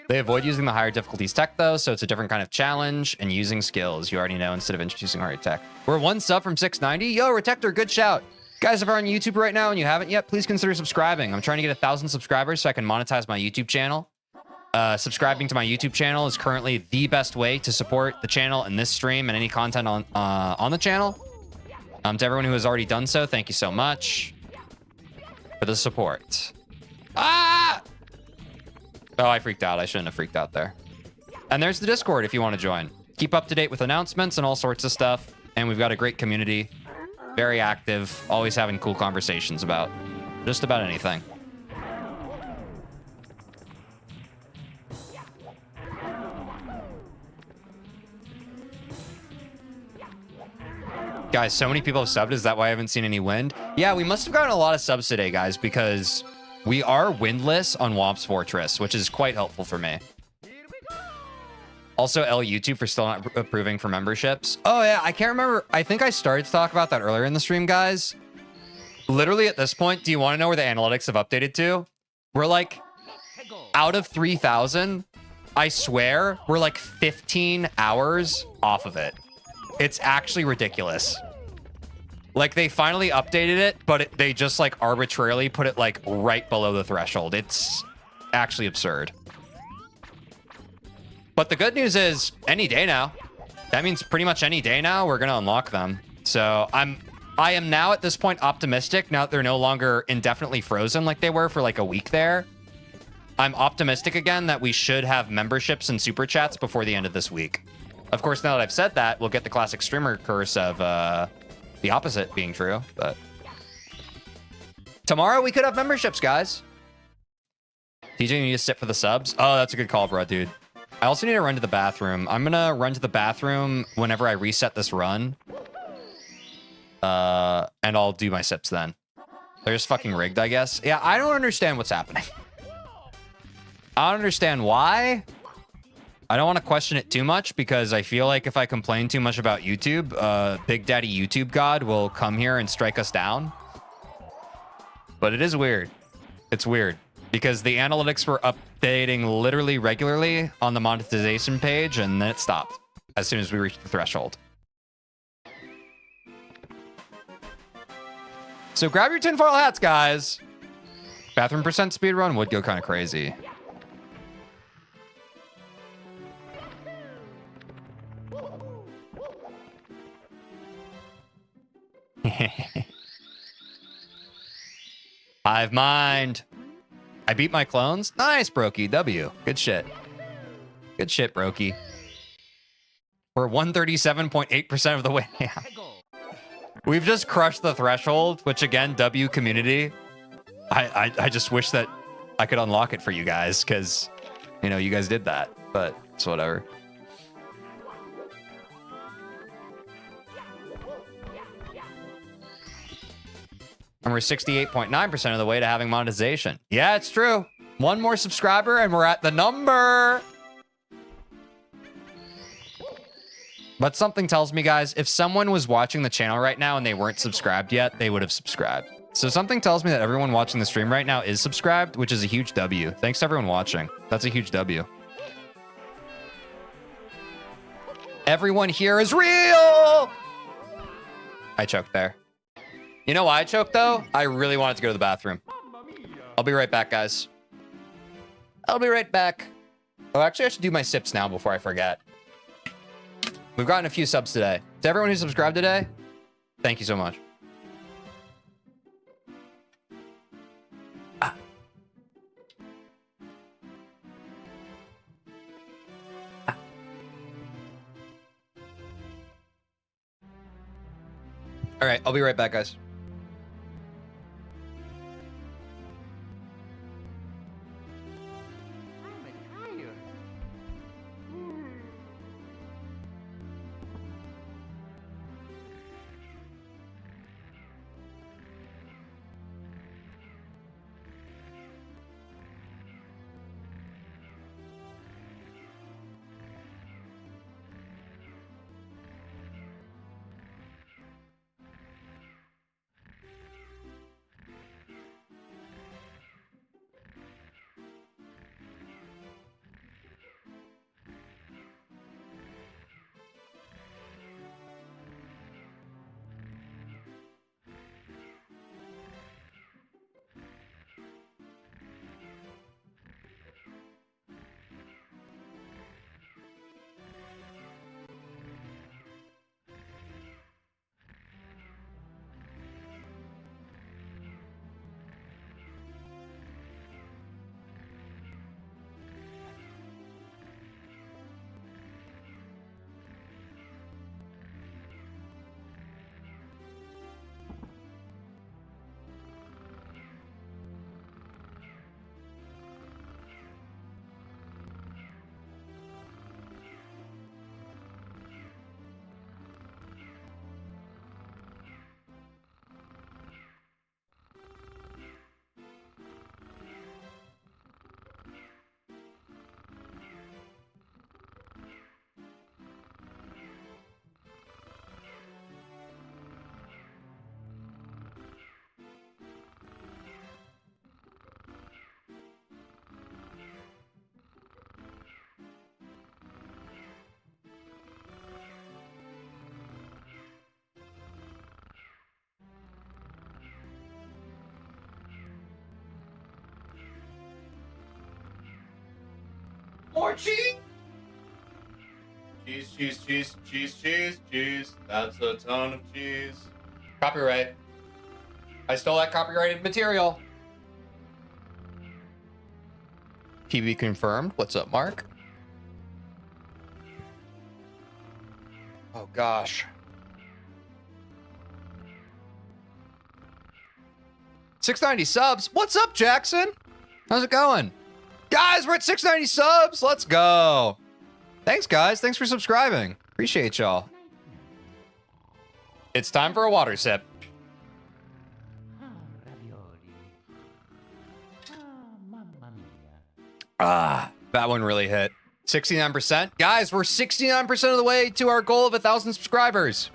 They avoid using the higher difficulties tech, though, so it's a different kind of challenge and using skills you already know instead of introducing hard tech. We're one sub from 690. Yo, Retector, good shout. Guys, if you're on YouTube right now and you haven't yet, please consider subscribing. I'm trying to get 1,000 subscribers so I can monetize my YouTube channel. Subscribing to my YouTube channel is currently the best way to support the channel and this stream and any content on the channel. To everyone who has already done so, thank you so much for the support. Ah! Oh, I freaked out. I shouldn't have freaked out there. And there's the Discord if you want to join. Keep up to date with announcements and all sorts of stuff. And we've got a great community. Very active. Always having cool conversations about just about anything. Guys, so many people have subbed. Is that why I haven't seen any wind? Yeah, we must have gotten a lot of subs today, guys, because we are windless on Womp's Fortress, which is quite helpful for me. Also, L YouTube for still not approving for memberships. Oh, yeah, I can't remember. I think I started to talk about that earlier in the stream, guys. Literally at this point, do you want to know where the analytics have updated to? We're like, out of 3,000, I swear, we're like 15 hours off of it. It's actually ridiculous. Like, they finally updated it, but they just, like, arbitrarily put it, like, right below the threshold. It's actually absurd. But the good news is, any day now. That means pretty much any day now, we're going to unlock them. So, I am now, at this point, optimistic, now that they're no longer indefinitely frozen like they were for, like, a week there. I'm optimistic again that we should have memberships and super chats before the end of this week. Of course, now that I've said that, we'll get the classic streamer curse of the opposite being true, but tomorrow we could have memberships, guys. TJ, you need to sit for the subs? Oh, that's a good call, bro, dude. I also need to run to the bathroom. I'm gonna run to the bathroom whenever I reset this run. And I'll do my sips then. They're just fucking rigged, I guess. Yeah, I don't understand what's happening. I don't understand why. I don't want to question it too much because I feel like if I complain too much about YouTube, Big Daddy YouTube God will come here and strike us down. But it is weird. It's weird because the analytics were updating literally regularly on the monetization page and then it stopped as soon as we reached the threshold. So grab your tinfoil hats, guys. Bathroom percent speed run would go kind of crazy. Hive mind. I beat my clones. Nice, Brokey. W. Good shit. Good shit, Brokey. We're 137.8% of the way. We've just crushed the threshold, which again, W community. I just wish that I could unlock it for you guys because, you know, you guys did that, but it's whatever. And we're 68.9% of the way to having monetization. Yeah, it's true. One more subscriber and we're at the number. But something tells me, guys, if someone was watching the channel right now and they weren't subscribed yet, they would have subscribed. So something tells me that everyone watching the stream right now is subscribed, which is a huge W. Thanks to everyone watching. That's a huge W. Everyone here is real. I choked there. You know why I choked, though? I really wanted to go to the bathroom. Mamma mia! I'll be right back, guys. I'll be right back. Oh, actually, I should do my sips now before I forget. We've gotten a few subs today. To everyone who subscribed today, thank you so much. Ah. Ah. All right, I'll be right back, guys. I'm tired. More cheese. Cheese, cheese, cheese, cheese, cheese, cheese. That's a ton of cheese. Copyright. I stole that copyrighted material. PB confirmed. What's up, Mark? Oh, gosh. 690 subs. What's up, Jackson? How's it going? Guys, we're at 690 subs. Let's go. Thanks, guys. Thanks for subscribing. Appreciate y'all. It's time for a water sip. Ah, ravioli. Ah, mamma mia. Ah, that one really hit. 69%. Guys, we're 69% of the way to our goal of 1,000 subscribers.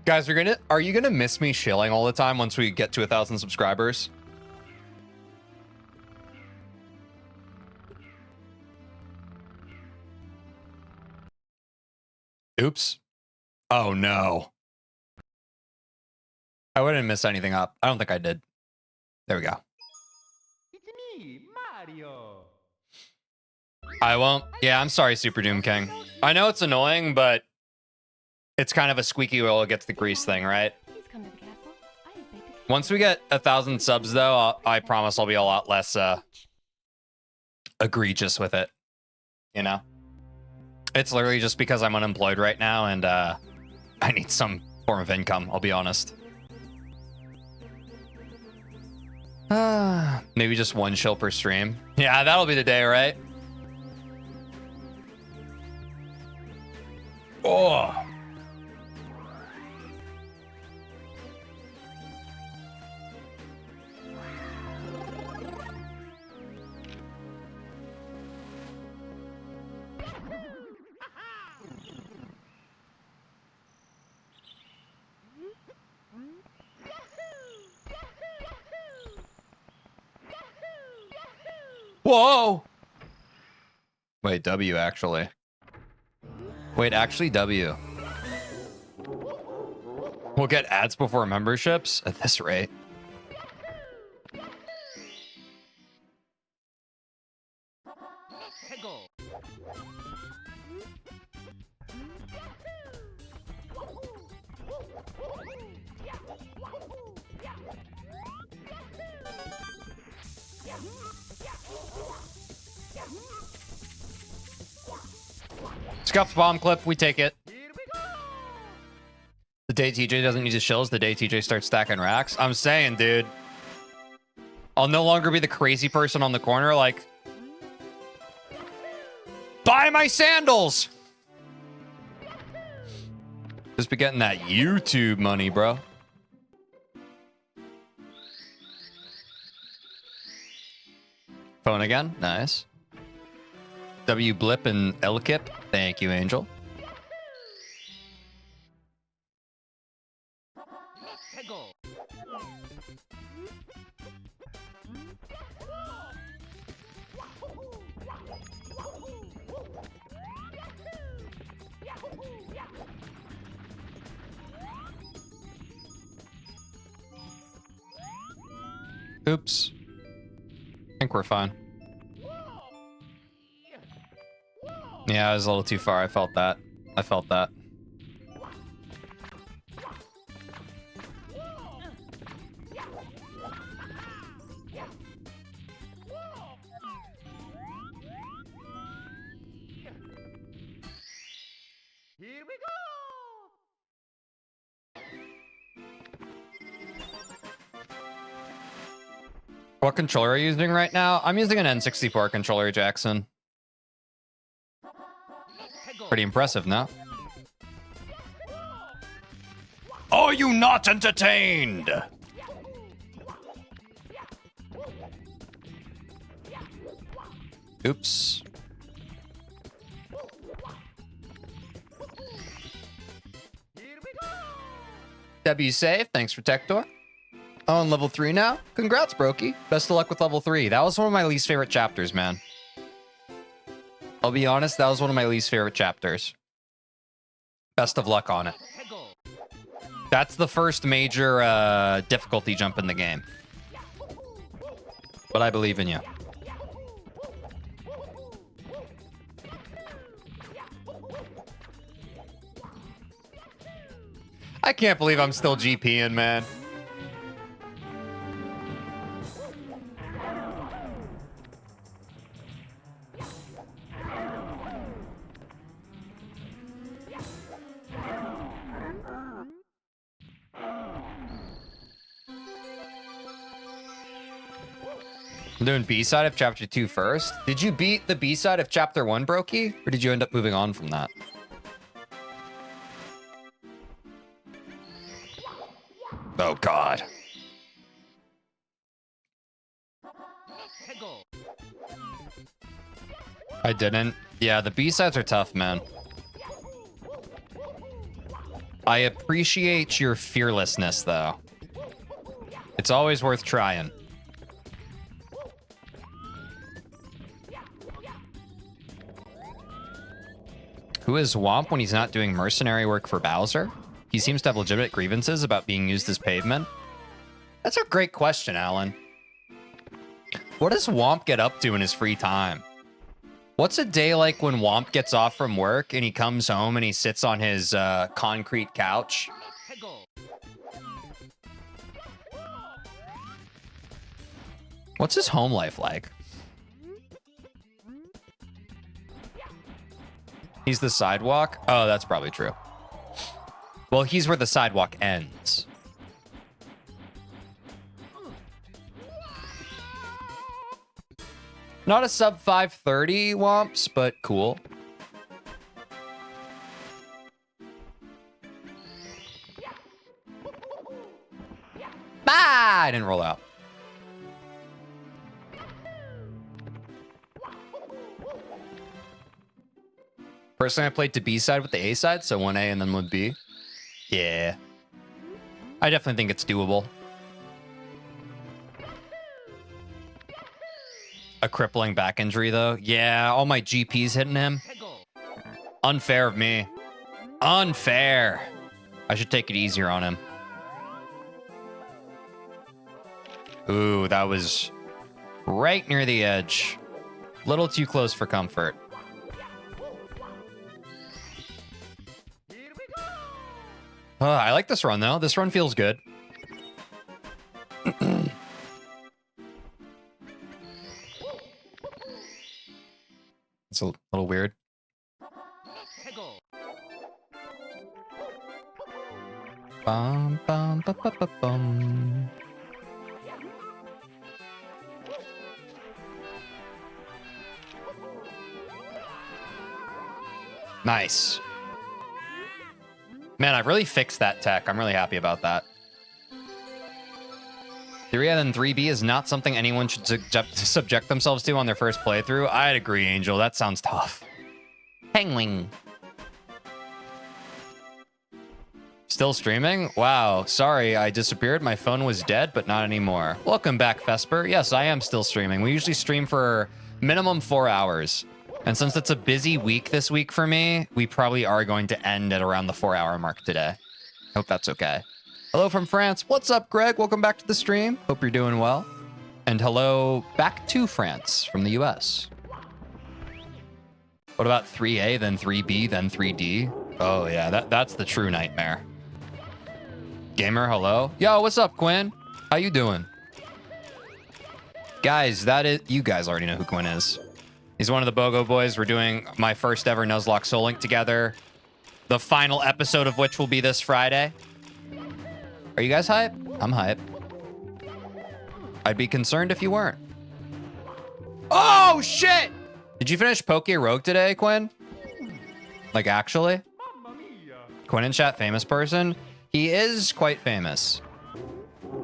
Guys, are you gonna miss me shilling all the time once we get to 1,000 subscribers? Oops. Oh no. I wouldn't miss anything up. I don't think I did. There we go. It's me, Mario. I won't. Yeah, I'm sorry, Super Doom King. I know it's annoying, but it's kind of a squeaky wheel gets the grease thing, right? Please come to the castle. I have baked a cake. Once we get 1,000 subs, though, I promise I'll be a lot less egregious with it. You know? It's literally just because I'm unemployed right now, and I need some form of income, I'll be honest. Maybe just one shill per stream. Yeah, that'll be the day, right? Oh. Whoa! Wait, W actually. Wait, actually W. We'll get ads before memberships at this rate. Scuffed bomb clip, we take it. The day TJ doesn't use his shills, the day TJ starts stacking racks. I'm saying, dude. I'll no longer be the crazy person on the corner like, buy my sandals! Just be getting that YouTube money, bro. Phone again, nice. W Blip and L Kip. Thank you, Angel. Oops. I think we're fine. Yeah, I was a little too far. I felt that. I felt that. Here we go! What controller are you using right now? I'm using an N64 controller, Jackson. Pretty impressive, no? Are you not entertained? Oops. W save, thanks for tech door. On level 3 now. Congrats, Brokey. Best of luck with level 3. That was one of my least favorite chapters, man. I'll be honest, that was one of my least favorite chapters. Best of luck on it. That's the first major difficulty jump in the game. But I believe in you. I can't believe I'm still GPing, man. I'm doing B-side of chapter 2 first. Did you beat the B-side of chapter 1, Brokey? Or did you end up moving on from that? Oh, God. I didn't. Yeah, the B-sides are tough, man. I appreciate your fearlessness, though. It's always worth trying. Who is Womp when he's not doing mercenary work for Bowser? He seems to have legitimate grievances about being used as pavement. That's a great question, Alan. What does Womp get up to in his free time? What's a day like when Womp gets off from work and he comes home and he sits on his concrete couch? What's his home life like? He's the sidewalk? Oh, that's probably true. Well, he's where the sidewalk ends. Not a sub 530 Womps, but cool. Ah, I didn't roll out. Personally, I played to B side with the A side, so 1A and then 1B. Yeah. I definitely think it's doable. A crippling back injury, though. Yeah, all my GP's hitting him. Unfair of me. Unfair. I should take it easier on him. Ooh, that was right near the edge. Little too close for comfort. I like this run, though. This run feels good. It's a little weird. Bum, bum, ba, ba, ba, bum. Nice. Man, I've really fixed that tech. I'm really happy about that. 3A then 3B is not something anyone should subject themselves to on their first playthrough. I'd agree, Angel. That sounds tough. Penguin. Still streaming? Wow. Sorry, I disappeared. My phone was dead, but not anymore. Welcome back, Vesper. Yes, I am still streaming. We usually stream for minimum 4 hours. And since it's a busy week this week for me, we probably are going to end at around the 4-hour mark today. Hope that's okay. Hello from France. What's up, Greg? Welcome back to the stream. Hope you're doing well. And hello back to France from the US. What about 3A, then 3B, then 3D? Oh, yeah, that's the true nightmare. Gamer, hello? Yo, what's up, Quinn? How you doing? Guys, you guys already know who Quinn is. He's one of the BOGO boys. We're doing my first ever Nuzlocke Soul Link together. The final episode of which will be this Friday. Are you guys hype? I'm hype. I'd be concerned if you weren't. Oh, shit! Did you finish Poke Rogue today, Quinn? Like, actually? Quinn in chat, famous person? He is quite famous.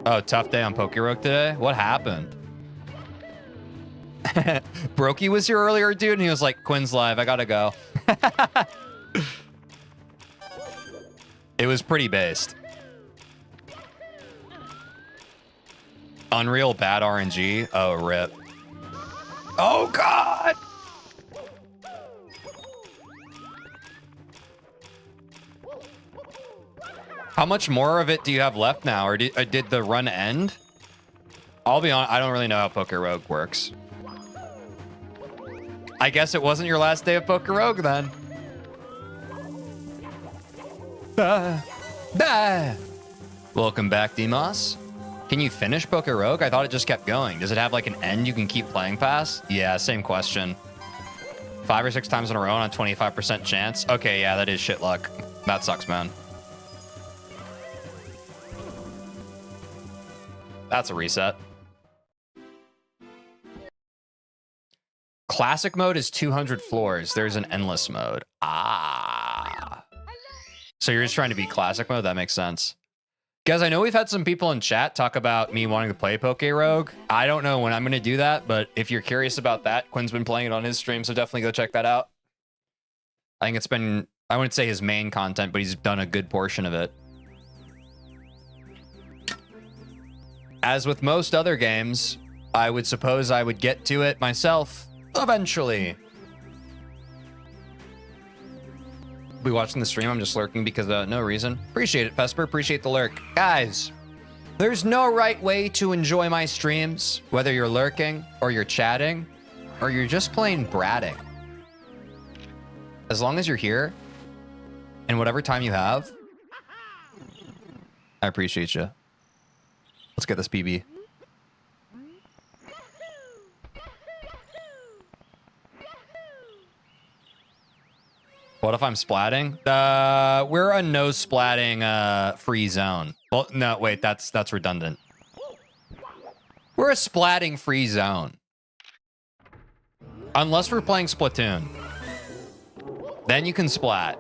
Oh, tough day on Poke Rogue today? What happened? Brokey was here earlier, dude, and he was like, Quinn's live, I gotta go. It was pretty based. Unreal bad RNG. Oh, rip. Oh, God! How much more of it do you have left now? Or did the run end? I'll be honest, I don't really know how Poke Rogue works. I guess it wasn't your last day of Poke Rogue then. Welcome back, Demos. Can you finish Poke Rogue? I thought it just kept going. Does it have like an end you can keep playing past? Yeah, same question. 5 or 6 times in a row on a 25% chance. Okay, yeah, that is shit luck. That sucks, man. That's a reset. Classic mode is 200 floors. There's an endless mode. Ah. So you're just trying to beat classic mode? That makes sense. Guys, I know we've had some people in chat talk about me wanting to play Poke Rogue. I don't know when I'm going to do that, but if you're curious about that, Quinn's been playing it on his stream, so definitely go check that out. I think it's been, I wouldn't say his main content, but he's done a good portion of it. As with most other games, I would suppose I would get to it myself eventually. Be watching the stream. I'm just lurking because no reason. Appreciate it, Vesper. Appreciate the lurk. Guys, there's no right way to enjoy my streams, whether you're lurking or you're chatting or you're just plain bratting. As long as you're here and whatever time you have, I appreciate you. Let's get this PB. What if I'm splatting? We're a no splatting free zone. Well, no, wait, that's redundant. We're a splatting free zone. Unless we're playing Splatoon. Then you can splat.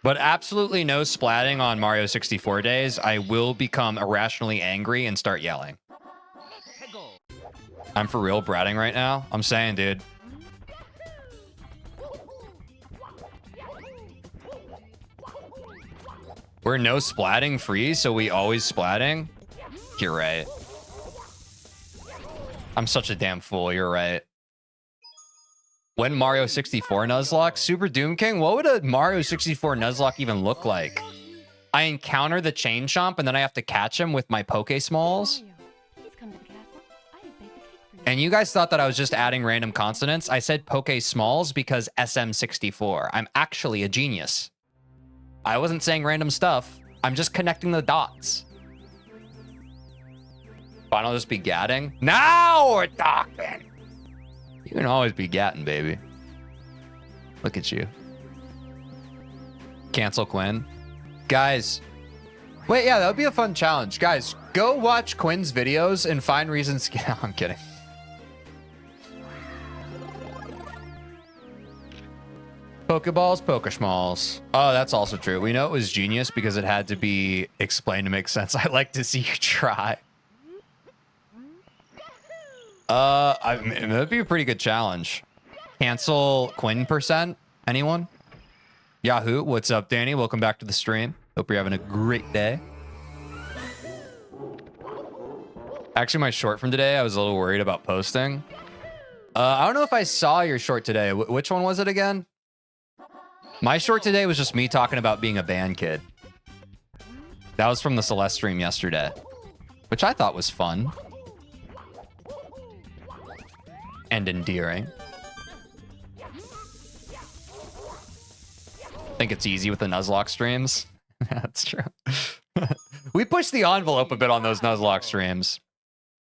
But absolutely no splatting on Mario 64 days. I will become irrationally angry and start yelling. I'm for real bratting right now. I'm saying, dude. We're no splatting free, so we always splatting? You're right. I'm such a damn fool. You're right. When Mario 64 Nuzlocke, Super Doom King, what would a Mario 64 Nuzlocke even look like? I encounter the Chain Chomp and then I have to catch him with my Poke Smalls. Mario, please come to the castle. I have baked a cake for you. And you guys thought that I was just adding random consonants. I said Poke Smalls because SM64. I'm actually a genius. I wasn't saying random stuff. I'm just connecting the dots. Fine, I'll just be gatting. Now we're talking. You can always be gatting, baby. Look at you. Cancel Quinn. Guys. Wait, yeah, that would be a fun challenge. Guys, go watch Quinn's videos and find reasons. I'm kidding. Pokeballs, Pokeshmalls. Oh, that's also true. We know it was genius because it had to be explained to make sense. I like to see you try. I mean, that'd be a pretty good challenge. Cancel Quinn %. Anyone? Yahoo, what's up, Danny? Welcome back to the stream. Hope you're having a great day. Actually, my short from today, I was a little worried about posting. I don't know if I saw your short today. Which one was it again? My short today was just me talking about being a band kid. That was from the Celeste stream yesterday, which I thought was fun. And endearing. Think it's easy with the Nuzlocke streams. That's true. We pushed the envelope a bit on those Nuzlocke streams.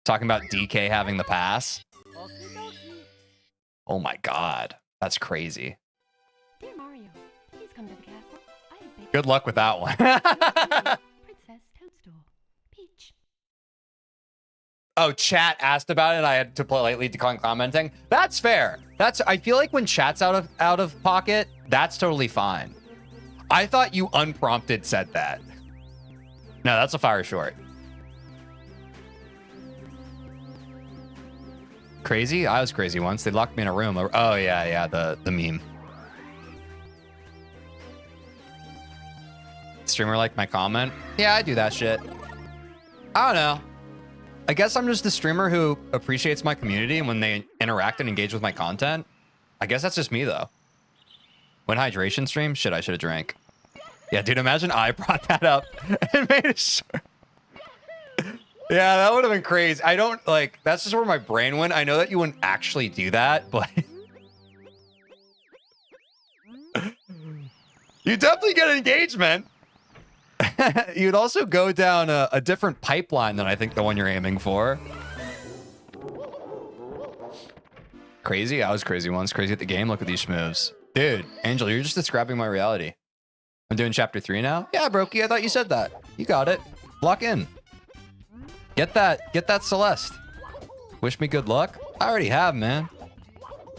Talking about DK having the pass. Oh my god. That's crazy. Dear Mario, please come to the castle. I have baked Good luck with that one. Princess Toadstool. Peach. Oh, chat asked about it. I had to politely decline commenting. That's fair. I feel like when chat's out of pocket, that's totally fine. I thought you unprompted said that. No, that's a fire short. Crazy? I was crazy once. They locked me in a room. Oh yeah, the meme. Streamer liked my comment. Yeah, I do that shit. I don't know. I guess I'm just the streamer who appreciates my community and when they interact and engage with my content. I guess that's just me, though. When hydration stream? Shit, I should have drank. Yeah, dude, imagine I brought that up and made it short. Yeah, that would have been crazy. I don't, like, that's just where my brain went. I know that you wouldn't actually do that, but... You definitely get engagement. You'd also go down a different pipeline than I think the one you're aiming for. Crazy? I was crazy once. Crazy at the game. Look at these moves. Dude, Angel, you're just describing my reality. I'm doing chapter 3 now? Yeah, Brokey, I thought you said that. You got it. Lock in. Get that Celeste. Wish me good luck? I already have, man.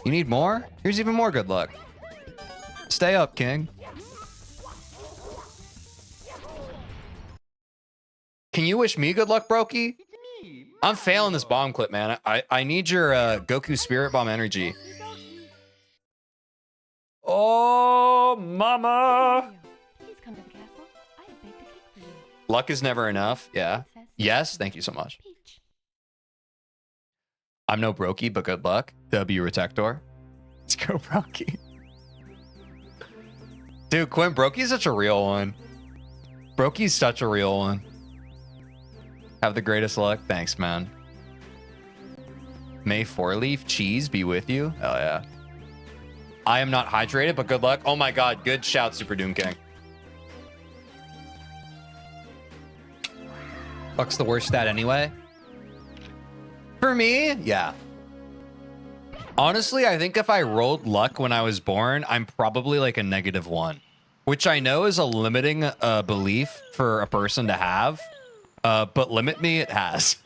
You need more? Here's even more good luck. Stay up, King. Can you wish me good luck, Brokey? I'm failing this bomb clip, man. I need your Goku Spirit Bomb energy. Oh, mama. Mario, please come to the castle. I have baked a cake for you. Luck is never enough. Yeah. Princess Yes, thank you so much. Peach. I'm no Brokey, but good luck. W Retector. Let's go, Brokey. Dude, Quinn, Brokey's such a real one. Brokey's such a real one. Have the greatest luck. Thanks, man. May 4-leaf cheese be with you. Oh, yeah. I am not hydrated, but good luck. Oh, my God. Good shout, Super Doom King. Luck's the worst stat anyway. For me, yeah. Honestly, I think if I rolled luck when I was born, I'm probably like a -1, which I know is a limiting belief for a person to have. But limit me, it has.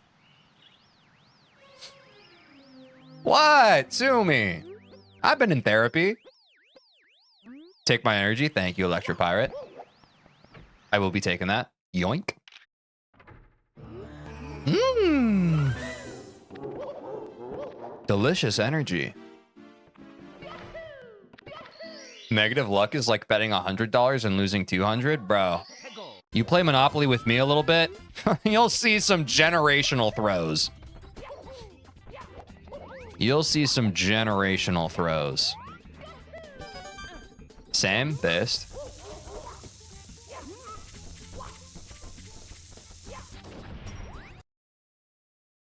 What? Sue me. I've been in therapy. Take my energy. Thank you, Electropirate. I will be taking that. Yoink. Mmm. Delicious energy. Negative luck is like betting $100 and losing 200, bro. You play Monopoly with me a little bit, you'll see some generational throws. You'll see some generational throws. Same, based.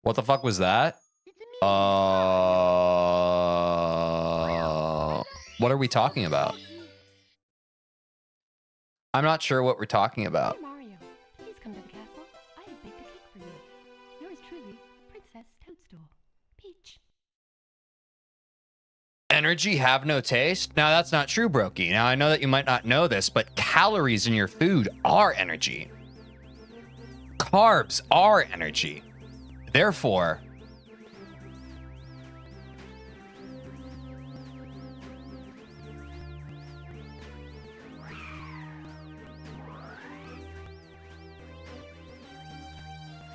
What the fuck was that? What are we talking about? I'm not sure what we're talking about. Dear Mario, please come to the castle. I have baked a cake for you. Yours truly, Princess Toadstool. Peach. Energy have no taste? Now that's not true, Brokey. Now I know that you might not know this, but calories in your food are energy. Carbs are energy. Therefore,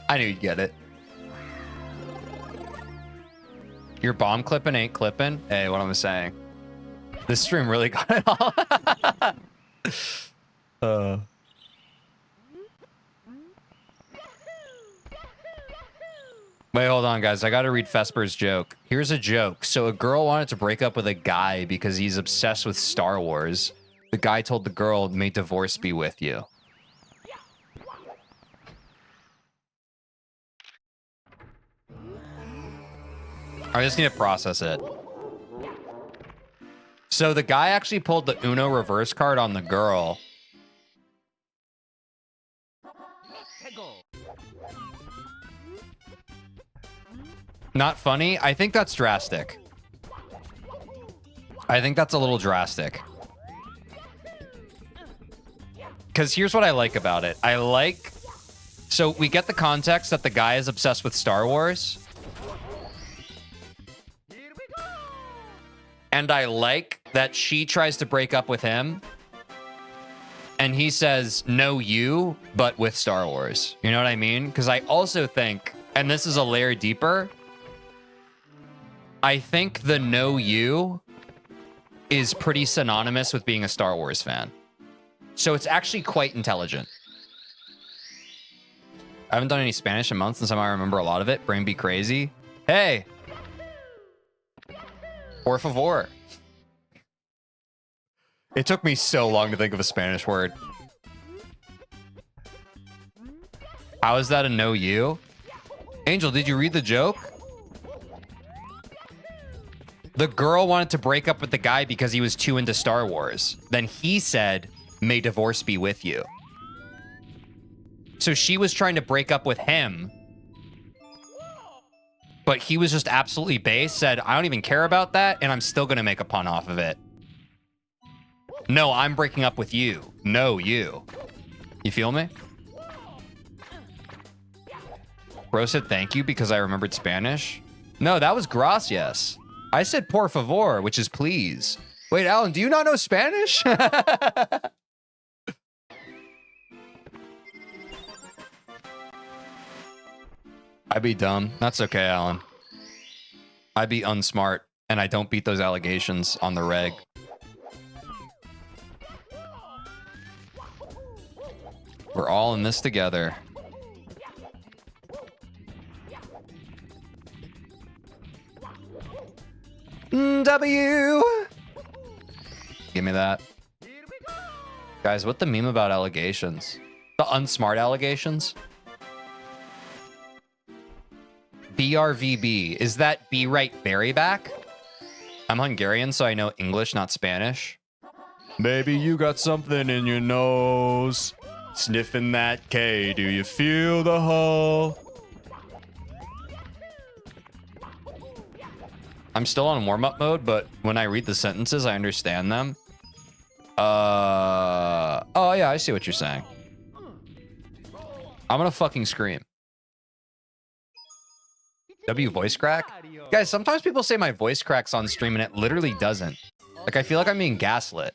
I knew you'd get it. Your bomb clipping ain't clipping. Hey, what am I saying? This stream really got it all. Wait, hold on, guys. I got to read Vesper's joke. Here's a joke. So a girl wanted to break up with a guy because he's obsessed with Star Wars. The guy told the girl, "May divorce be with you." I just need to process it. So the guy actually pulled the Uno reverse card on the girl. Not funny? I think that's drastic. I think that's a little drastic. Because here's what I like about it. So we get the context that the guy is obsessed with Star Wars. And I like that she tries to break up with him. And he says, "No, you, but with Star Wars." You know what I mean? Because I also think, and this is a layer deeper, I think the "no, you" is pretty synonymous with being a Star Wars fan. So it's actually quite intelligent. I haven't done any Spanish in months, and somehow I remember a lot of it. Brain be crazy. Hey! Por favor. It took me so long to think of a Spanish word. How is that a "no, you"? Angel, did you read the joke? The girl wanted to break up with the guy because he was too into Star Wars. Then he said, "May divorce be with you." So she was trying to break up with him. But he was just absolutely base, said, "I don't even care about that, and I'm still going to make a pun off of it. No, I'm breaking up with you. No, you." You feel me? Bro said thank you because I remembered Spanish. No, that was gracias. I said por favor, which is please. Wait, Alan, do you not know Spanish? I'd be dumb. That's okay, Alan. I'd be unsmart, and I don't beat those allegations on the reg. We're all in this together. W. Give me that. Guys, what the meme about allegations? The unsmart allegations? BRVB. Is that be right berry back? I'm Hungarian, so I know English, not Spanish. Baby, you got something in your nose. Sniffing that K, do you feel the hull? I'm still on warm-up mode, but when I read the sentences, I understand them. Oh yeah, I see what you're saying. I'm gonna fucking scream. W voice crack? Guys, sometimes people say my voice cracks on stream and it literally doesn't. Like, I feel like I'm being gaslit.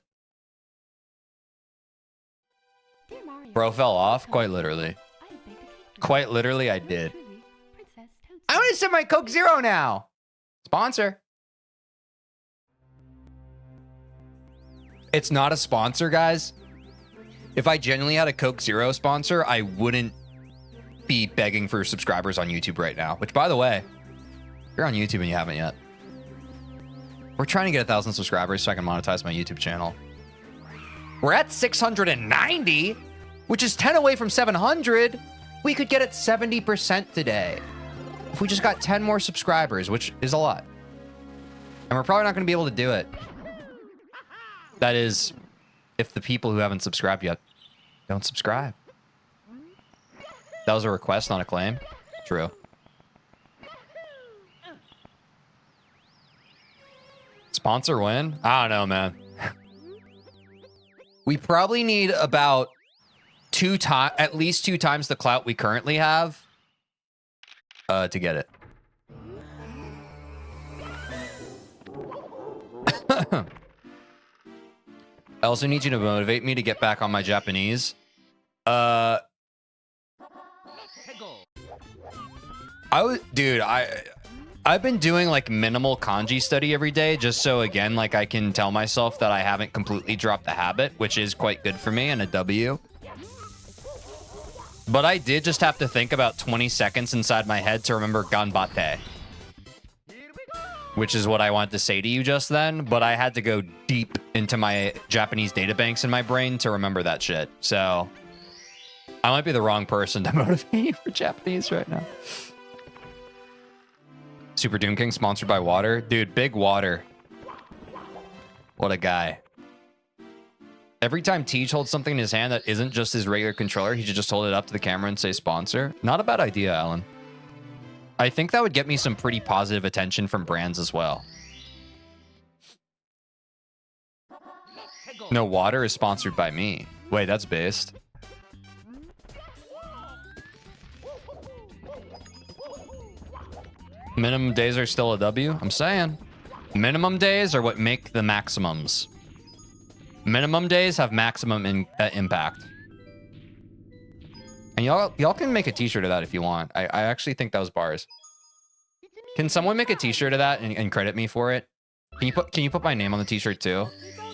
Bro fell off? Quite literally. Quite literally, I did. I want to send my Coke Zero now! Sponsor. It's not a sponsor, guys. If I genuinely had a Coke Zero sponsor, I wouldn't be begging for subscribers on YouTube right now. Which, by the way, if you're on YouTube and you haven't yet, We're trying to get 1,000 subscribers so I can monetize my YouTube channel. We're at 690, which is 10 away from 700. We could get it 70% today if we just got 10 more subscribers, which is a lot. And we're probably not going to be able to do it. That is, if the people who haven't subscribed yet don't subscribe. That was a request, not a claim. True. Sponsor win? I don't know, man. We probably need about at least 2 times the clout we currently have to get it. I also need you to motivate me to get back on my Japanese. I've been doing like minimal kanji study every day just so again like I can tell myself that I haven't completely dropped the habit, which is quite good for me and a W. But I did just have to think about 20 seconds inside my head to remember ganbatte, which is what I wanted to say to you just then, but I had to go deep into my Japanese databanks in my brain to remember that shit. So I might be the wrong person to motivate you for Japanese right now. Super Doom King sponsored by Water. Dude, big Water. What a guy. Every time Teej holds something in his hand that isn't just his regular controller, he should just hold it up to the camera and say sponsor. Not a bad idea, Alan. I think that would get me some pretty positive attention from brands as well. No, Water is sponsored by me. Wait, that's based. Minimum days are still a W? I'm saying. Minimum days are what make the maximums. Minimum days have maximum impact. And y'all can make a t-shirt of that if you want. I actually think that was bars. Can someone make a t-shirt of that and credit me for it? Can you put my name on the t-shirt too?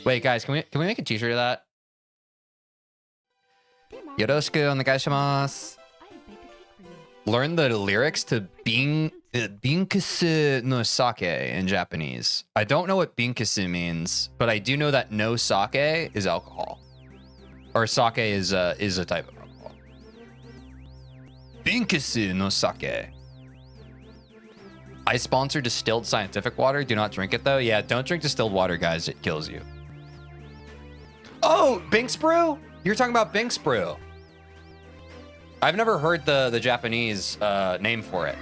Wait, guys, can we make a t-shirt of that? Yoroshiku onegaishimasu. Learn the lyrics to Binkusu no sake in Japanese. I don't know what binkusu means, but I do know that no sake is alcohol. Or sake is a type of alcohol. Binkusu no sake. I sponsor distilled scientific water. Do not drink it though. Yeah, don't drink distilled water, guys. It kills you. Oh, Binks Brew? You're talking about Binks Brew. I've never heard the Japanese name for it.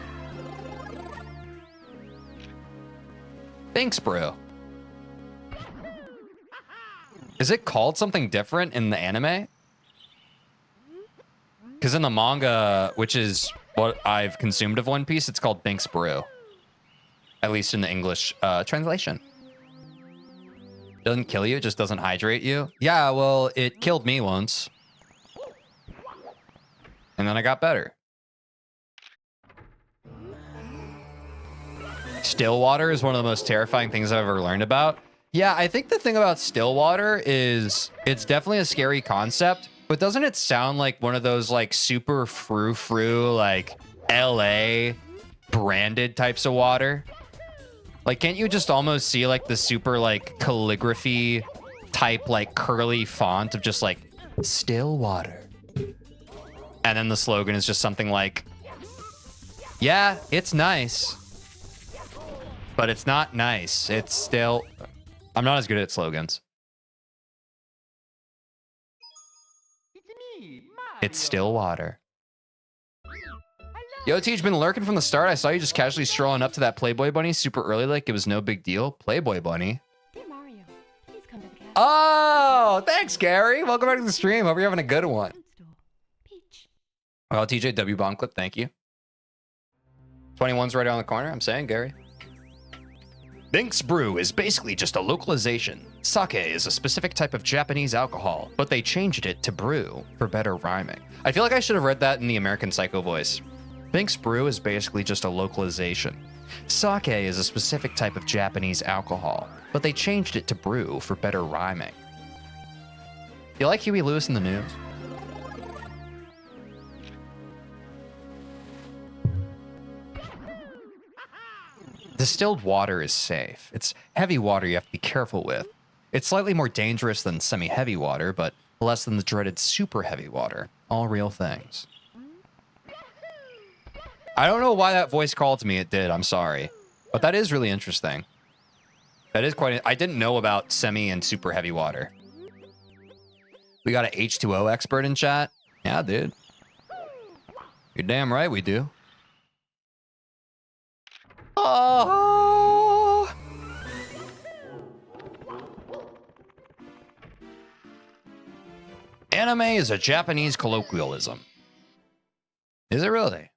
Binks Brew. Is it called something different in the anime? Because in the manga, which is what I've consumed of One Piece, it's called Binks Brew. At least in the English translation. Doesn't kill you, it just doesn't hydrate you. Yeah, well, it killed me once. And then I got better. Still water is one of the most terrifying things I've ever learned about. Yeah, I think the thing about still water is it's definitely a scary concept, but doesn't it sound like one of those like super frou-frou, like LA branded types of water? Like, can't you just almost see like the super like calligraphy type like curly font of just like still water? And then the slogan is just something like, yeah, it's nice, but it's not nice. It's still... I'm not as good at slogans. It's still water. Yo, Teej, been lurking from the start. I saw you just casually strolling up to that Playboy bunny super early like it was no big deal. Playboy bunny? Dear Mario, please come to the castle. Oh, thanks, Gary. Welcome back to the stream. Hope you're having a good one. Peach. Well, TJW bomb clip, thank you. 21's right around the corner. I'm saying, Gary. Binks Brew is basically just a localization. Sake is a specific type of Japanese alcohol, but they changed it to brew for better rhyming. I feel like I should have read that in the American Psycho voice. Binks Brew is basically just a localization. Sake is a specific type of Japanese alcohol, but they changed it to brew for better rhyming. You like Huey Lewis in the news? Distilled water is safe. It's heavy water you have to be careful with. It's slightly more dangerous than semi-heavy water, but less than the dreaded super heavy water. All real things. I don't know why that voice called to me. It did. I'm sorry. But that is really interesting. That is quite... I didn't know about semi and super heavy water. We got an H2O expert in chat? Yeah, dude. You're damn right we do. Oh! Anime is a Japanese colloquialism. Is it really?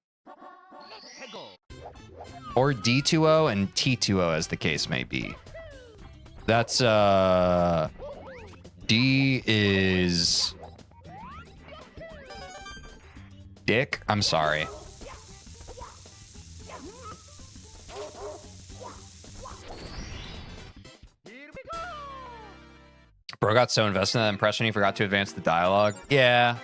Or D2O and T2O as the case may be. That's, D is... Dick? I'm sorry. Bro got so invested in that impression he forgot to advance the dialogue. Yeah.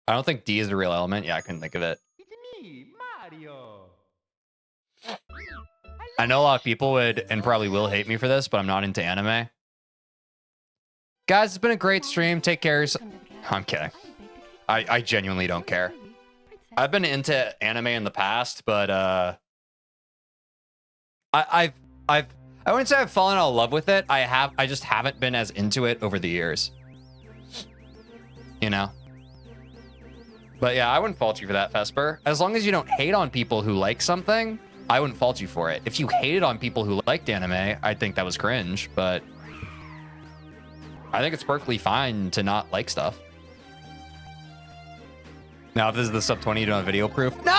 I don't think D is a real element. Yeah, I couldn't think of it. It's me, Mario. I know a lot of people would and probably will hate me for this, but I'm not into anime. Guys, it's been a great stream. Take care. I'm kidding. I genuinely don't care. I've been into anime in the past, but I wouldn't say I've fallen out of love with it. I just haven't been as into it over the years. You know? But yeah, I wouldn't fault you for that, Vesper. As long as you don't hate on people who like something, I wouldn't fault you for it. If you hated on people who liked anime, I'd think that was cringe, but I think it's perfectly fine to not like stuff. Now, if this is the sub 20, you don't have video proof. No!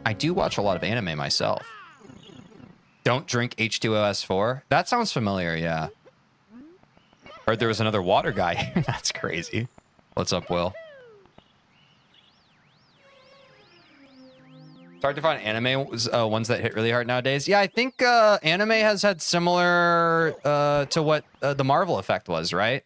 I do watch a lot of anime myself. Don't drink H2OS4. That sounds familiar, yeah. Heard there was another water guy. That's crazy. What's up, Will? It's hard to find anime ones that hit really hard nowadays. Yeah, I think anime has had similar to what the Marvel effect was, right?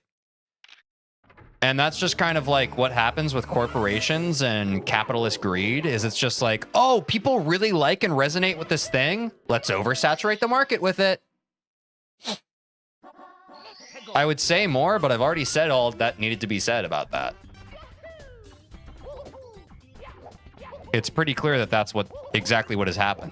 And that's just kind of like what happens with corporations and capitalist greed is it's just like, oh, people really like and resonate with this thing. Let's oversaturate the market with it. I would say more, but I've already said all that needed to be said about that. It's pretty clear that that's exactly what has happened.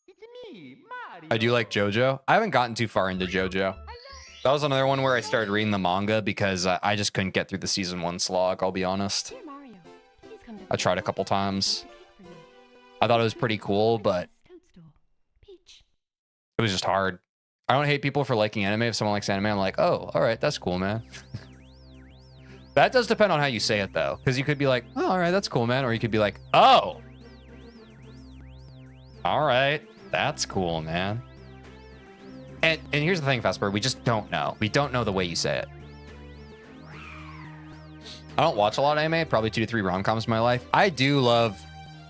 It's me, Mario. I do like JoJo. I haven't gotten too far into JoJo. That was another one where I started reading the manga because I just couldn't get through the season 1 slog, I'll be honest. Dear Mario, please come to the I tried a couple times. cake for you. I thought it was pretty cool, but Toadstool. Peach. it was just hard. I don't hate people for liking anime. If someone likes anime, I'm like, oh, all right, that's cool, man. That does depend on how you say it, though. Because you could be like, oh, all right, that's cool, man. Or you could be like, oh. All right, that's cool, man. And here's the thing, Vesper. We just don't know. We don't know the way you say it. I don't watch a lot of anime. Probably 2 to 3 rom-coms in my life. I do love...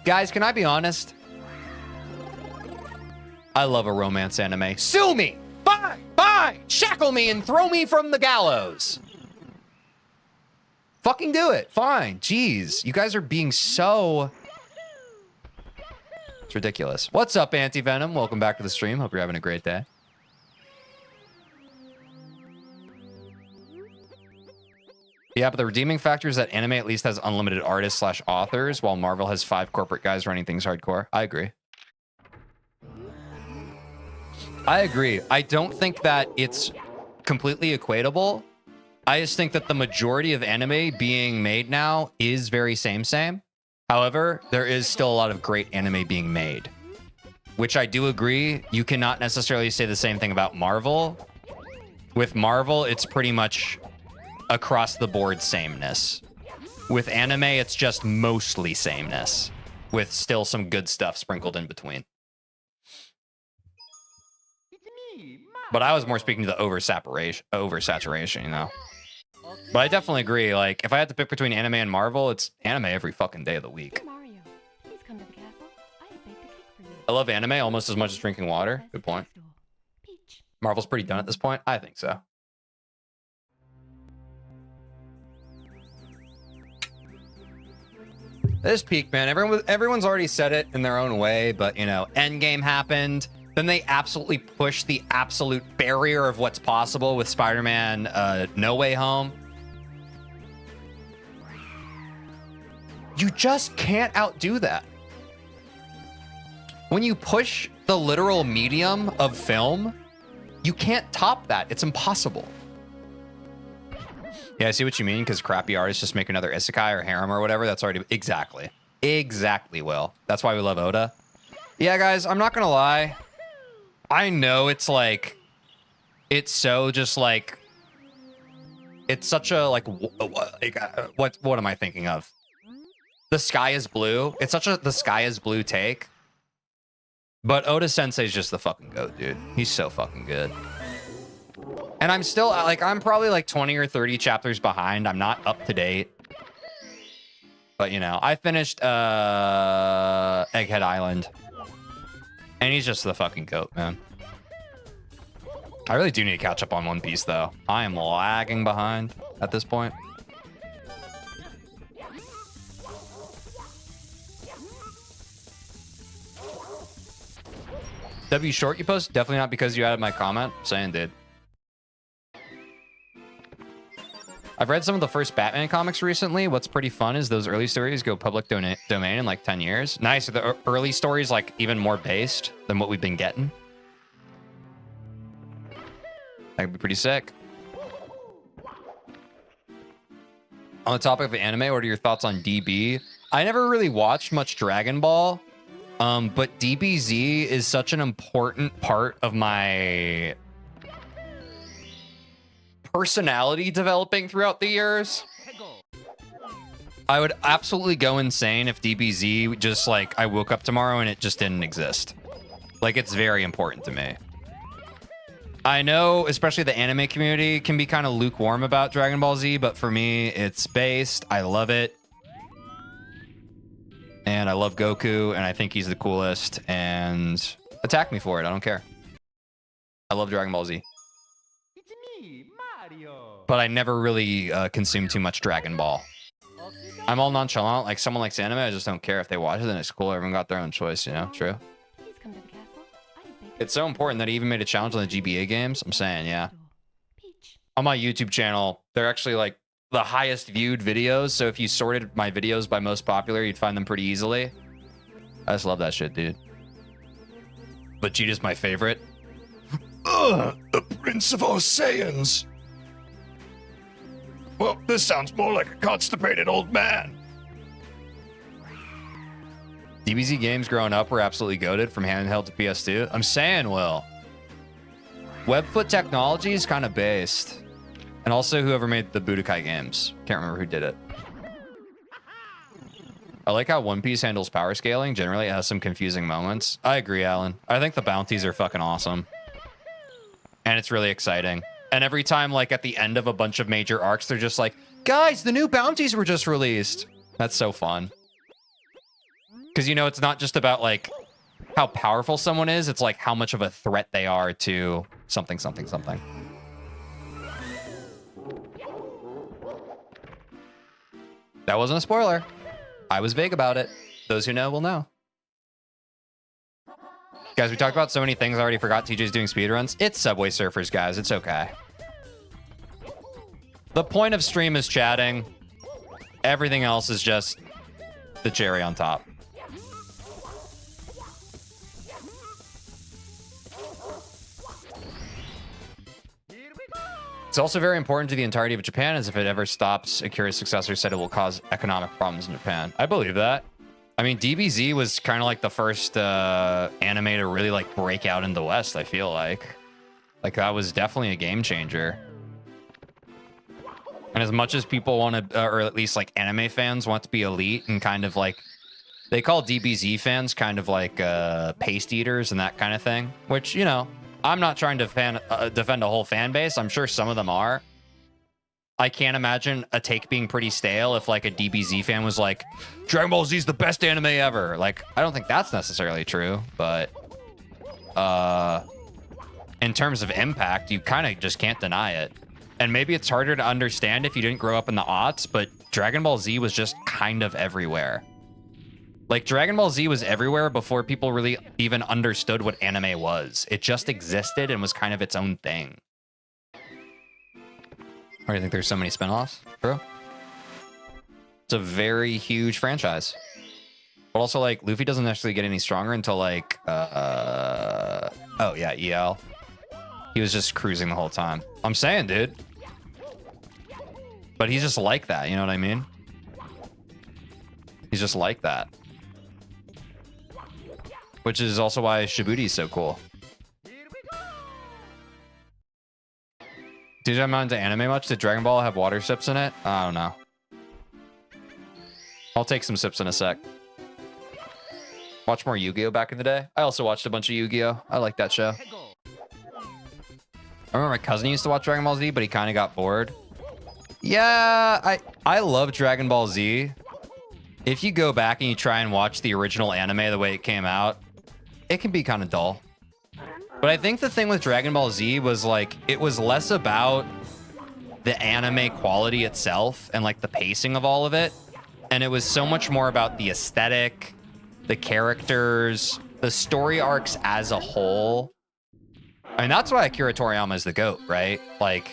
Guys, can I be honest? I love a romance anime. Sue me! Fine! Shackle me and throw me from the gallows! Fucking do it. Fine. Jeez. You guys are being so... It's ridiculous. What's up, Anti-Venom? Welcome back to the stream. Hope you're having a great day. Yeah, but the redeeming factor is that anime at least has unlimited artists/authors, while Marvel has 5 corporate guys running things hardcore. I agree. I don't think that it's completely equatable. I just think that the majority of anime being made now is very same. However, there is still a lot of great anime being made, which I do agree. You cannot necessarily say the same thing about Marvel. With Marvel, it's pretty much across the board sameness. With anime, it's just mostly sameness, with still some good stuff sprinkled in between. It's me, Mario. But I was more speaking to the oversaturation, you know. But I definitely agree. Like, if I had to pick between anime and Marvel, it's anime every fucking day of the week. Dear Mario, please come to the castle. I have baked a cake for you. I love anime almost as much as drinking water. Good point. Toadstool. Peach. Marvel's pretty done at this point. I think so. This peak, man. Everyone's already said it in their own way, but you know, Endgame happened. Then they absolutely pushed the absolute barrier of what's possible with Spider-Man No Way Home. You just can't outdo that. When you push the literal medium of film, you can't top that. It's impossible. Yeah, I see what you mean, because crappy artists just make another isekai or harem or whatever. That's already... Exactly. Exactly, Will. That's why we love Oda. Yeah, guys, I'm not gonna lie. I know it's like... It's so just like... It's such a, like... What am I thinking of? The sky is blue. It's such a the sky is blue take. But Oda Sensei's just the fucking goat, dude. He's so fucking good. And I'm still, like, I'm probably like 20 or 30 chapters behind. I'm not up to date. But, you know, I finished Egghead Island. And he's just the fucking goat, man. I really do need to catch up on One Piece, though. I am lagging behind at this point. W short you post? Definitely not because you added my comment. Saying, dude. I've read some of the first Batman comics recently. What's pretty fun is those early stories go public domain in like 10 years. Nice. Are the early stories like even more based than what we've been getting? That'd be pretty sick. On the topic of anime, what are your thoughts on DB? I never really watched much Dragon Ball. But DBZ is such an important part of my personality developing throughout the years. I would absolutely go insane if DBZ just like I woke up tomorrow and it just didn't exist. Like, it's very important to me. I know, especially the anime community can be kind of lukewarm about Dragon Ball Z, but for me, it's based. I love it. And I love Goku, and I think he's the coolest. And attack me for it. I don't care. I love Dragon Ball Z. It's me, Mario. But I never really consume too much Dragon Ball. I'm all nonchalant. Like, someone likes anime, I just don't care if they watch it, then it's cool. Everyone got their own choice, you know? True. Please come to the castle. I have baked It's so important that he even made a challenge on the GBA games. I'm saying, yeah. Peach. On my YouTube channel, they're actually, like, the highest viewed videos. So if you sorted my videos by most popular, you'd find them pretty easily. I just love that shit, dude. Vegeta's my favorite. The Prince of all Saiyans. Well, this sounds more like a constipated old man. DBZ games growing up were absolutely goated from handheld to PS2. I'm saying, Will. Webfoot technology is kind of based. And also whoever made the Budokai games. Can't remember who did it. I like how One Piece handles power scaling. Generally, it has some confusing moments. I agree, Alan. I think the bounties are fucking awesome. And it's really exciting. And every time, like, at the end of a bunch of major arcs, they're just like, guys, the new bounties were just released. That's so fun. Because, you know, it's not just about, like, how powerful someone is. It's, like, how much of a threat they are to something, something, something. That wasn't a spoiler. I was vague about it. Those who know will know. Guys, we talked about so many things I already forgot TJ's doing speedruns. It's Subway Surfers, guys. It's okay. The point of stream is chatting. Everything else is just the cherry on top. It's also very important to the entirety of Japan, as if it ever stops, Akira's successor said it will cause economic problems in Japan. I believe that. I mean, DBZ was kind of like the first anime to really like break out in the West, I feel like. Like, that was definitely a game changer. And as much as people want to, or at least like anime fans want to be elite and kind of like, they call DBZ fans kind of like paste eaters and that kind of thing, which, you know, I'm not trying to defend a whole fan base. I'm sure some of them are. I can't imagine a take being pretty stale if like a DBZ fan was like, Dragon Ball Z is the best anime ever. Like, I don't think that's necessarily true, but in terms of impact, you kind of just can't deny it. And maybe it's harder to understand if you didn't grow up in the aughts, but Dragon Ball Z was just kind of everywhere. Like, Dragon Ball Z was everywhere before people really even understood what anime was. It just existed and was kind of its own thing. Why do you think there's so many spinoffs, bro? It's a very huge franchise. But also, like, Luffy doesn't necessarily get any stronger until, like, oh, yeah, EL. He was just cruising the whole time. I'm saying, dude. But he's just like that, you know what I mean? He's just like that. Which is also why Shibuya is so cool. Did you not into anime much? Did Dragon Ball have water sips in it? I don't know. I'll take some sips in a sec. Watch more Yu-Gi-Oh back in the day. I also watched a bunch of Yu-Gi-Oh. I like that show. I remember my cousin used to watch Dragon Ball Z, but he kind of got bored. Yeah, I love Dragon Ball Z. If you go back and you try and watch the original anime the way it came out, it can be kind of dull. But I think the thing with Dragon Ball Z was, like, it was less about the anime quality itself and, like, the pacing of all of it. And it was so much more about the aesthetic, the characters, the story arcs as a whole. I mean, that's why Akira Toriyama is the GOAT, right? Like,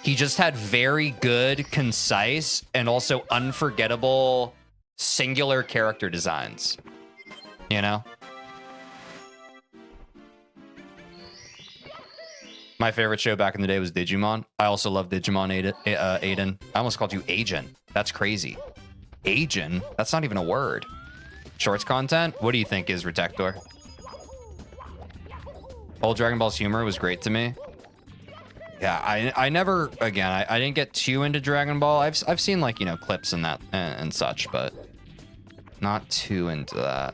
he just had very good, concise, and also unforgettable singular character designs. You know? My favorite show back in the day was Digimon. I also love Digimon Aiden. I almost called you Agent. That's crazy. Agent? That's not even a word. Shorts content? What do you think is Retector? Old Dragon Ball's humor was great to me. Yeah, I never, again, I didn't get too into Dragon Ball. I've seen, like, you know, clips and that and such, but not too into that.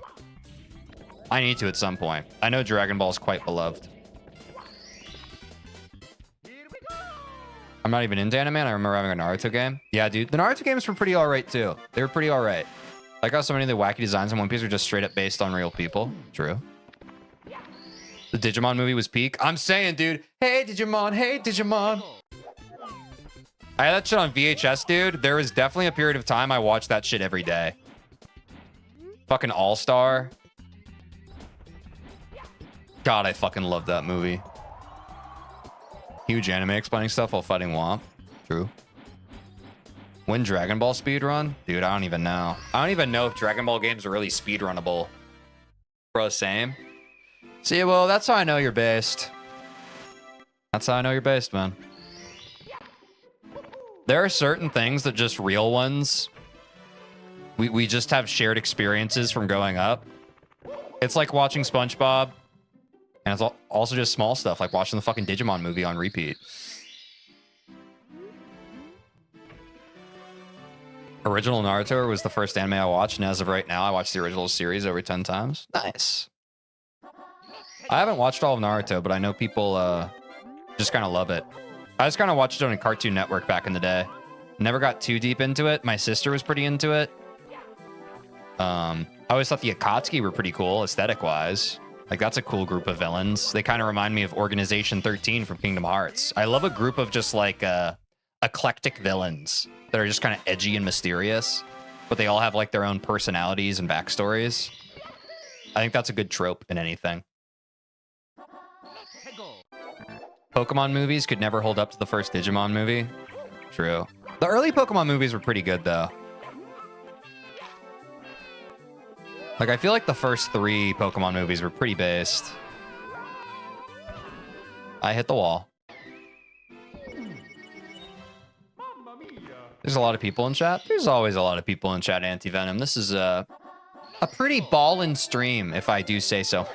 I need to at some point. I know Dragon Ball is quite beloved. I'm not even into anime, and I remember having a Naruto game. Yeah, dude, the Naruto games were pretty all right, too. They were pretty all right. Like how so many of the wacky designs in One Piece are just straight up based on real people. True. The Digimon movie was peak. I'm saying, dude. Hey, Digimon. Hey, Digimon. I had that shit on VHS, dude. There was definitely a period of time I watched that shit every day. Fucking All-Star. God, I fucking love that movie. Huge anime explaining stuff while fighting Womp. True. When Dragon Ball speedrun? Dude, I don't even know. I don't even know if Dragon Ball games are really speedrunnable. Bro, same. See, well, that's how I know you're based. That's how I know you're based, man. There are certain things that just real ones. We just have shared experiences from growing up. It's like watching SpongeBob. And it's also just small stuff, like watching the fucking Digimon movie on repeat. Original Naruto was the first anime I watched, and as of right now, I watched the original series over 10 times. Nice. I haven't watched all of Naruto, but I know people just kind of love it. I just kind of watched it on a Cartoon Network back in the day. Never got too deep into it. My sister was pretty into it. I always thought the Akatsuki were pretty cool, aesthetic-wise. Like, that's a cool group of villains. They kind of remind me of Organization 13 from Kingdom Hearts. I love a group of just, like, eclectic villains that are just kind of edgy and mysterious, but they all have, like, their own personalities and backstories. I think that's a good trope in anything. Pokemon movies could never hold up to the first Digimon movie. True. The early Pokemon movies were pretty good, though. Like, I feel like the first 3 Pokemon movies were pretty based. I hit the wall. There's a lot of people in chat. There's always a lot of people in chat, Anti-Venom. This is a pretty ballin' stream, if I do say so.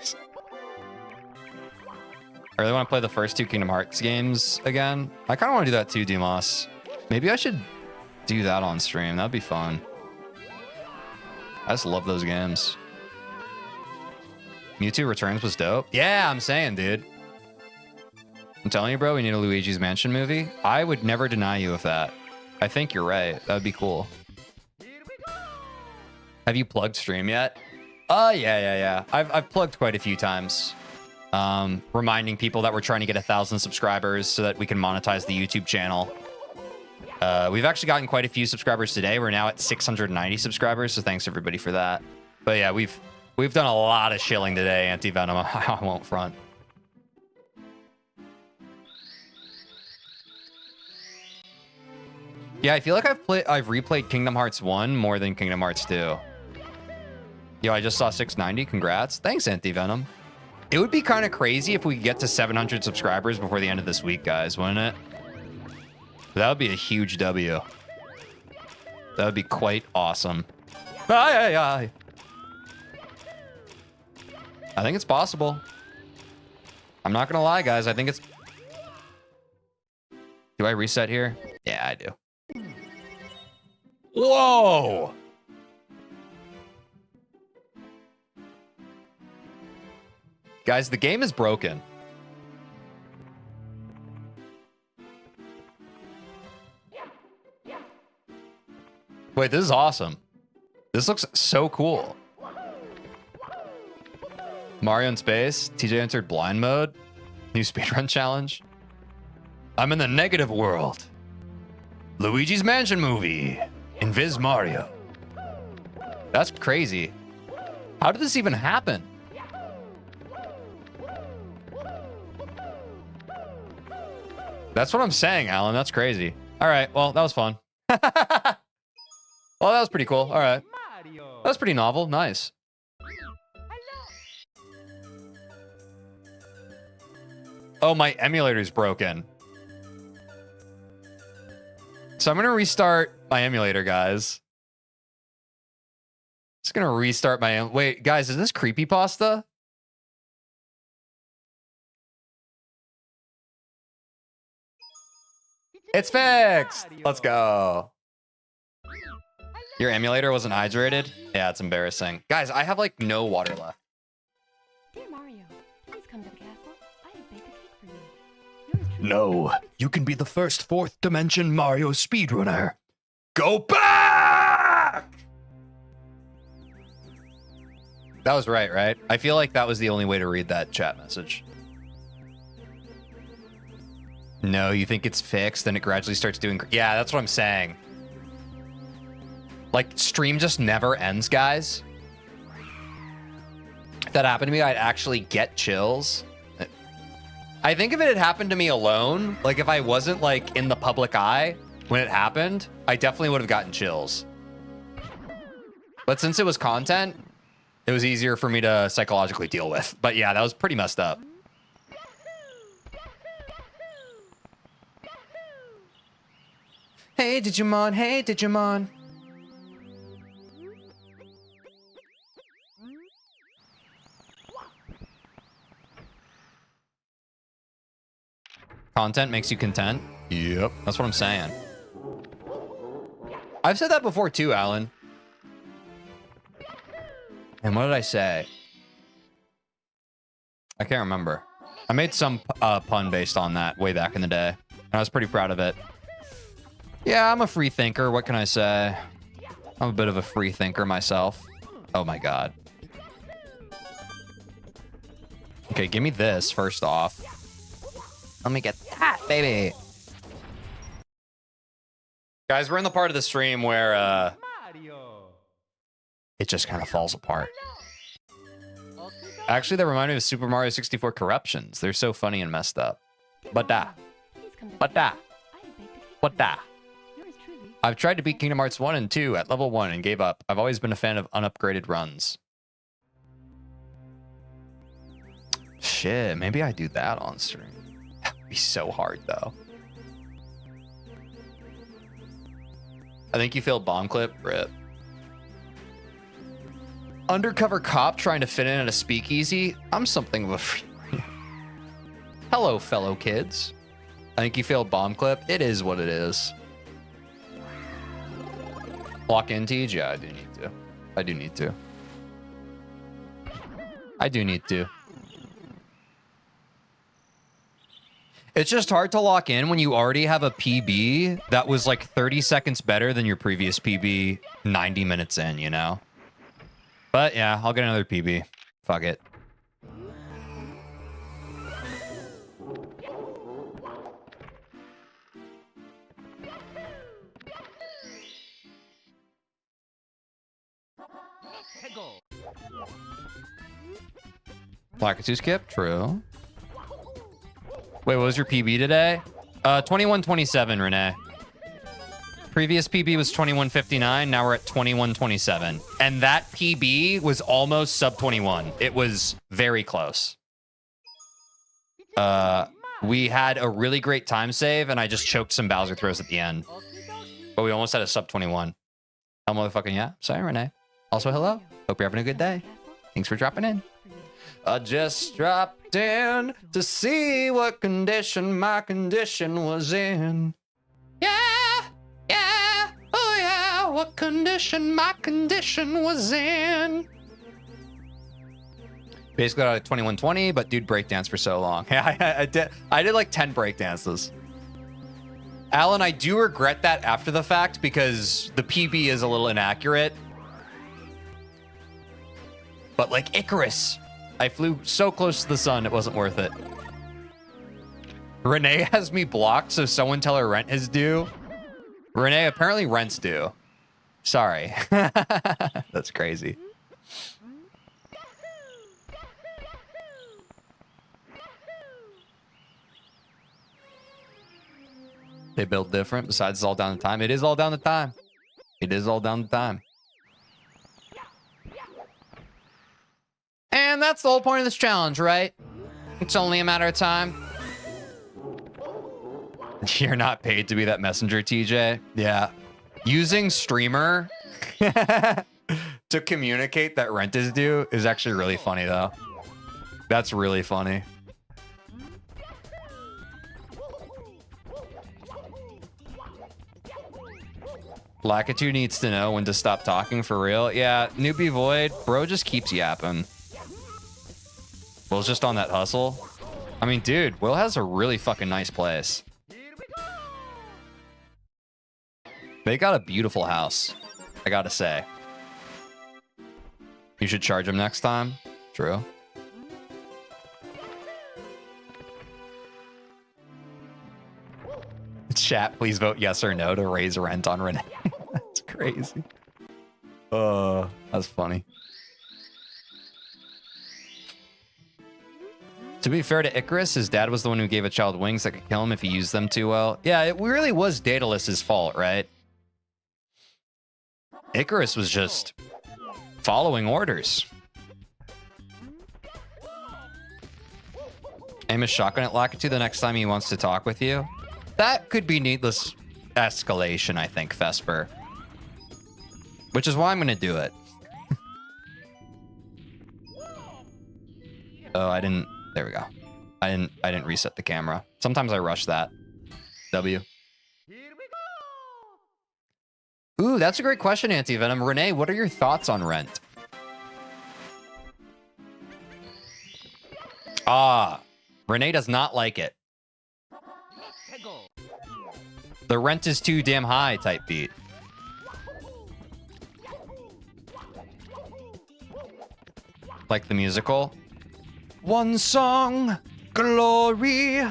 I really want to play the first 2 Kingdom Hearts games again. I kind of want to do that too, Dumas. Maybe I should do that on stream. That'd be fun. I just love those games. Mewtwo Returns was dope. Yeah, I'm saying, dude. I'm telling you, bro, we need a Luigi's Mansion movie. I would never deny you of that. I think you're right. That would be cool. Have you plugged stream yet? Yeah. I've plugged quite a few times. reminding people that we're trying to get 1,000 subscribers so that we can monetize the YouTube channel. We've actually gotten quite a few subscribers today. We're now at 690 subscribers, so thanks everybody for that. But yeah, we've done a lot of shilling today, Anti-Venom. I won't front. Yeah, I feel like I've replayed Kingdom Hearts 1 more than Kingdom Hearts 2. Yo, I just saw 690. Congrats. Thanks, Anti-Venom. It would be kind of crazy if we could get to 700 subscribers before the end of this week, guys, wouldn't it? That would be a huge W. That would be quite awesome. Aye, aye, aye. I think it's possible. I'm not gonna lie, guys. I think it's... Do I reset here? Yeah, I do. Whoa! Guys, the game is broken. Wait, this is awesome. This looks so cool. Mario in space. TJ entered blind mode. New speedrun challenge. I'm in the negative world. Luigi's Mansion movie. Invis Mario. That's crazy. How did this even happen? That's what I'm saying, Alan. That's crazy. All right. Well, that was fun. Well, that was pretty cool. All right. That was pretty novel. Nice. Oh, my emulator's broken. So I'm going to restart my emulator, guys. Just going to restart my... Wait, guys, is this creepypasta? It's fixed! Let's go. Your emulator wasn't hydrated? Yeah, it's embarrassing. Guys, I have like no water left. Dear Mario, please come to the castle. I have baked a cake for you. Yours truly, No, you can be the first fourth dimension Mario speedrunner. Go back! That was right? I feel like that was the only way to read that chat message. No, you think it's fixed, then it gradually starts doing... Yeah, that's what I'm saying. Like, stream just never ends, guys. If that happened to me, I'd actually get chills. I think if it had happened to me alone, like if I wasn't like in the public eye when it happened, I definitely would have gotten chills. But since it was content, it was easier for me to psychologically deal with. But yeah, that was pretty messed up. Hey, Digimon. Hey, Digimon. Content makes you content. Yep. That's what I'm saying. I've said that before too, Alan. And what did I say? I can't remember. I made some pun based on that way back in the day. And I was pretty proud of it. Yeah, I'm a free thinker. What can I say? I'm a bit of a free thinker myself. Oh my god. Okay, give me this first off. Let me get that, baby. Guys, we're in the part of the stream where it just kind of falls apart. Actually, that reminded me of Super Mario 64 Corruptions. They're so funny and messed up. But da. But da. But da. I've tried to beat Kingdom Hearts 1 and 2 at level 1 and gave up. I've always been a fan of unupgraded runs. Shit, maybe I do that on stream. That would be so hard, though. I think you failed bomb clip. Rip. Undercover cop trying to fit in at a speakeasy. I'm something of a free... Hello, fellow kids. I think you failed bomb clip. It is what it is. Lock in, Teej? Yeah, I do need to. I do need to. I do need to. It's just hard to lock in when you already have a PB that was like 30 seconds better than your previous PB 90 minutes in, you know? But yeah, I'll get another PB. Fuck it. Lakitu skip, true. Wait, what was your PB today? 21:27, Renee. Previous PB was 21:59. Now we're at 21:27. And that PB was almost sub 21. It was very close. We had a really great time save, and I just choked some Bowser throws at the end. But we almost had a sub 21. Oh, motherfucking yeah. Sorry, Renee. Also, hello. Hope you're having a good day. Thanks for dropping in. I just dropped in to see what condition my condition was in. Yeah, yeah, oh yeah, what condition my condition was in. Basically got a 21:20, but dude breakdance for so long. Yeah, I did like 10 breakdances. Alan, I do regret that after the fact because the PB is a little inaccurate. But like Icarus, I flew so close to the sun, it wasn't worth it. Renee has me blocked, so someone tell her rent is due. Renee, apparently rent's due. Sorry. That's crazy. They build different. Besides, it's all down to time. It is all down to time. It is all down to time. And that's the whole point of this challenge, right? It's only a matter of time. You're not paid to be that messenger, TJ. Yeah. Using streamer to communicate that rent is due is actually really funny, though. That's really funny. Lakitu needs to know when to stop talking for real. Yeah, Newbie Void, bro just keeps yapping. Will's just on that hustle. I mean, dude, Will has a really fucking nice place. They got a beautiful house, I gotta say. You should charge him next time. True. Chat, please vote yes or no to raise rent on Renee. That's crazy. That's funny. To be fair to Icarus, his dad was the one who gave a child wings that could kill him if he used them too well. Yeah, it really was Daedalus's fault, right? Icarus was just following orders. Aim a shotgun at Lakitu the next time he wants to talk with you. That could be needless escalation, I think, Vesper. Which is why I'm going to do it. Oh, I didn't... There we go. I didn't reset the camera. Sometimes I rush that. W. Ooh, that's a great question, Anti-Venom. Renee, what are your thoughts on rent? Ah, Renee does not like it. The rent is too damn high type beat. Like the musical. One song, glory.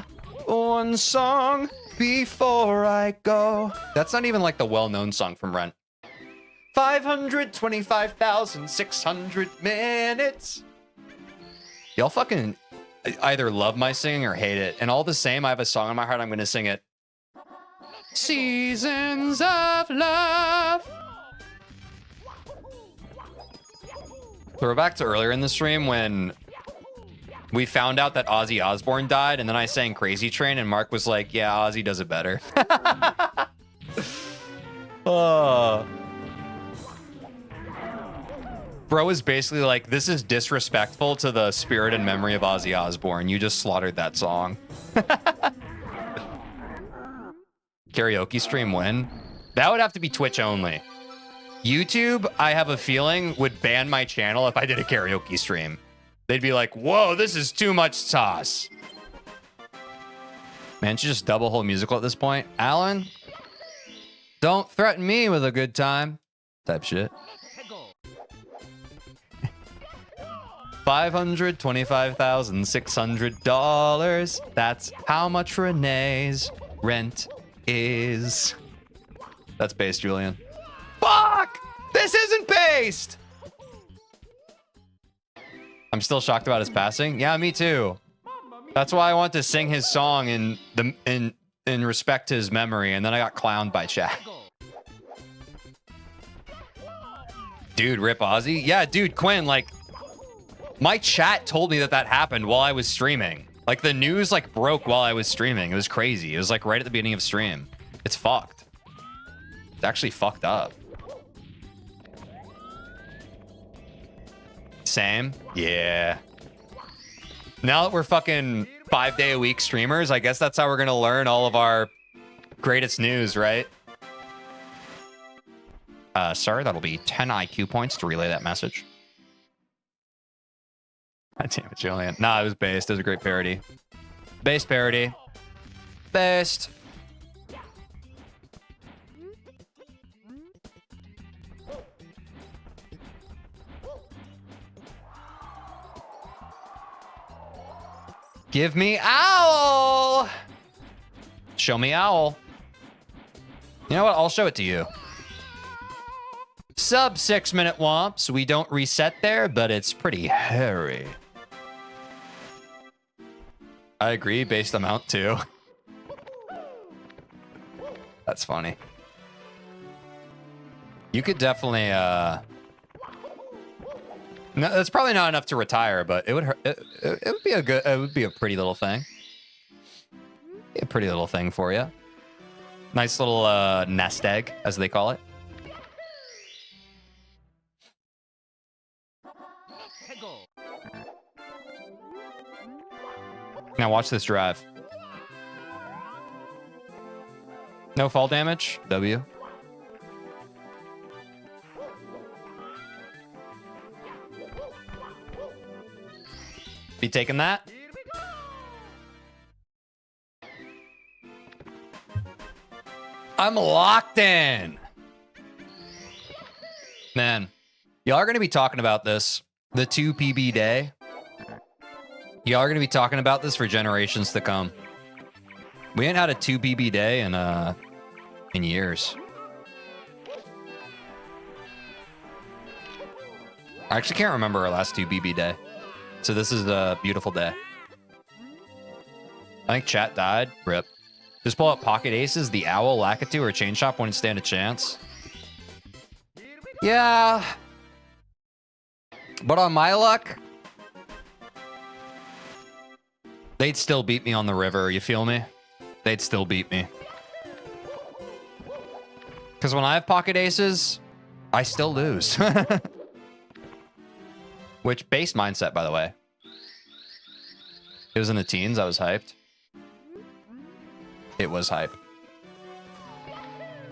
One song before I go. That's not even like the well-known song from Rent. 525,600 minutes. Y'all fucking either love my singing or hate it. And all the same, I have a song in my heart. I'm going to sing it. Seasons of love. So we're back to earlier in the stream when we found out that Ozzy Osbourne died, and then I sang Crazy Train, and Mark was like, yeah, Ozzy does it better. Oh. Bro is basically like, this is disrespectful to the spirit and memory of Ozzy Osbourne. You just slaughtered that song. Karaoke stream win? That would have to be Twitch only. YouTube, I have a feeling, would ban my channel if I did a karaoke stream. They'd be like, whoa, this is too much sauce. Man, it's just double whole musical at this point. Alan, don't threaten me with a good time. Type shit. $525,600. That's how much Renee's rent is. That's based, Julian. Fuck! This isn't based! I'm still shocked about his passing. Yeah, me too. That's why I want to sing his song in respect to his memory, and then I got clowned by chat. Dude, rip Ozzy? Yeah, dude, Quinn, like, my chat told me that that happened while I was streaming. Like, the news, like, broke while I was streaming. It was crazy. It was, like, right at the beginning of stream. It's fucked. It's actually fucked up. Same? Yeah. Now that we're fucking 5-day-a-week streamers, I guess that's how we're gonna learn all of our greatest news, right? Sir, that'll be 10 IQ points to relay that message. God damn it, Julian. Nah, it was based. It was a great parody. Based parody. Based. Give me owl. Show me owl. You know what? I'll show it to you. Sub 6-minute womps. We don't reset there, but it's pretty hairy. I agree. Based amount too. That's funny. You could definitely no, that's probably not enough to retire, but it would it would be a good, it would be a pretty little thing. A pretty little thing for you. Nice little nest egg, as they call it. Now watch this drive. No fall damage. W. Be taking that. I'm locked in. Man, y'all are going to be talking about this. The 2 PB day. Y'all are going to be talking about this for generations to come. We ain't had a 2 PB day in years. I actually can't remember our last 2 BB day. So this is a beautiful day. I think chat died. Rip. Just pull out pocket aces, the owl, Lakitu, or chain shop wouldn't stand a chance. Yeah. But on my luck, they'd still beat me on the river, you feel me? They'd still beat me. Because when I have pocket aces, I still lose. Which, base mindset, by the way. It was in the teens, I was hyped. It was hype.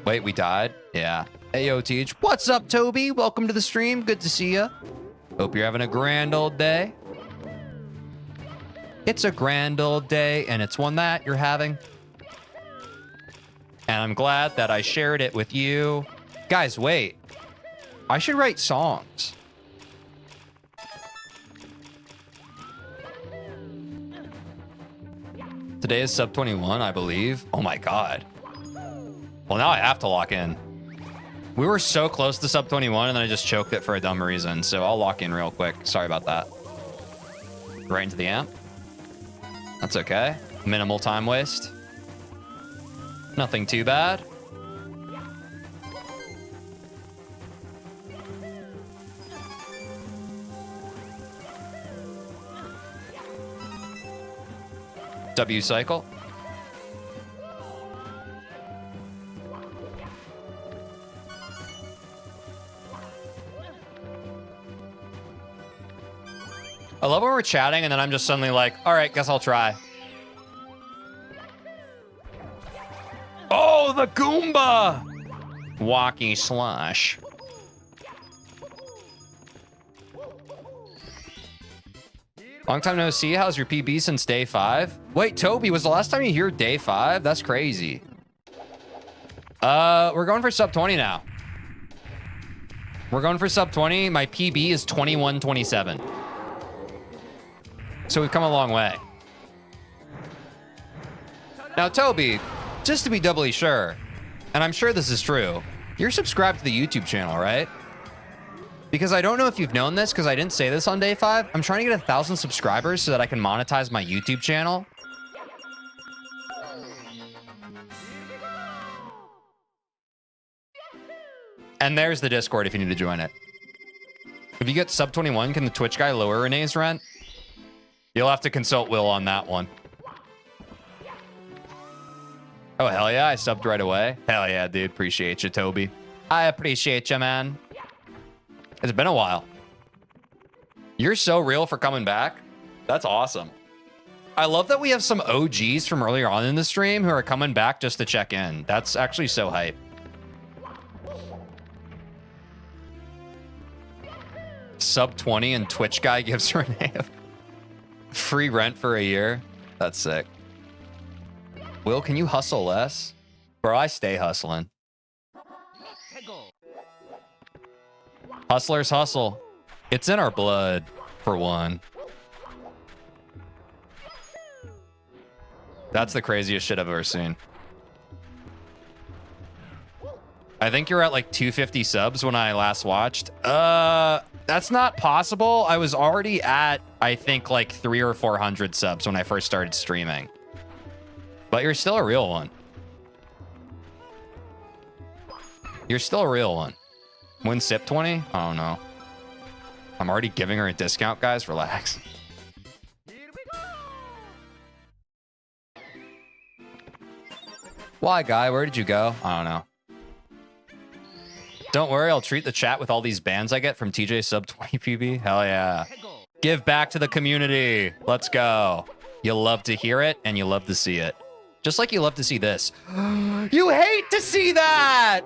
Wait, we died? Yeah. Hey, yo, Teej. What's up, Toby? Welcome to the stream. Good to see ya. Hope you're having a grand old day. It's a grand old day, and it's one that you're having. And I'm glad that I shared it with you. Guys, wait. I should write songs. Today is sub 21, I believe. Oh my god. Well, now I have to lock in. We were so close to sub 21, and then I just choked it for a dumb reason. So I'll lock in real quick. Sorry about that. Right into the amp. That's okay. Minimal time waste. Nothing too bad. W cycle. I love when we're chatting and then I'm just suddenly like, all right, guess I'll try. Oh, the Goomba! Walkie slush. Long time no see. How's your PB since day 5? Wait, Toby, was the last time you here day 5? That's crazy. We're going for sub 20 now. We're going for sub 20. My PB is 21:27. So we've come a long way. Now, Toby, just to be doubly sure, and I'm sure this is true, you're subscribed to the YouTube channel, right? Because I don't know if you've known this, because I didn't say this on day 5. I'm trying to get 1,000 subscribers so that I can monetize my YouTube channel. And there's the Discord if you need to join it. If you get sub 21, can the Twitch guy lower Renee's rent? You'll have to consult Will on that one. Oh, hell yeah, I subbed right away. Hell yeah, dude. Appreciate you, Toby. I appreciate you, man. It's been a while. You're so real for coming back. That's awesome. I love that we have some OGs from earlier on in the stream who are coming back just to check in. That's actually so hype. Sub 20 and Twitch guy gives Renee free rent for a year. That's sick. Will, can you hustle less? Bro, I stay hustling. Hustlers hustle. It's in our blood, for one. That's the craziest shit I've ever seen. I think you're at like 250 subs when I last watched. That's not possible. I was already at, I think, like 300 or 400 subs when I first started streaming. But you're still a real one. You're still a real one. Win sip 20? I don't know. I'm already giving her a discount, guys. Relax. Why, guy? Where did you go? I don't know. Don't worry, I'll treat the chat with all these bans I get from TJ sub 20 PB. Hell yeah. Give back to the community. Let's go. You love to hear it and you love to see it. Just like you love to see this. You hate to see that!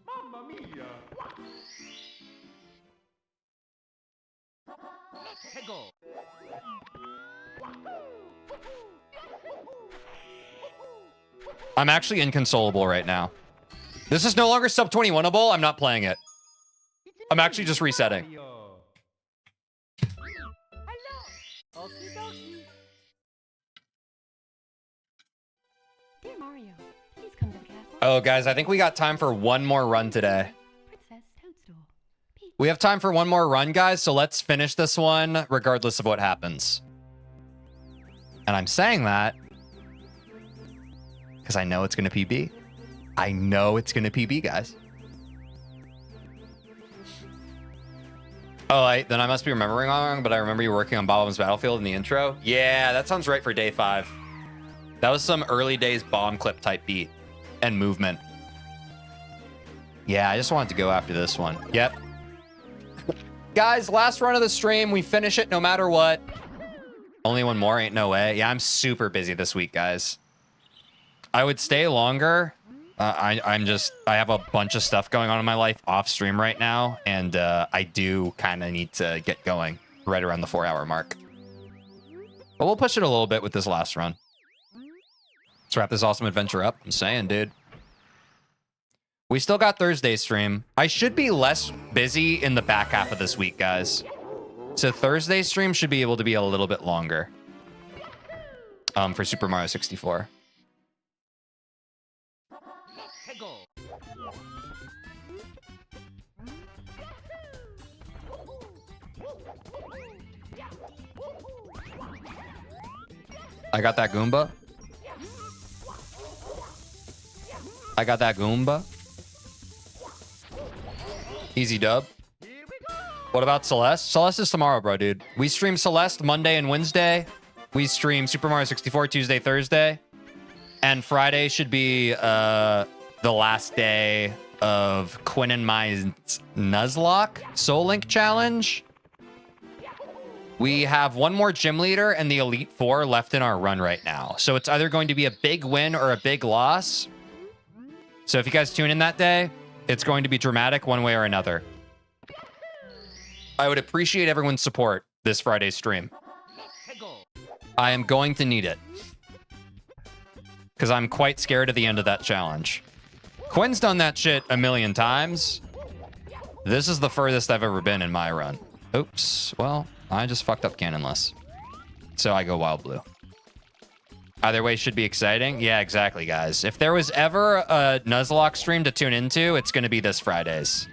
Mamma mia! I'm actually inconsolable right now. This is no longer sub 21able. I'm not playing it. I'm actually just resetting. Dear Mario, please come to the castle. Oh, guys, I think we got time for one more run today. Princess Toadstool. Peach. We have time for one more run, guys, so let's finish this one regardless of what happens. And I'm saying that because I know it's going to PB. I know it's going to PB, guys. Oh, then I must be remembering wrong, but I remember you working on Bob-omb's Battlefield in the intro. Yeah, that sounds right for day 5. That was some early days bomb clip type beat and movement. Yeah, I just wanted to go after this one. Yep. Guys, last run of the stream. We finish it no matter what. Only one more, ain't no way. Yeah, I'm super busy this week, guys. I would stay longer. I have a bunch of stuff going on in my life off stream right now, and I do kind of need to get going right around the 4-hour mark. But we'll push it a little bit with this last run. Let's wrap this awesome adventure up. I'm saying, dude. We still got Thursday stream. I should be less busy in the back half of this week, guys. So Thursday stream should be able to be a little bit longer. For Super Mario 64. I got that Goomba. I got that Goomba. Easy dub. What about Celeste? Celeste is tomorrow, bro, dude. We stream Celeste Monday and Wednesday. We stream Super Mario 64 Tuesday, Thursday. And Friday should be the last day of Quinn and my Nuzlocke Soul Link Challenge. We have one more gym leader and the Elite Four left in our run right now. So it's either going to be a big win or a big loss. So if you guys tune in that day, it's going to be dramatic one way or another. I would appreciate everyone's support this Friday's stream. I am going to need it. Because I'm quite scared of the end of that challenge. Quinn's done that shit a million times. This is the furthest I've ever been in my run. Oops. Well, I just fucked up cannonless. So I go wild blue. Either way should be exciting. Yeah, exactly, guys. If there was ever a Nuzlocke stream to tune into, it's going to be this Fridays.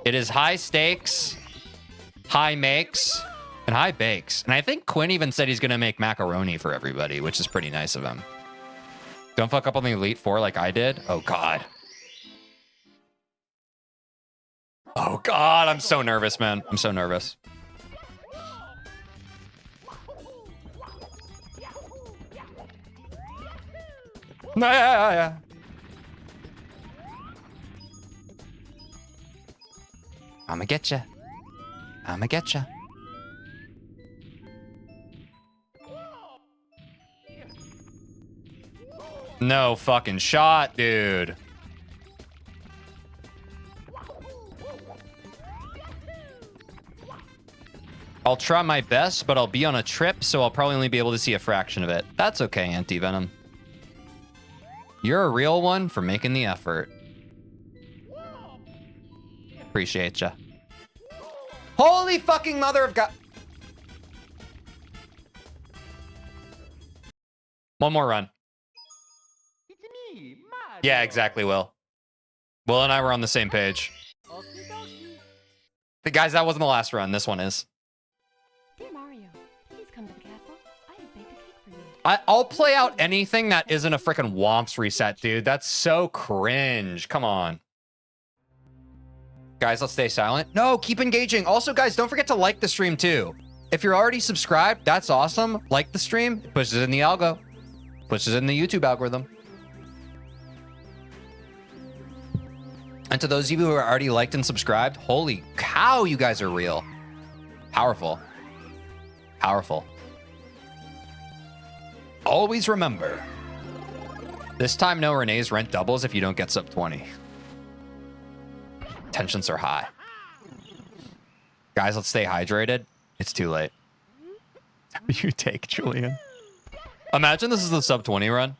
It is high stakes, high makes, and high bakes. And I think Quinn even said he's going to make macaroni for everybody, which is pretty nice of him. Don't fuck up on the Elite Four like I did. Oh, God. Oh, God. I'm so nervous, man. I'm so nervous. Yeah. I'ma get ya. I'ma get ya. No fucking shot, dude. I'll try my best, but I'll be on a trip, so I'll probably only be able to see a fraction of it. That's okay, Anti-Venom. You're a real one for making the effort. Appreciate ya. Holy fucking mother of God. One more run. It's me, Mario. Yeah, exactly, Will. Will and I were on the same page. The guys, that wasn't the last run. This one is. Dear Mario, please come to the castle. I have baked a cake for you. I'll play out anything that isn't a freaking Womps reset, dude. That's so cringe. Come on. Guys, let's stay silent. No, keep engaging. Also, guys, don't forget to like the stream, too. If you're already subscribed, that's awesome. Like the stream. It pushes it in the algo. Pushes it in the YouTube algorithm. And to those of you who are already liked and subscribed, holy cow, you guys are real. Powerful. Powerful. Always remember, this time no Renee's rent doubles if you don't get sub 20. Tensions are high. Guys, let's stay hydrated. It's too late. You take, Julian. Imagine this is the sub 20 run.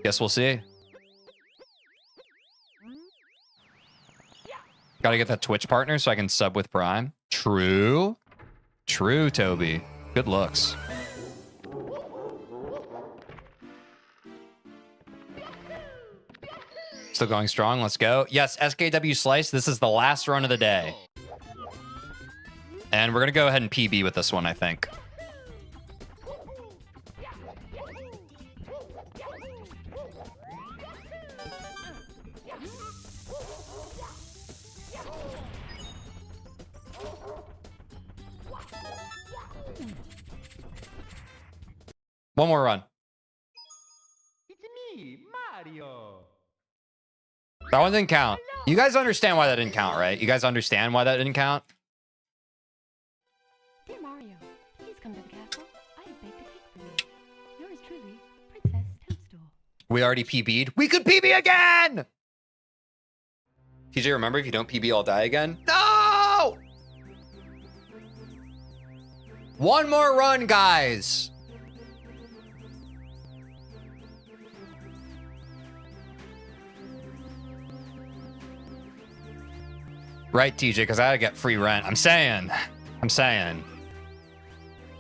Guess we'll see. Gotta get that Twitch partner so I can sub with Prime. True. True, Toby. Good looks. Still going strong. Let's go. Yes, SKW Slice. This is the last run of the day. And we're going to go ahead and PB with this one, I think. One more run. It's me, Mario. That one didn't count. You guys understand why that didn't count, right? You guys understand why that didn't count? Dear Mario, please come to the castle. I have baked a cake for you. Yours truly, Princess Toadstool. We already PB'd. We could PB again! TJ, remember, if you don't PB, I'll die again. No! One more run, guys. Right, TJ, because I gotta get free rent. I'm saying.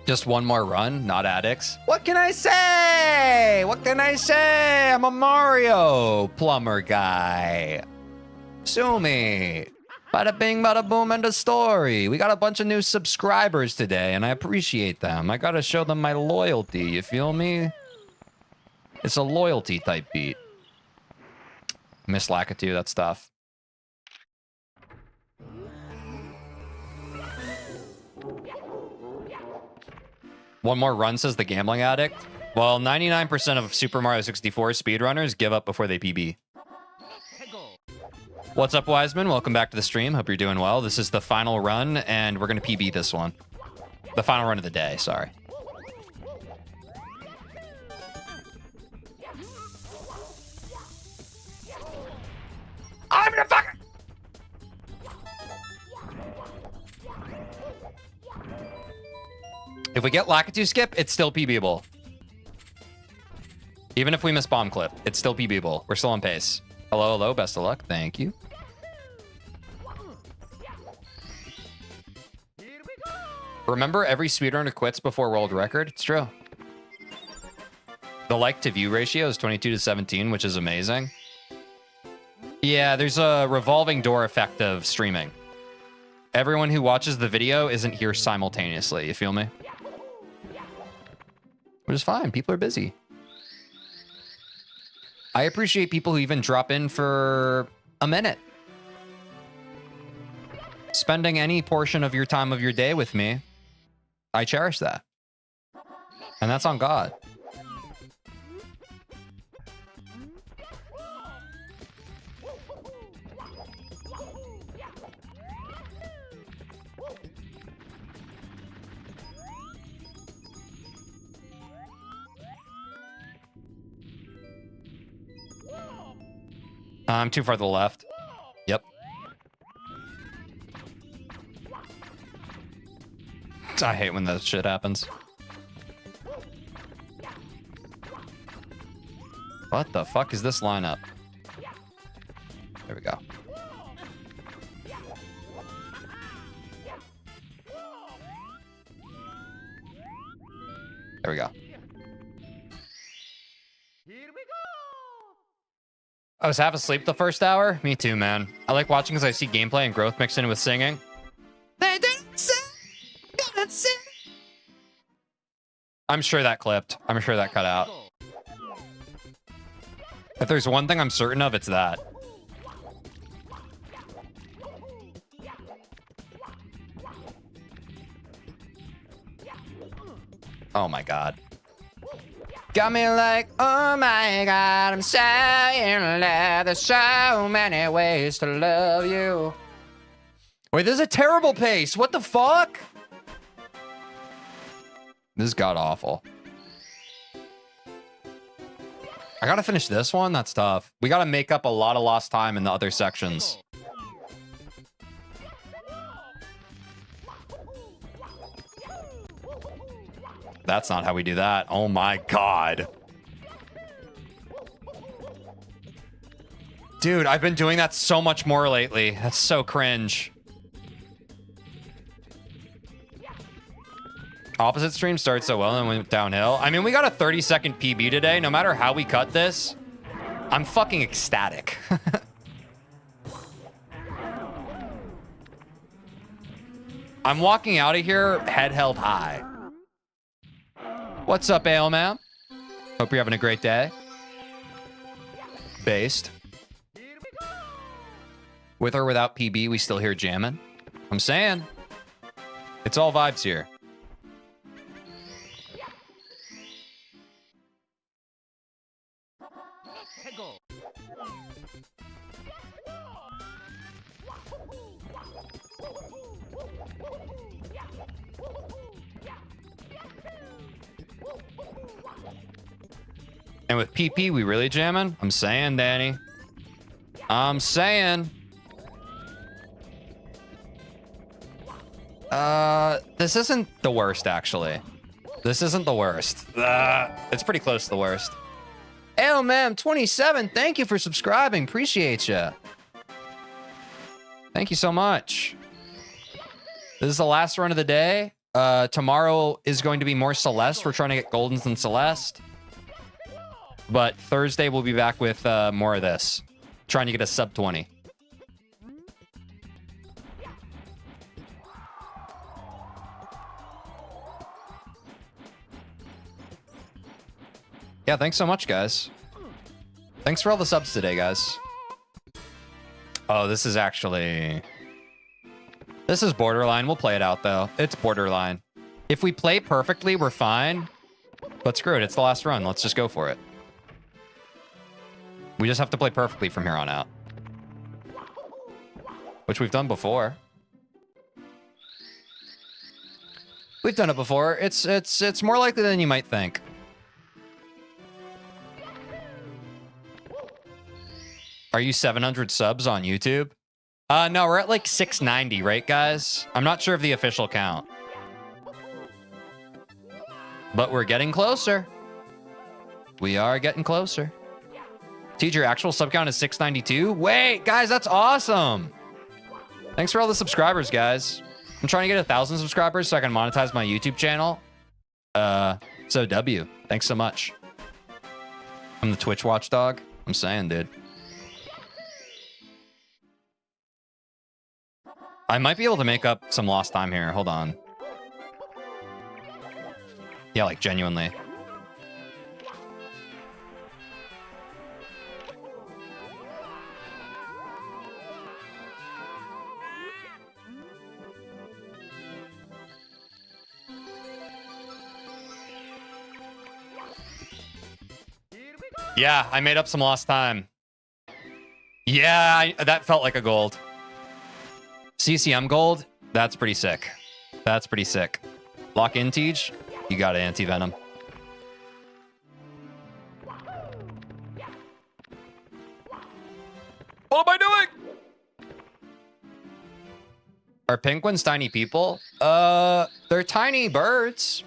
Just one more run, not addicts. What can I say? What can I say? I'm a Mario plumber guy. Sue me. Bada bing, bada boom, end of story. We got a bunch of new subscribers today, and I appreciate them. I gotta show them my loyalty, you feel me? It's a loyalty type beat. Miss Lakitu, that's tough. One more run, says the gambling addict. Well, 99% of Super Mario 64 speedrunners give up before they PB. What's up, Wiseman? Welcome back to the stream. Hope you're doing well. This is the final run, and we're going to PB this one. The final run of the day, sorry. I'm gonna fuck. If we get Lakitu skip, it's still PBable. Even if we miss bomb clip, it's still PBable. We're still on pace. Hello, hello. Best of luck. Thank you. Remember, every speedrunner quits before world record? It's true. The like to view ratio is 22 to 17, which is amazing. Yeah, there's a revolving door effect of streaming. Everyone who watches the video isn't here simultaneously. You feel me? Which is fine. People are busy. I appreciate people who even drop in for a minute. Spending any portion of your time of your day with me, I cherish that. And that's on God. I'm too far to the left. Yep. I hate when that shit happens. What the fuck is this lineup? There we go. There we go. Here we go! I was half asleep the first hour. Me too, man. I like watching because I see gameplay and growth mixed in with singing. I'm sure that clipped. I'm sure that cut out. If there's one thing I'm certain of, it's that. Oh my god. Got me like, oh my god, I'm so in love. There's so many ways to love you. Wait, this is a terrible pace. What the fuck? This is god awful. I gotta finish this one. That's tough. We gotta make up a lot of lost time in the other sections. That's not how we do that. Oh my god. Dude, I've been doing that so much more lately. That's so cringe. Opposite stream started so well and went downhill. I mean, we got a 30-second PB today. No matter how we cut this, I'm fucking ecstatic. I'm walking out of here head held high. What's up, Ale Man? Hope you're having a great day. Based. With or without PB, we still hear jamming. I'm saying. It's all vibes here. And with PP, we really jamming? I'm saying, Danny. I'm saying. This isn't the worst, actually. This isn't the worst. It's pretty close to the worst. LMM27, thank you for subscribing. Appreciate you. Thank you so much. This is the last run of the day. Tomorrow is going to be more Celeste. We're trying to get Goldens than Celeste. But Thursday, we'll be back with more of this. Trying to get a sub 20. Yeah, thanks so much, guys. Thanks for all the subs today, guys. Oh, this is actually... This is borderline. We'll play it out, though. It's borderline. If we play perfectly, we're fine. But screw it. It's the last run. Let's just go for it. We just have to play perfectly from here on out. Which we've done before. We've done it before. It's more likely than you might think. Are you 700 subs on YouTube? No, we're at like 690, right, guys? I'm not sure of the official count. But we're getting closer. We are getting closer. Teej, your actual sub count is 692? Wait, guys, that's awesome. Thanks for all the subscribers, guys. I'm trying to get 1,000 subscribers so I can monetize my YouTube channel. So W, thanks so much. I'm the Twitch watchdog. I'm saying, dude. I might be able to make up some lost time here. Hold on. Yeah, like genuinely. Yeah, I made up some lost time. Yeah, that felt like a gold. CCM gold? That's pretty sick. That's pretty sick. Lock in, Teej. You got it, anti-venom. What am I doing? Are penguins tiny people? They're tiny birds.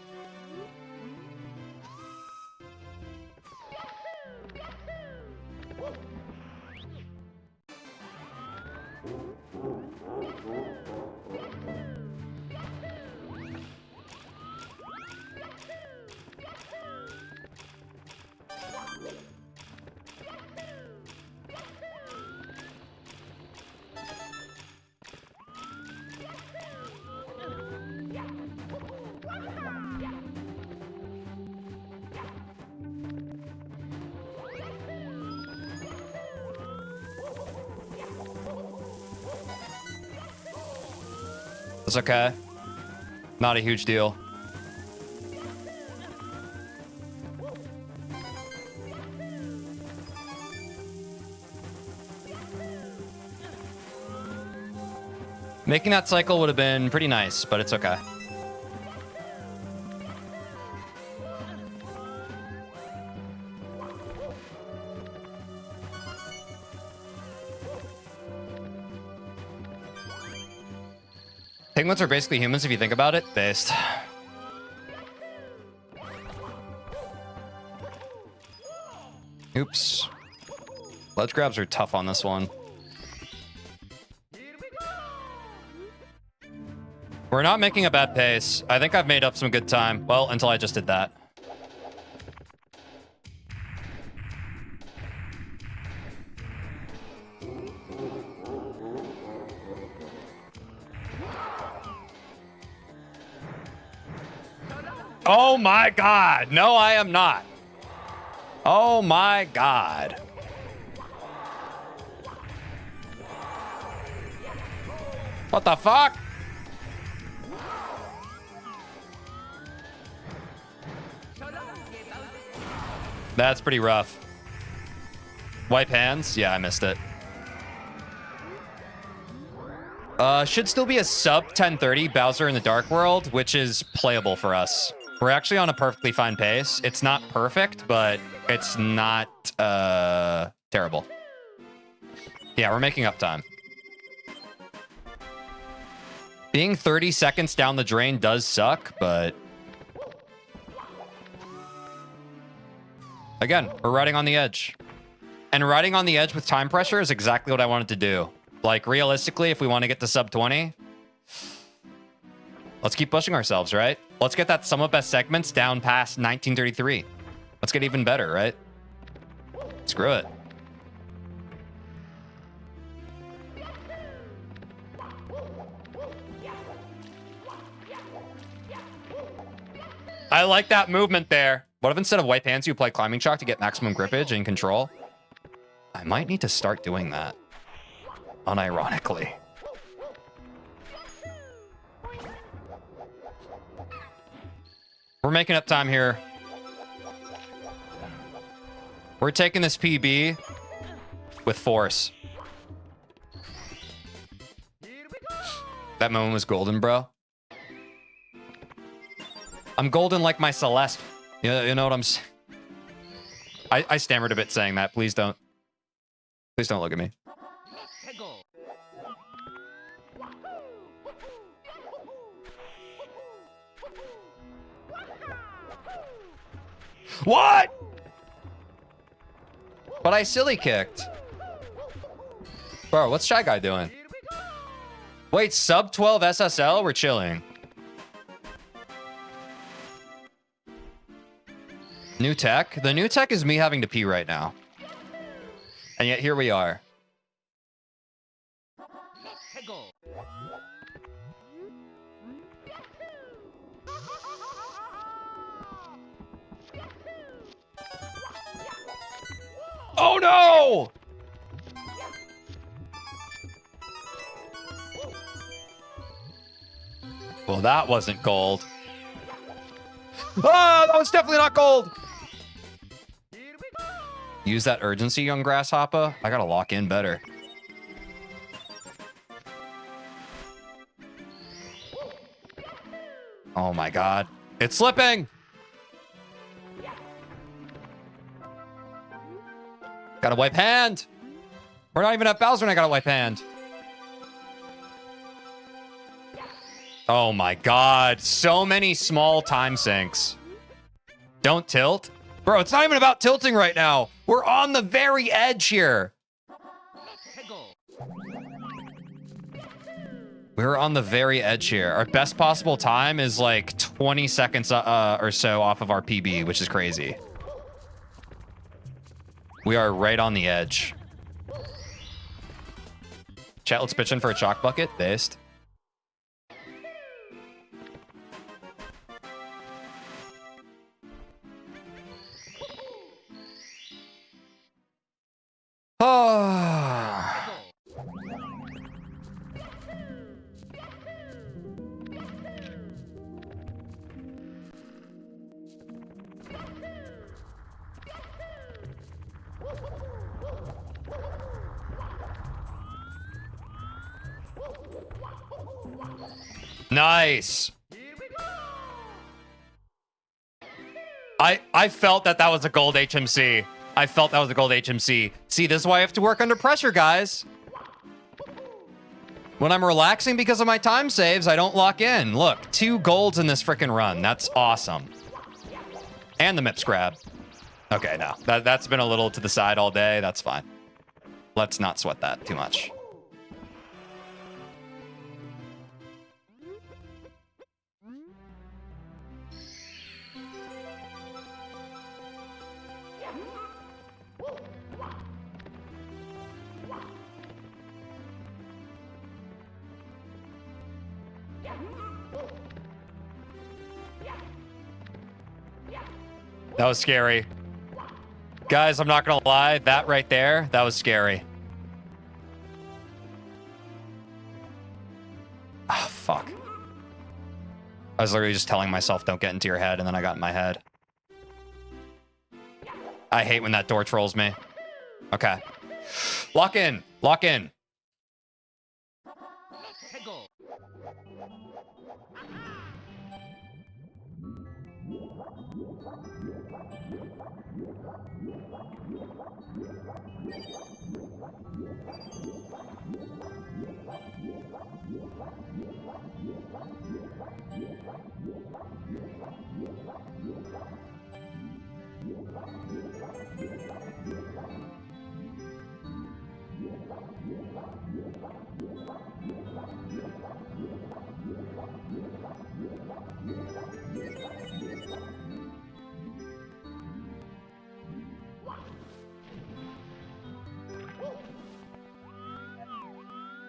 It's okay. Not a huge deal. Making that cycle would have been pretty nice, but it's okay. Penguins are basically humans if you think about it. Based. Oops. Ledge grabs are tough on this one. We're not making a bad pace. I think I've made up some good time. Well, until I just did that. Oh my god. No, I am not. Oh my god. What the fuck? That's pretty rough. Wipe hands? Yeah, I missed it. Should still be a sub 1030 Bowser in the Dark World, which is playable for us. We're actually on a perfectly fine pace. It's not perfect, but it's not terrible. Yeah, we're making up time. Being 30 seconds down the drain does suck, but again, we're riding on the edge. And riding on the edge with time pressure is exactly what I wanted to do. Like, realistically, if we want to get to sub 20, let's keep pushing ourselves, right? Let's get that sum of best segments down past 1933. Let's get even better, right? Screw it. I like that movement there. What if instead of wipe hands, you apply climbing shock to get maximum grippage and control? I might need to start doing that. Unironically. We're making up time here. We're taking this PB with force. That moment was golden, bro. I'm golden like my Celeste. You know what I'm saying? I stammered a bit saying that. Please don't. Please don't look at me. What? But I silly kicked. Bro, what's Shy Guy doing? Wait, sub 12 SSL? We're chilling. New tech? The new tech is me having to pee right now. And yet here we are. Oh no! Well, that wasn't gold. Oh, that was definitely not gold. Use that urgency, young grasshopper. I gotta lock in better. Oh my god. It's slipping! Gotta wipe hand! We're not even at Bowser and I gotta wipe hand. Oh my god. So many small time sinks. Don't tilt. Bro, it's not even about tilting right now. We're on the very edge here. We're on the very edge here. Our best possible time is like 20 seconds or so off of our PB, which is crazy. We are right on the edge. Chat, let's pitch in for a chalk bucket. Based. Oh. Nice. I felt that was a gold HMC. I felt that was a gold HMC. See, this is why I have to work under pressure, guys. When I'm relaxing because of my time saves, I don't lock in. Look, 2 golds in this freaking run. That's awesome. And the MIPS grab. Okay, no. That's been a little to the side all day. That's fine. Let's not sweat that too much. That was scary. Guys, I'm not gonna lie. That right there, that was scary. Ah, fuck. I was literally just telling myself, don't get into your head, and then I got in my head. I hate when that door trolls me. Okay. Lock in. Lock in.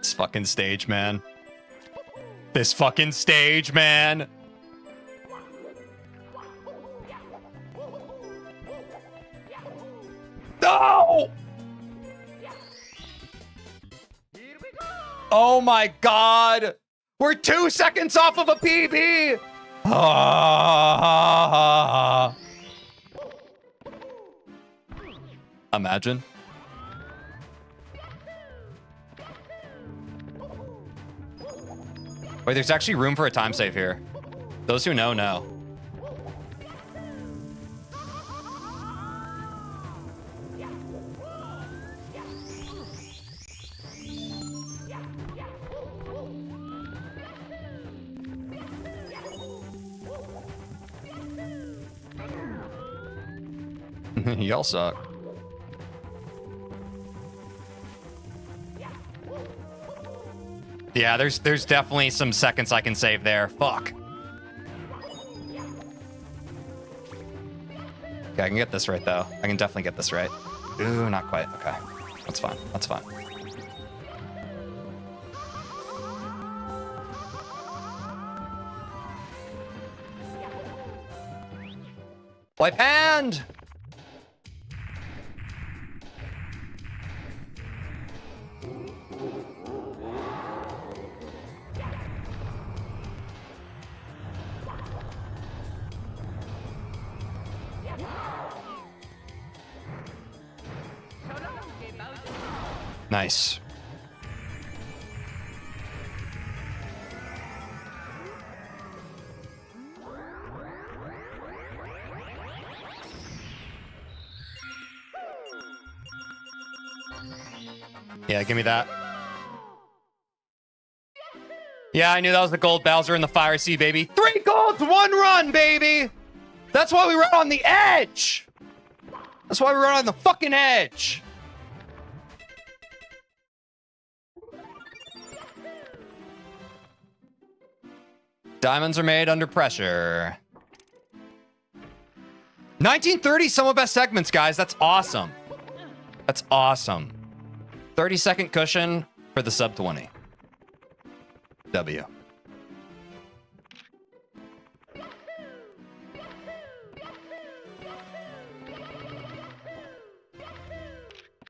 This fucking stage, man. This fucking stage, man. No! Oh my god! We're 2 seconds off of a PB! Imagine. Wait, there's actually room for a time save here. Those who know, know. Y'all suck. Yeah, there's definitely some seconds I can save there. Fuck. Okay, I can get this right, though. I can definitely get this right. Ooh, not quite. Okay. That's fine. That's fine. Wipe hand! Nice. Yeah, give me that. Yeah, I knew that was the gold Bowser in the Fire Sea, baby. 3 golds, 1 run, baby! That's why we run on the edge! That's why we run on the fucking edge! Diamonds are made under pressure. 1930, some of best segments, guys. That's awesome. That's awesome. 30-second cushion for the sub 20. W.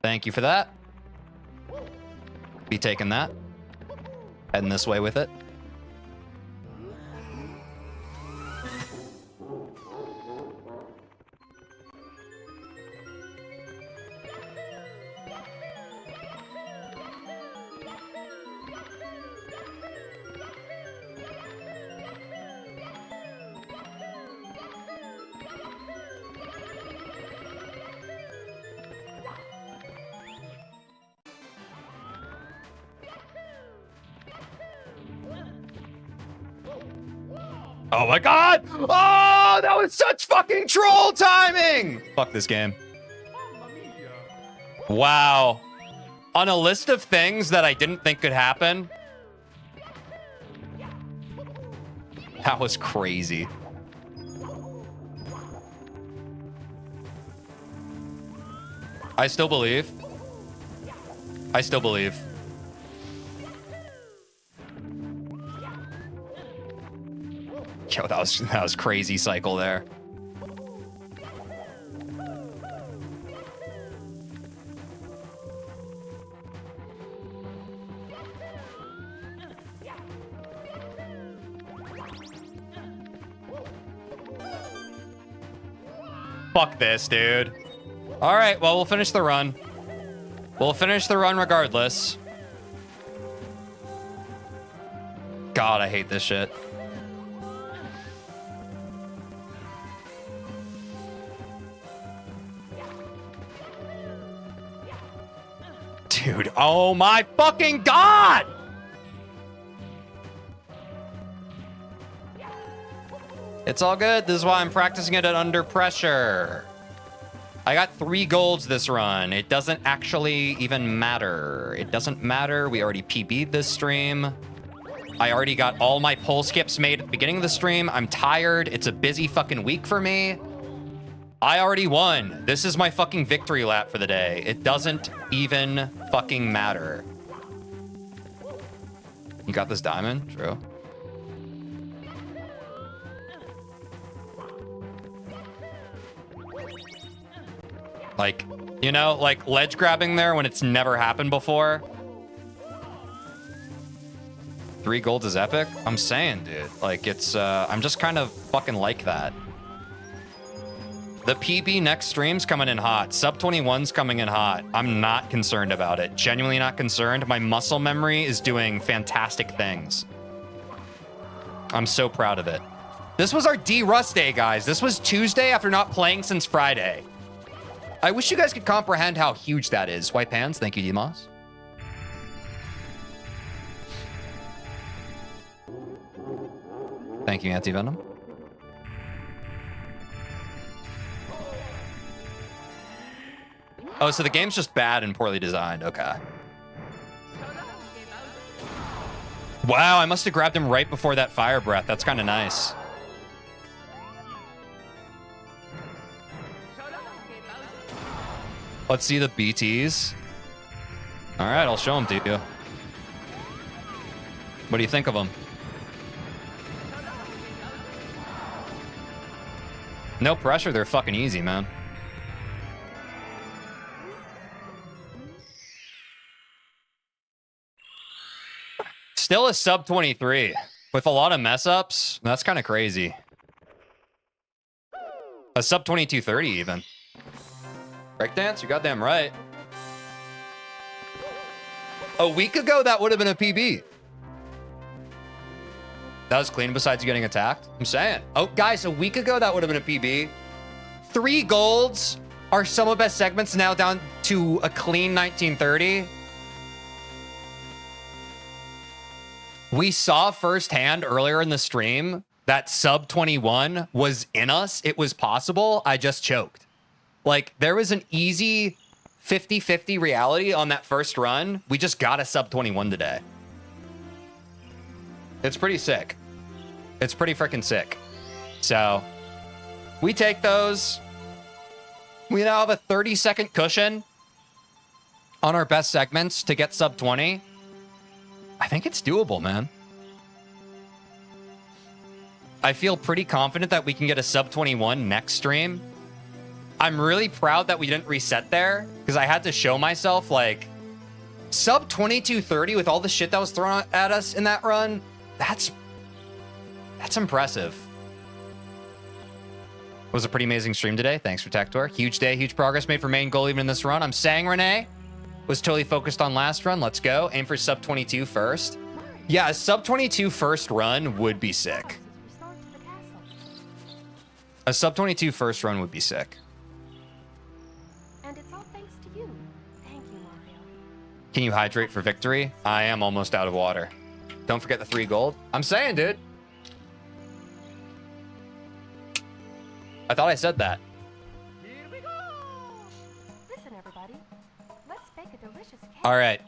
Thank you for that. Be taking that. Heading this way with it. Oh my god! Oh, that was such fucking troll timing! Fuck this game. Wow. On a list of things that I didn't think could happen, that was crazy. I still believe. I still believe. Yo, that was crazy cycle there. Fuck this, dude. All right, well, we'll finish the run. We'll finish the run regardless. God, I hate this shit. Dude, oh my fucking god! It's all good. This is why I'm practicing it under pressure. I got 3 golds this run. It doesn't actually even matter. It doesn't matter. We already PB'd this stream. I already got all my pole skips made at the beginning of the stream. I'm tired. It's a busy fucking week for me. I already won. This is my fucking victory lap for the day. It doesn't even fucking matter. You got this diamond? True. Like, you know, like ledge grabbing there when it's never happened before. 3 golds is epic. I'm saying, dude. Like, it's, I'm just kind of fucking like that. The PB next stream's coming in hot. Sub 21's coming in hot. I'm not concerned about it. Genuinely not concerned. My muscle memory is doing fantastic things. I'm so proud of it. This was our D-Rust day, guys. This was Tuesday after not playing since Friday. I wish you guys could comprehend how huge that is. Wipe hands. Thank you, Demos. Thank you, Anti-Venom. Oh, so the game's just bad and poorly designed. Okay. Wow, I must have grabbed him right before that fire breath. That's kind of nice. Let's see the BTs. All right, I'll show them to you. What do you think of them? No pressure. They're fucking easy, man. Still a sub 23 with a lot of mess ups. That's kind of crazy. A sub 22.30 even. Breakdance? You goddamn right. A week ago, that would have been a PB. That was clean besides you getting attacked. I'm saying. Oh, guys, a week ago, that would have been a PB. 3 golds. Our sum of best segments now down to a clean 1930. We saw firsthand earlier in the stream that sub 21 was in us. It was possible. I just choked. Like, there was an easy 50-50 reality on that first run. We just got a sub 21 today. It's pretty sick. It's pretty freaking sick. So, we take those. We now have a 30-second cushion on our best segments to get sub 20. I think it's doable, man. I feel pretty confident that we can get a sub 21 next stream. I'm really proud that we didn't reset there because I had to show myself like sub 22.30 with all the shit that was thrown at us in that run. That's impressive. It was a pretty amazing stream today. Thanks for Tech Tour. Huge day, huge progress made for main goal even in this run. I'm saying Renee was totally focused on last run. Let's go. Aim for sub 22 first. Yeah, a sub 22 first run would be sick. A sub 22 first run would be sick. And it's all thanks to you. Thank you, Mario. Can you hydrate for victory? I am almost out of water. Don't forget the 3 gold. I'm saying, dude. I thought I said that. Here we go! Listen, everybody. Let's bake a delicious cake All right.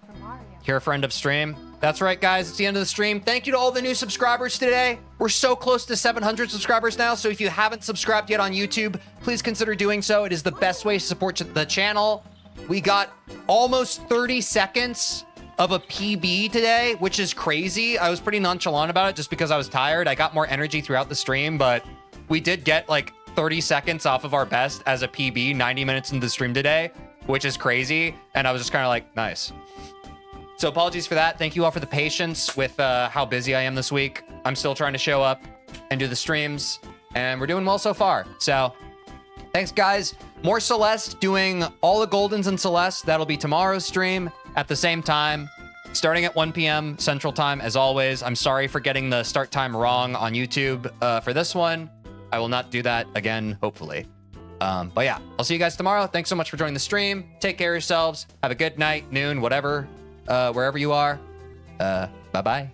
for Mario. Here for end of stream. That's right, guys. It's the end of the stream. Thank you to all the new subscribers today. We're so close to 700 subscribers now, so if you haven't subscribed yet on YouTube, please consider doing so. It is the best way to support the channel. We got almost 30 seconds of a PB today, which is crazy. I was pretty nonchalant about it just because I was tired. I got more energy throughout the stream, but we did get like 30 seconds off of our best as a PB 90 minutes into the stream today, which is crazy. And I was just kind of like, nice. So apologies for that. Thank you all for the patience with how busy I am this week. I'm still trying to show up and do the streams, and we're doing well so far. So thanks, guys. More Celeste, doing all the Goldens and Celeste. That'll be tomorrow's stream at the same time, starting at 1 p.m. Central Time, as always. I'm sorry for getting the start time wrong on YouTube for this one. I will not do that again, hopefully. But yeah, I'll see you guys tomorrow. Thanks so much for joining the stream. Take care of yourselves. Have a good night, noon, whatever, wherever you are. Bye-bye.